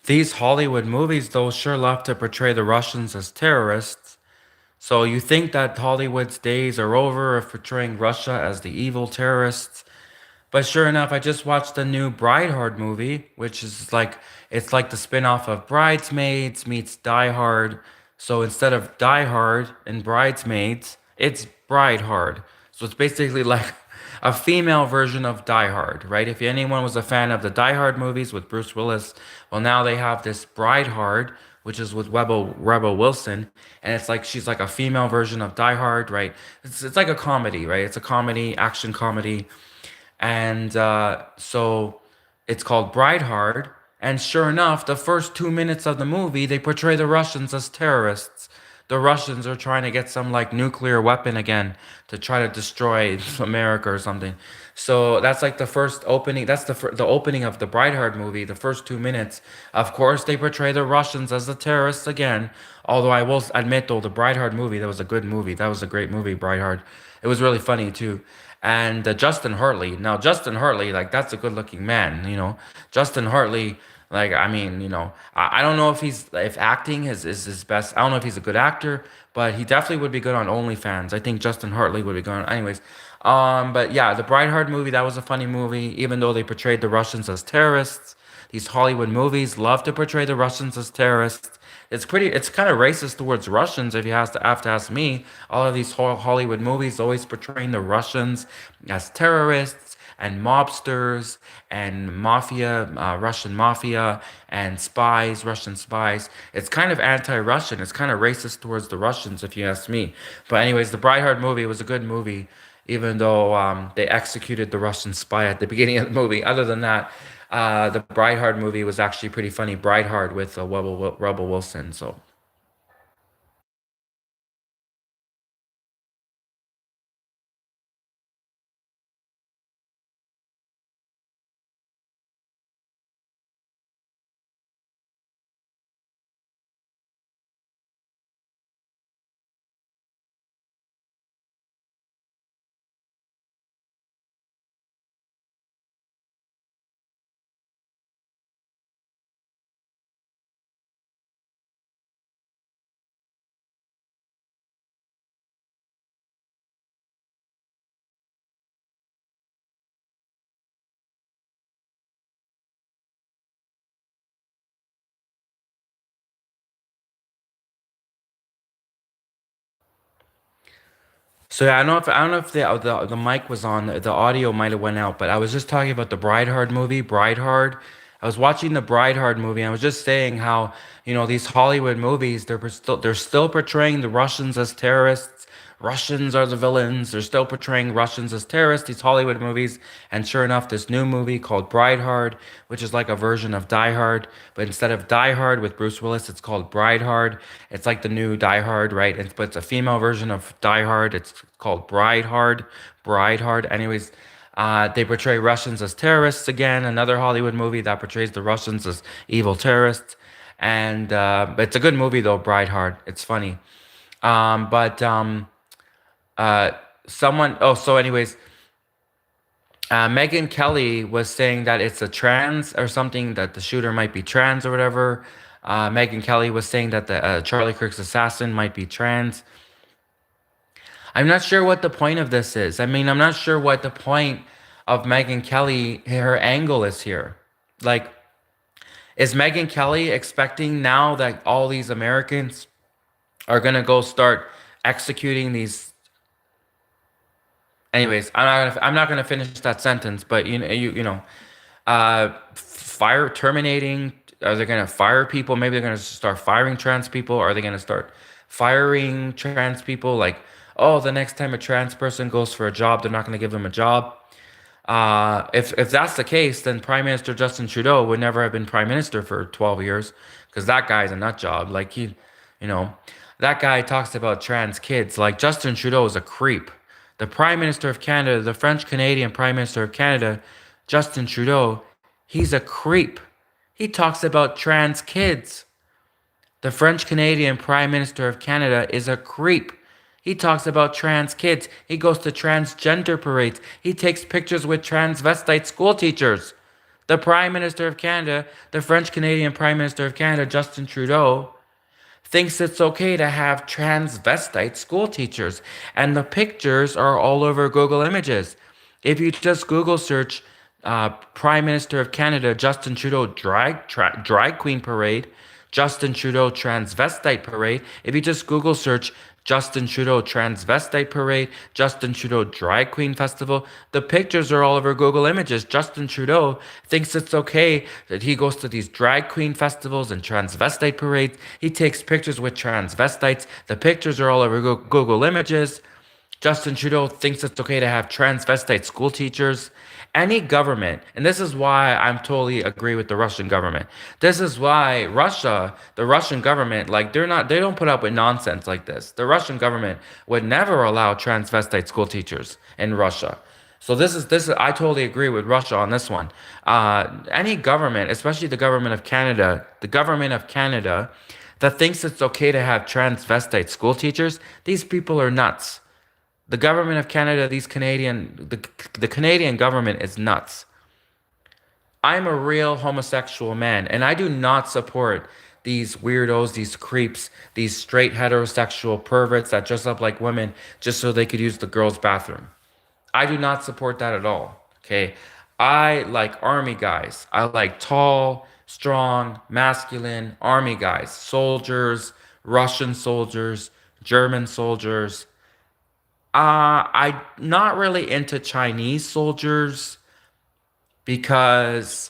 These Hollywood movies, though, sure love to portray the Russians as terrorists. So you think that Hollywood's days are over of portraying Russia as the evil terrorists? But sure enough, I just watched the new Brideheart movie, which is like it's like the spin-off of Bridesmaids meets Die Hard. So instead of Die Hard and Bridesmaids, it's Brideheart. So it's basically like a female version of Die Hard, right? If anyone was a fan of the Die Hard movies with Bruce Willis, well now they have this Brideheart, which is with Rebel Wilson, and it's like she's like a female version of Die Hard, right? It's like a comedy, right? It's a comedy, action comedy, and so it's called Brideheart. And sure enough, the first 2 minutes of the movie, they portray the Russians as terrorists. The Russians are trying to get some like nuclear weapon again to try to destroy America or something. So that's like the first opening. That's the opening of the Brideheart movie. The first 2 minutes, of course, they portray the Russians as the terrorists again. Although I will admit, though, the Brideheart movie, that was a good movie. That was a great movie, Brideheart. It was really funny too. And Justin Hartley. Now, Justin Hartley, like that's a good-looking man. Justin Hartley. Like, I mean, I don't know if acting is his best. I don't know if he's a good actor, but he definitely would be good on OnlyFans. I think Justin Hartley would be good on, anyways. But yeah, the Brideheart movie, that was a funny movie, even though they portrayed the Russians as terrorists. These Hollywood movies love to portray the Russians as terrorists. It's kind of racist towards Russians if you have to ask me. All of these Hollywood movies always portraying the Russians as terrorists and mobsters and mafia, Russian mafia and spies, Russian spies. It's kind of anti-Russian. It's kind of racist towards the Russians if you ask me. But anyways, the Brideheart movie was a good movie, even though they executed the Russian spy at the beginning of the movie. Other than that, the Brideheart movie was actually pretty funny. Brideheart with Rebel Wilson. So So yeah, I don't know if the mic was on, the audio might have went out, but I was just talking about the Brideheart movie, Brideheart. I was watching the Brideheart movie, and I was just saying how, these Hollywood movies, they're still portraying the Russians as terrorists. Russians are the villains. They're still portraying Russians as terrorists, these Hollywood movies. And sure enough, this new movie called Brideheart, which is like a version of Die Hard, but instead of Die Hard with Bruce Willis, it's called Brideheart. It's like the new Die Hard, right? But it's a female version of Die Hard. It's called Brideheart. Brideheart. Anyways, they portray Russians as terrorists again. Another Hollywood movie that portrays the Russians as evil terrorists. And but it's a good movie though, Brideheart. It's funny. But uh, someone. Oh, so anyways, Megan Kelly was saying that it's a trans or something, that the shooter might be trans or whatever. Megan Kelly was saying that the Charlie Kirk's assassin might be trans. I'm not sure what the point of this is. I mean, I'm not sure what the point of Megan Kelly, her angle is here. Like, is Megan Kelly expecting now that all these Americans are gonna go start executing these? Anyways, I'm not gonna finish that sentence, but fire terminating. Are they gonna fire people? Maybe they're gonna start firing trans people. Are they gonna start firing trans people? Like, oh, the next time a trans person goes for a job, they're not gonna give them a job. If that's the case, then Prime Minister Justin Trudeau would never have been Prime Minister for 12 years, because that guy's a nut job. Like you know, that guy talks about trans kids. Like Justin Trudeau is a creep. The Prime Minister of Canada, the French Canadian Prime Minister of Canada, Justin Trudeau, he's a creep. He talks about trans kids. The French Canadian Prime Minister of Canada is a creep. He talks about trans kids. He goes to transgender parades. He takes pictures with transvestite school teachers. The Prime Minister of Canada, the French Canadian Prime Minister of Canada, Justin Trudeau, thinks it's okay to have transvestite school teachers. And the pictures are all over Google Images. If you just Google search Prime Minister of Canada Justin Trudeau drag queen parade, Justin Trudeau transvestite parade. If you just Google search Justin Trudeau transvestite parade, Justin Trudeau drag queen festival, the pictures are all over Google Images. Justin Trudeau thinks it's okay that he goes to these drag queen festivals and transvestite parades. He takes pictures with transvestites. The pictures are all over Google Images. Justin Trudeau thinks it's okay to have transvestite school teachers. Any government, and this is why I'm totally agree with the Russian government. This is why Russia, the Russian government, like they don't put up with nonsense like this. The Russian government would never allow transvestite school teachers in Russia. So this is I totally agree with Russia on this one. Any government, especially the government of Canada, that thinks it's okay to have transvestite school teachers, these people are nuts. The government of Canada, the Canadian government is nuts. I'm a real homosexual man, and I do not support these weirdos, these creeps, these straight heterosexual perverts that dress up like women just so they could use the girls' bathroom. I do not support that at all. Okay. I like army guys. I like tall, strong, masculine army guys, soldiers, Russian soldiers, German soldiers. I'm not really into Chinese soldiers because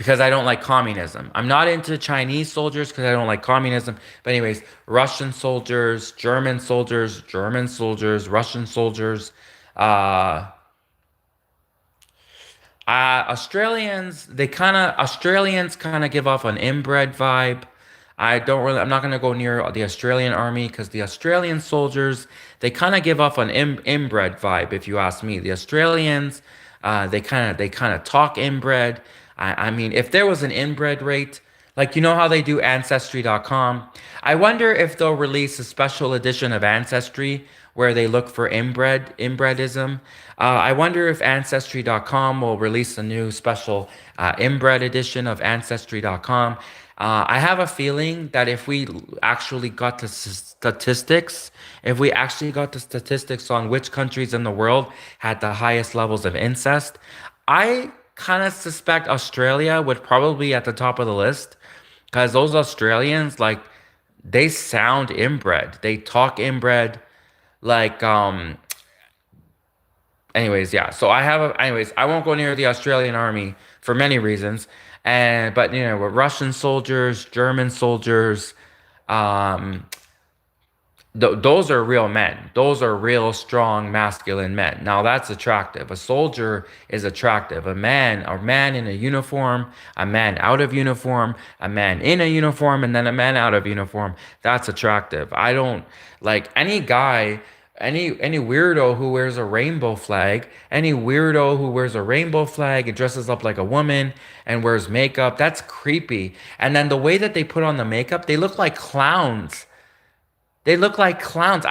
I don't like communism. I'm not into Chinese soldiers because I don't like communism. But anyways, Russian soldiers, German soldiers, Russian soldiers, uh, Australians kind of give off an inbred vibe. I'm not gonna go near the Australian army because the Australian soldiers, they kind of give off an inbred vibe, if you ask me. The Australians, they kind of talk inbred. I mean, if there was an inbred rate, like you know how they do Ancestry.com, I wonder if they'll release a special edition of Ancestry where they look for inbredism. I wonder if Ancestry.com will release a new special inbred edition of Ancestry.com. I have a feeling that if we actually got the statistics, if we actually got the statistics on which countries in the world had the highest levels of incest, I kind of suspect Australia would probably be at the top of the list because those Australians, like, they sound inbred. They talk inbred. Like, anyways, yeah. So anyways, I won't go near the Australian army for many reasons. But you know, with Russian soldiers, German soldiers, um, those are real men. Those are real strong masculine men. Now that's attractive. A soldier is attractive. A man in a uniform, a man out of uniform, a man in a uniform, and then a man out of uniform. That's attractive. I don't like any guy, any weirdo who wears a rainbow flag, any weirdo who wears a rainbow flag and dresses up like a woman and wears makeup. That's creepy. And then the way that they put on the makeup, they look like clowns. They look like clowns.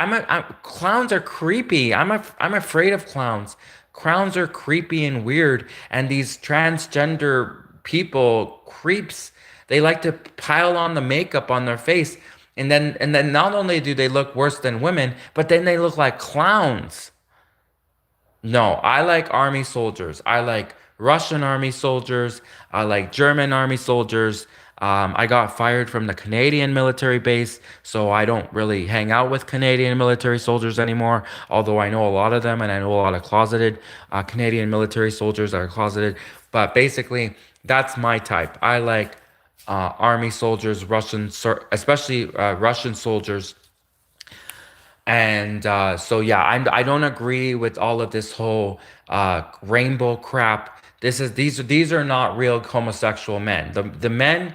Clowns are creepy. I'm afraid of clowns. Clowns are creepy and weird. And these transgender people, creeps, they like to pile on the makeup on their face. And then not only do they look worse than women, but then they look like clowns. No, I like army soldiers. I like Russian army soldiers. I like German army soldiers. I got fired from the Canadian military base, so I don't really hang out with Canadian military soldiers anymore. Although I know a lot of them, and I know a lot of closeted Canadian military soldiers that are closeted. But basically, that's my type. I like army soldiers, especially Russian soldiers. And so yeah, I don't agree with all of this whole rainbow crap. These are not real homosexual men. The men,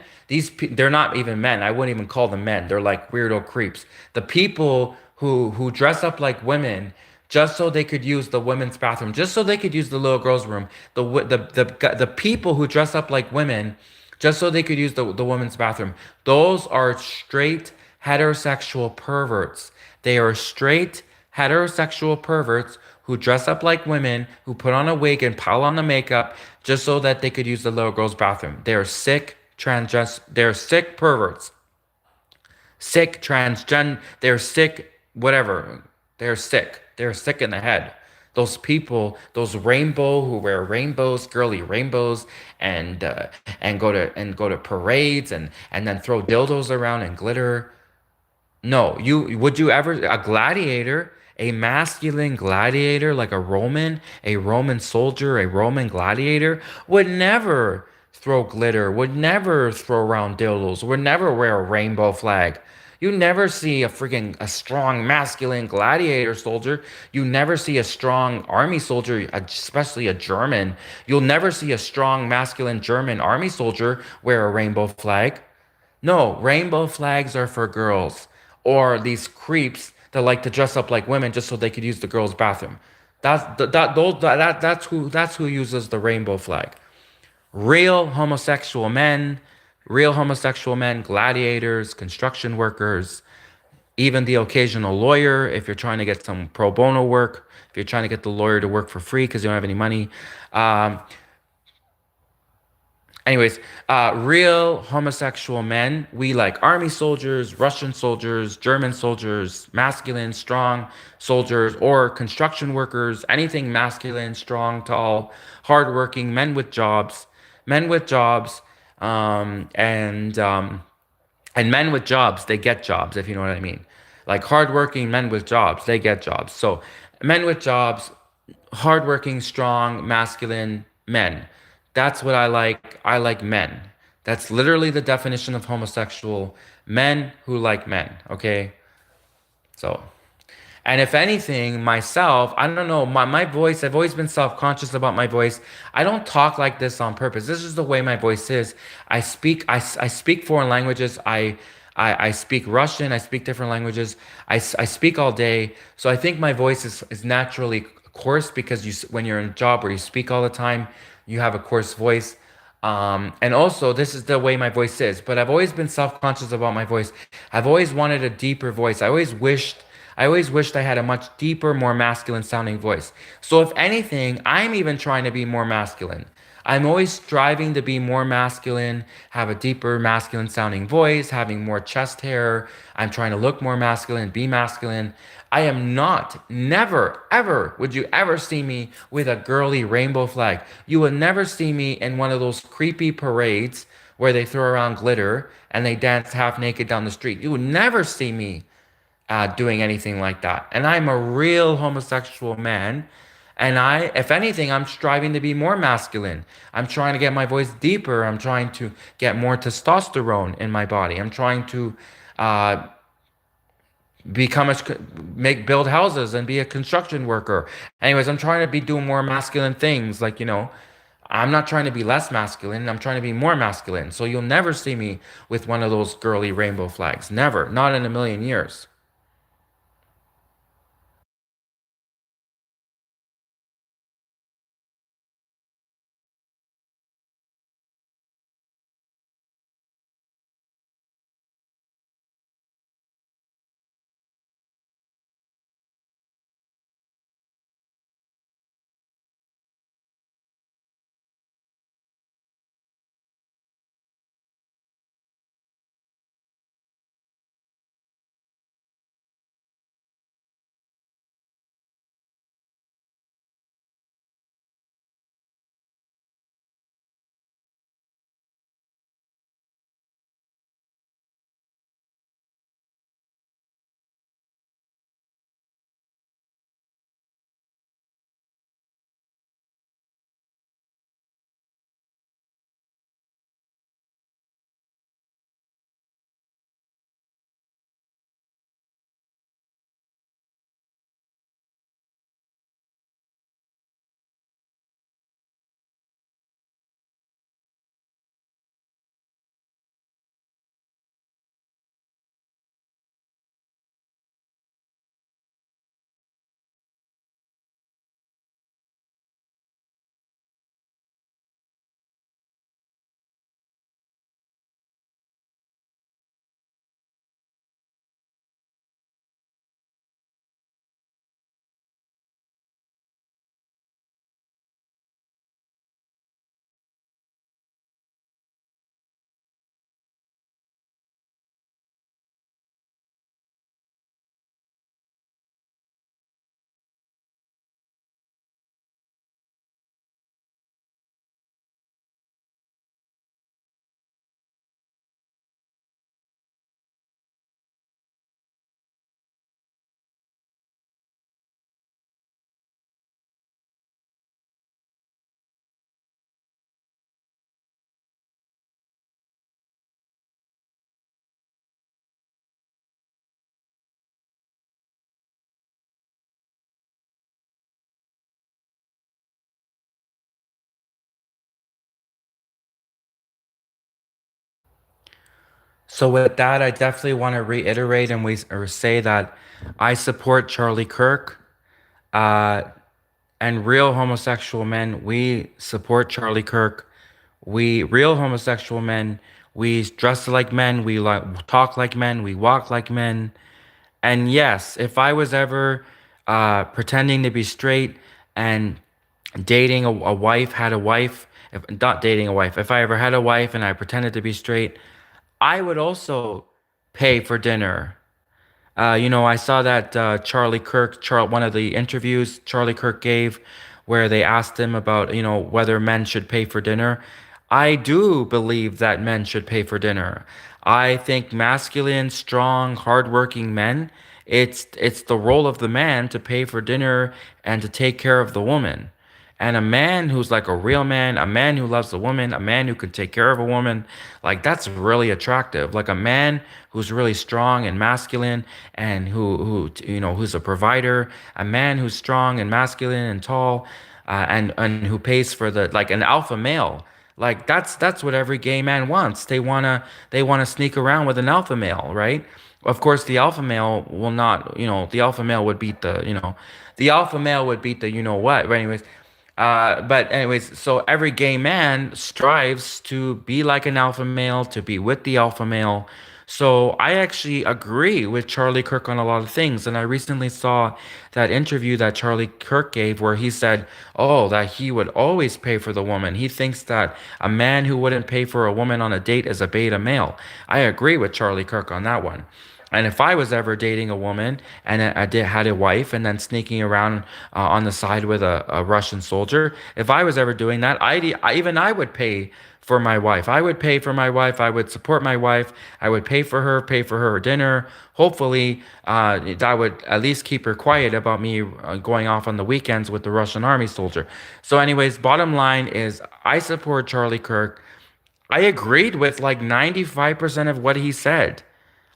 they're not even men. I wouldn't even call them men. They're like weirdo creeps. The people who dress up like women just so they could use the women's bathroom, just so they could use the little girls' room. The people who dress up like women just so they could use the women's bathroom. Those are straight heterosexual perverts. They are straight heterosexual perverts who dress up like women, who put on a wig and pile on the makeup just so that they could use the little girl's bathroom. They're sick perverts. Sick transgen, they're sick, whatever. They're sick. They're sick in the head. Those people, those rainbow who wear rainbows, girly rainbows, and uh, and go to parades and then throw dildos around and glitter. No, you would you ever a gladiator, a masculine gladiator like a Roman soldier, a Roman gladiator would never throw glitter, would never throw around dildos, would never wear a rainbow flag. You never see a strong masculine gladiator soldier. You never see a strong army soldier, especially a German. You'll never see a strong masculine German army soldier wear a rainbow flag. No, rainbow flags are for girls or these creeps that like to dress up like women just so they could use the girls' bathroom. That's who uses the rainbow flag. Real homosexual men, real homosexual men, gladiators, construction workers, even the occasional lawyer if you're trying to get some pro bono work, if you're trying to get the lawyer to work for free because you don't have any money. Um, Anyways, real homosexual men, we like army soldiers, Russian soldiers, German soldiers, masculine, strong soldiers, or construction workers, anything masculine, strong, tall, hardworking, men with jobs, um, and um, and men with jobs, they get jobs, if you know what I mean. Like hardworking men with jobs, they get jobs. So men with jobs, hardworking, strong, masculine men. That's what I like. I like men. That's literally the definition of homosexual. Men who like men. Okay. So. And if anything, myself, I don't know, my voice, I've always been self-conscious about my voice. I don't talk like this on purpose. This is the way my voice is. I speak foreign languages. I speak Russian. I speak different languages. I speak all day. So I think my voice is naturally coarse because when you're in a job where you speak all the time, you have a coarse voice. And also, this is the way my voice is. But I've always been self-conscious about my voice. I've always wanted a deeper voice. I always wished I had a much deeper, more masculine sounding voice. So if anything, I'm even trying to be more masculine. I'm always striving to be more masculine, have a deeper masculine sounding voice, having more chest hair. I'm trying to look more masculine, be masculine. I am not, never, ever would you ever see me with a girly rainbow flag. You would never see me in one of those creepy parades where they throw around glitter and they dance half naked down the street. You would never see me doing anything like that. And I'm a real homosexual man. And if anything, I'm striving to be more masculine. I'm trying to get my voice deeper. I'm trying to get more testosterone in my body. I'm trying to uh, become build houses and be a construction worker. Anyways, I'm trying to be doing more masculine things. Like, I'm not trying to be less masculine. I'm trying to be more masculine. So you'll never see me with one of those girly rainbow flags. Never. Not in a million years. So with that, I definitely want to reiterate and we or say that I support Charlie Kirk. Uh, and real homosexual men, we support Charlie Kirk. We real homosexual men, we dress like men, we like talk like men, we walk like men. And yes, if I was ever pretending to be straight and dating a wife, had a wife, if not dating a wife, if I ever had a wife and I pretended to be straight, I would also pay for dinner. I saw that Charlie Kirk, one of the interviews Charlie Kirk gave, where they asked him about, whether men should pay for dinner. I do believe that men should pay for dinner. I think masculine, strong, hardworking men, it's the role of the man to pay for dinner and to take care of the woman. And a man who's like a real man, a man who loves a woman, a man who can take care of a woman, like that's really attractive. Like a man who's really strong and masculine and who's a provider, a man who's strong and masculine and tall, and who pays for the like an alpha male. Like that's what every gay man wants. They wanna sneak around with an alpha male, right? Of course, the alpha male will not, the alpha male would beat the alpha male would beat the you know what. But anyways, so every gay man strives to be like an alpha male, to be with the alpha male. So I actually agree with Charlie Kirk on a lot of things. And I recently saw that interview that Charlie Kirk gave where he said, oh, that he would always pay for the woman. He thinks that a man who wouldn't pay for a woman on a date is a beta male. I agree with Charlie Kirk on that one. And if I was ever dating a woman and had a wife and then sneaking around on the side with a Russian soldier, if I was ever doing that, I would pay for my wife. I would pay for my wife. I would support my wife. I would pay for her dinner. Hopefully, that would at least keep her quiet about me going off on the weekends with the Russian army soldier. So, anyways, bottom line is I support Charlie Kirk. I agreed with like 95% of what he said.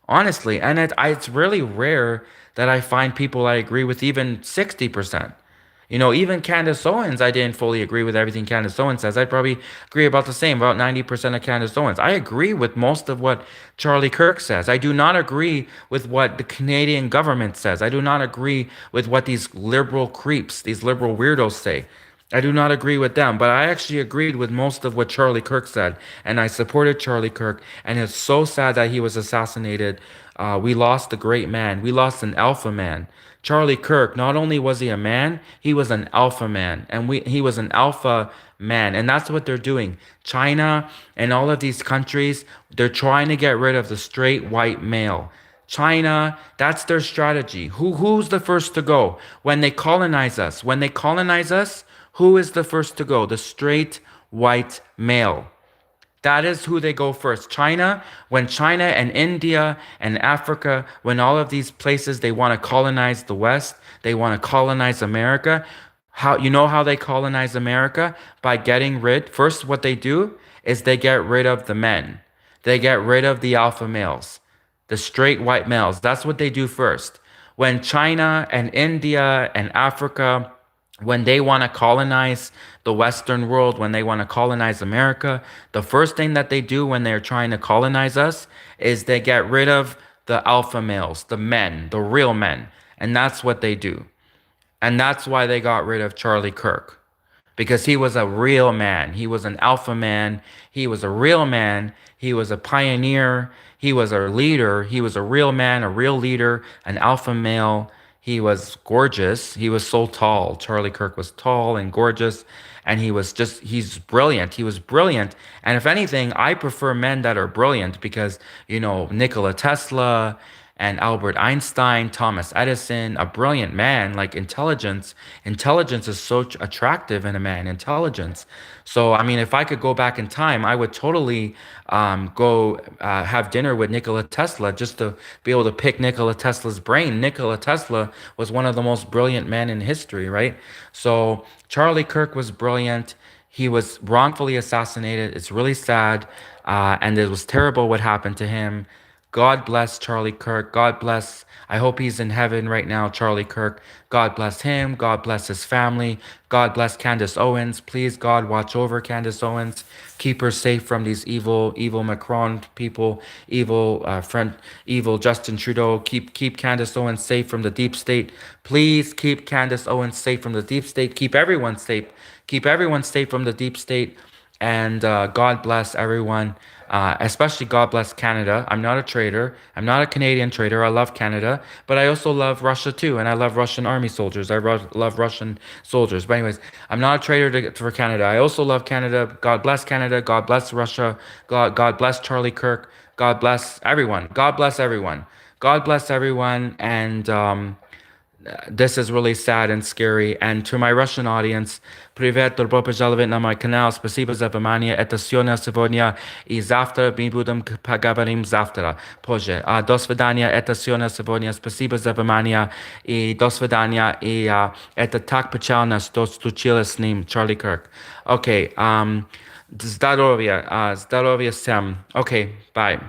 Honestly, and it's really rare that I find people I agree with even 60%. Even Candace Owens, I didn't fully agree with everything Candace Owens says. I'd probably agree about the same, about 90% of Candace Owens. I agree with most of what Charlie Kirk says. I do not agree with what the Canadian government says. I do not agree with what these liberal creeps, these liberal weirdos say. I do not agree with them, but I actually agreed with most of what Charlie Kirk said, and I supported Charlie Kirk. And it's so sad that he was assassinated. We lost a great man. We lost an alpha man. Charlie Kirk, not only was he a man, he was an alpha man, and he was an alpha man, and that's what they're doing. China and all of these countries, they're trying to get rid of the straight white male. China, that's their strategy. Who's the first to go when they colonize us? When they colonize us, who is the first to go? The straight white male. That is who they go first. China, when China and India and Africa, when all of these places they want to colonize the West, they want to colonize America. How they colonize America? By getting rid. First, what they do is they get rid of the men. They get rid of the alpha males, the straight white males. That's what they do first. When China and India and Africa, when they want to colonize the Western world, when they want to colonize America, the first thing that they do when they're trying to colonize us is they get rid of the alpha males, the men, the real men. And that's what they do. And that's why they got rid of Charlie Kirk because he was a real man. He was an alpha man. He was a real man. He was a pioneer. He was a leader. He was a real man, a real leader, an alpha male. He was gorgeous. He was so tall. Charlie Kirk was tall and gorgeous. And he's brilliant. He was brilliant. And if anything, I prefer men that are brilliant because, Nikola Tesla and Albert Einstein, Thomas Edison, a brilliant man, like intelligence. Intelligence is so attractive in a man, intelligence. So, I mean, if I could go back in time, I would totally go have dinner with Nikola Tesla just to be able to pick Nikola Tesla's brain. Nikola Tesla was one of the most brilliant men in history, right? So, Charlie Kirk was brilliant. He was wrongfully assassinated. It's really sad. And it was terrible what happened to him. God bless Charlie Kirk. God bless. I hope he's in heaven right now, Charlie Kirk. God bless him. God bless his family. God bless Candace Owens. Please, God, watch over Candace Owens. Keep her safe from these evil Macron people, evil Justin Trudeau. Keep Candace Owens safe from the deep state. Please keep Candace Owens safe from the deep state. Keep everyone safe. Keep everyone safe from the deep state. And God bless everyone, especially God bless Canada. I'm not a traitor. I'm not a Canadian traitor. I love Canada, but I also love Russia too, and I love Russian army soldiers. Love Russian soldiers. But anyways, I'm not a traitor for Canada. I also love Canada. God bless Canada. God bless Russia. God bless Charlie Kirk. God bless everyone. God bless everyone. God bless everyone. And this is really sad and scary. And to my Russian audience, привет, добро пожаловать на мой канал. Спасибо за внимание. Это все на сегодня. И завтра мы будем поговорим завтра, позже. До свидания. Это все на сегодня. Спасибо за внимание. И до свидания. И это так печально, что случилось с ним, Чарли Кирк. Окей. Здоровья. Здоровья всем. Окей. Bye.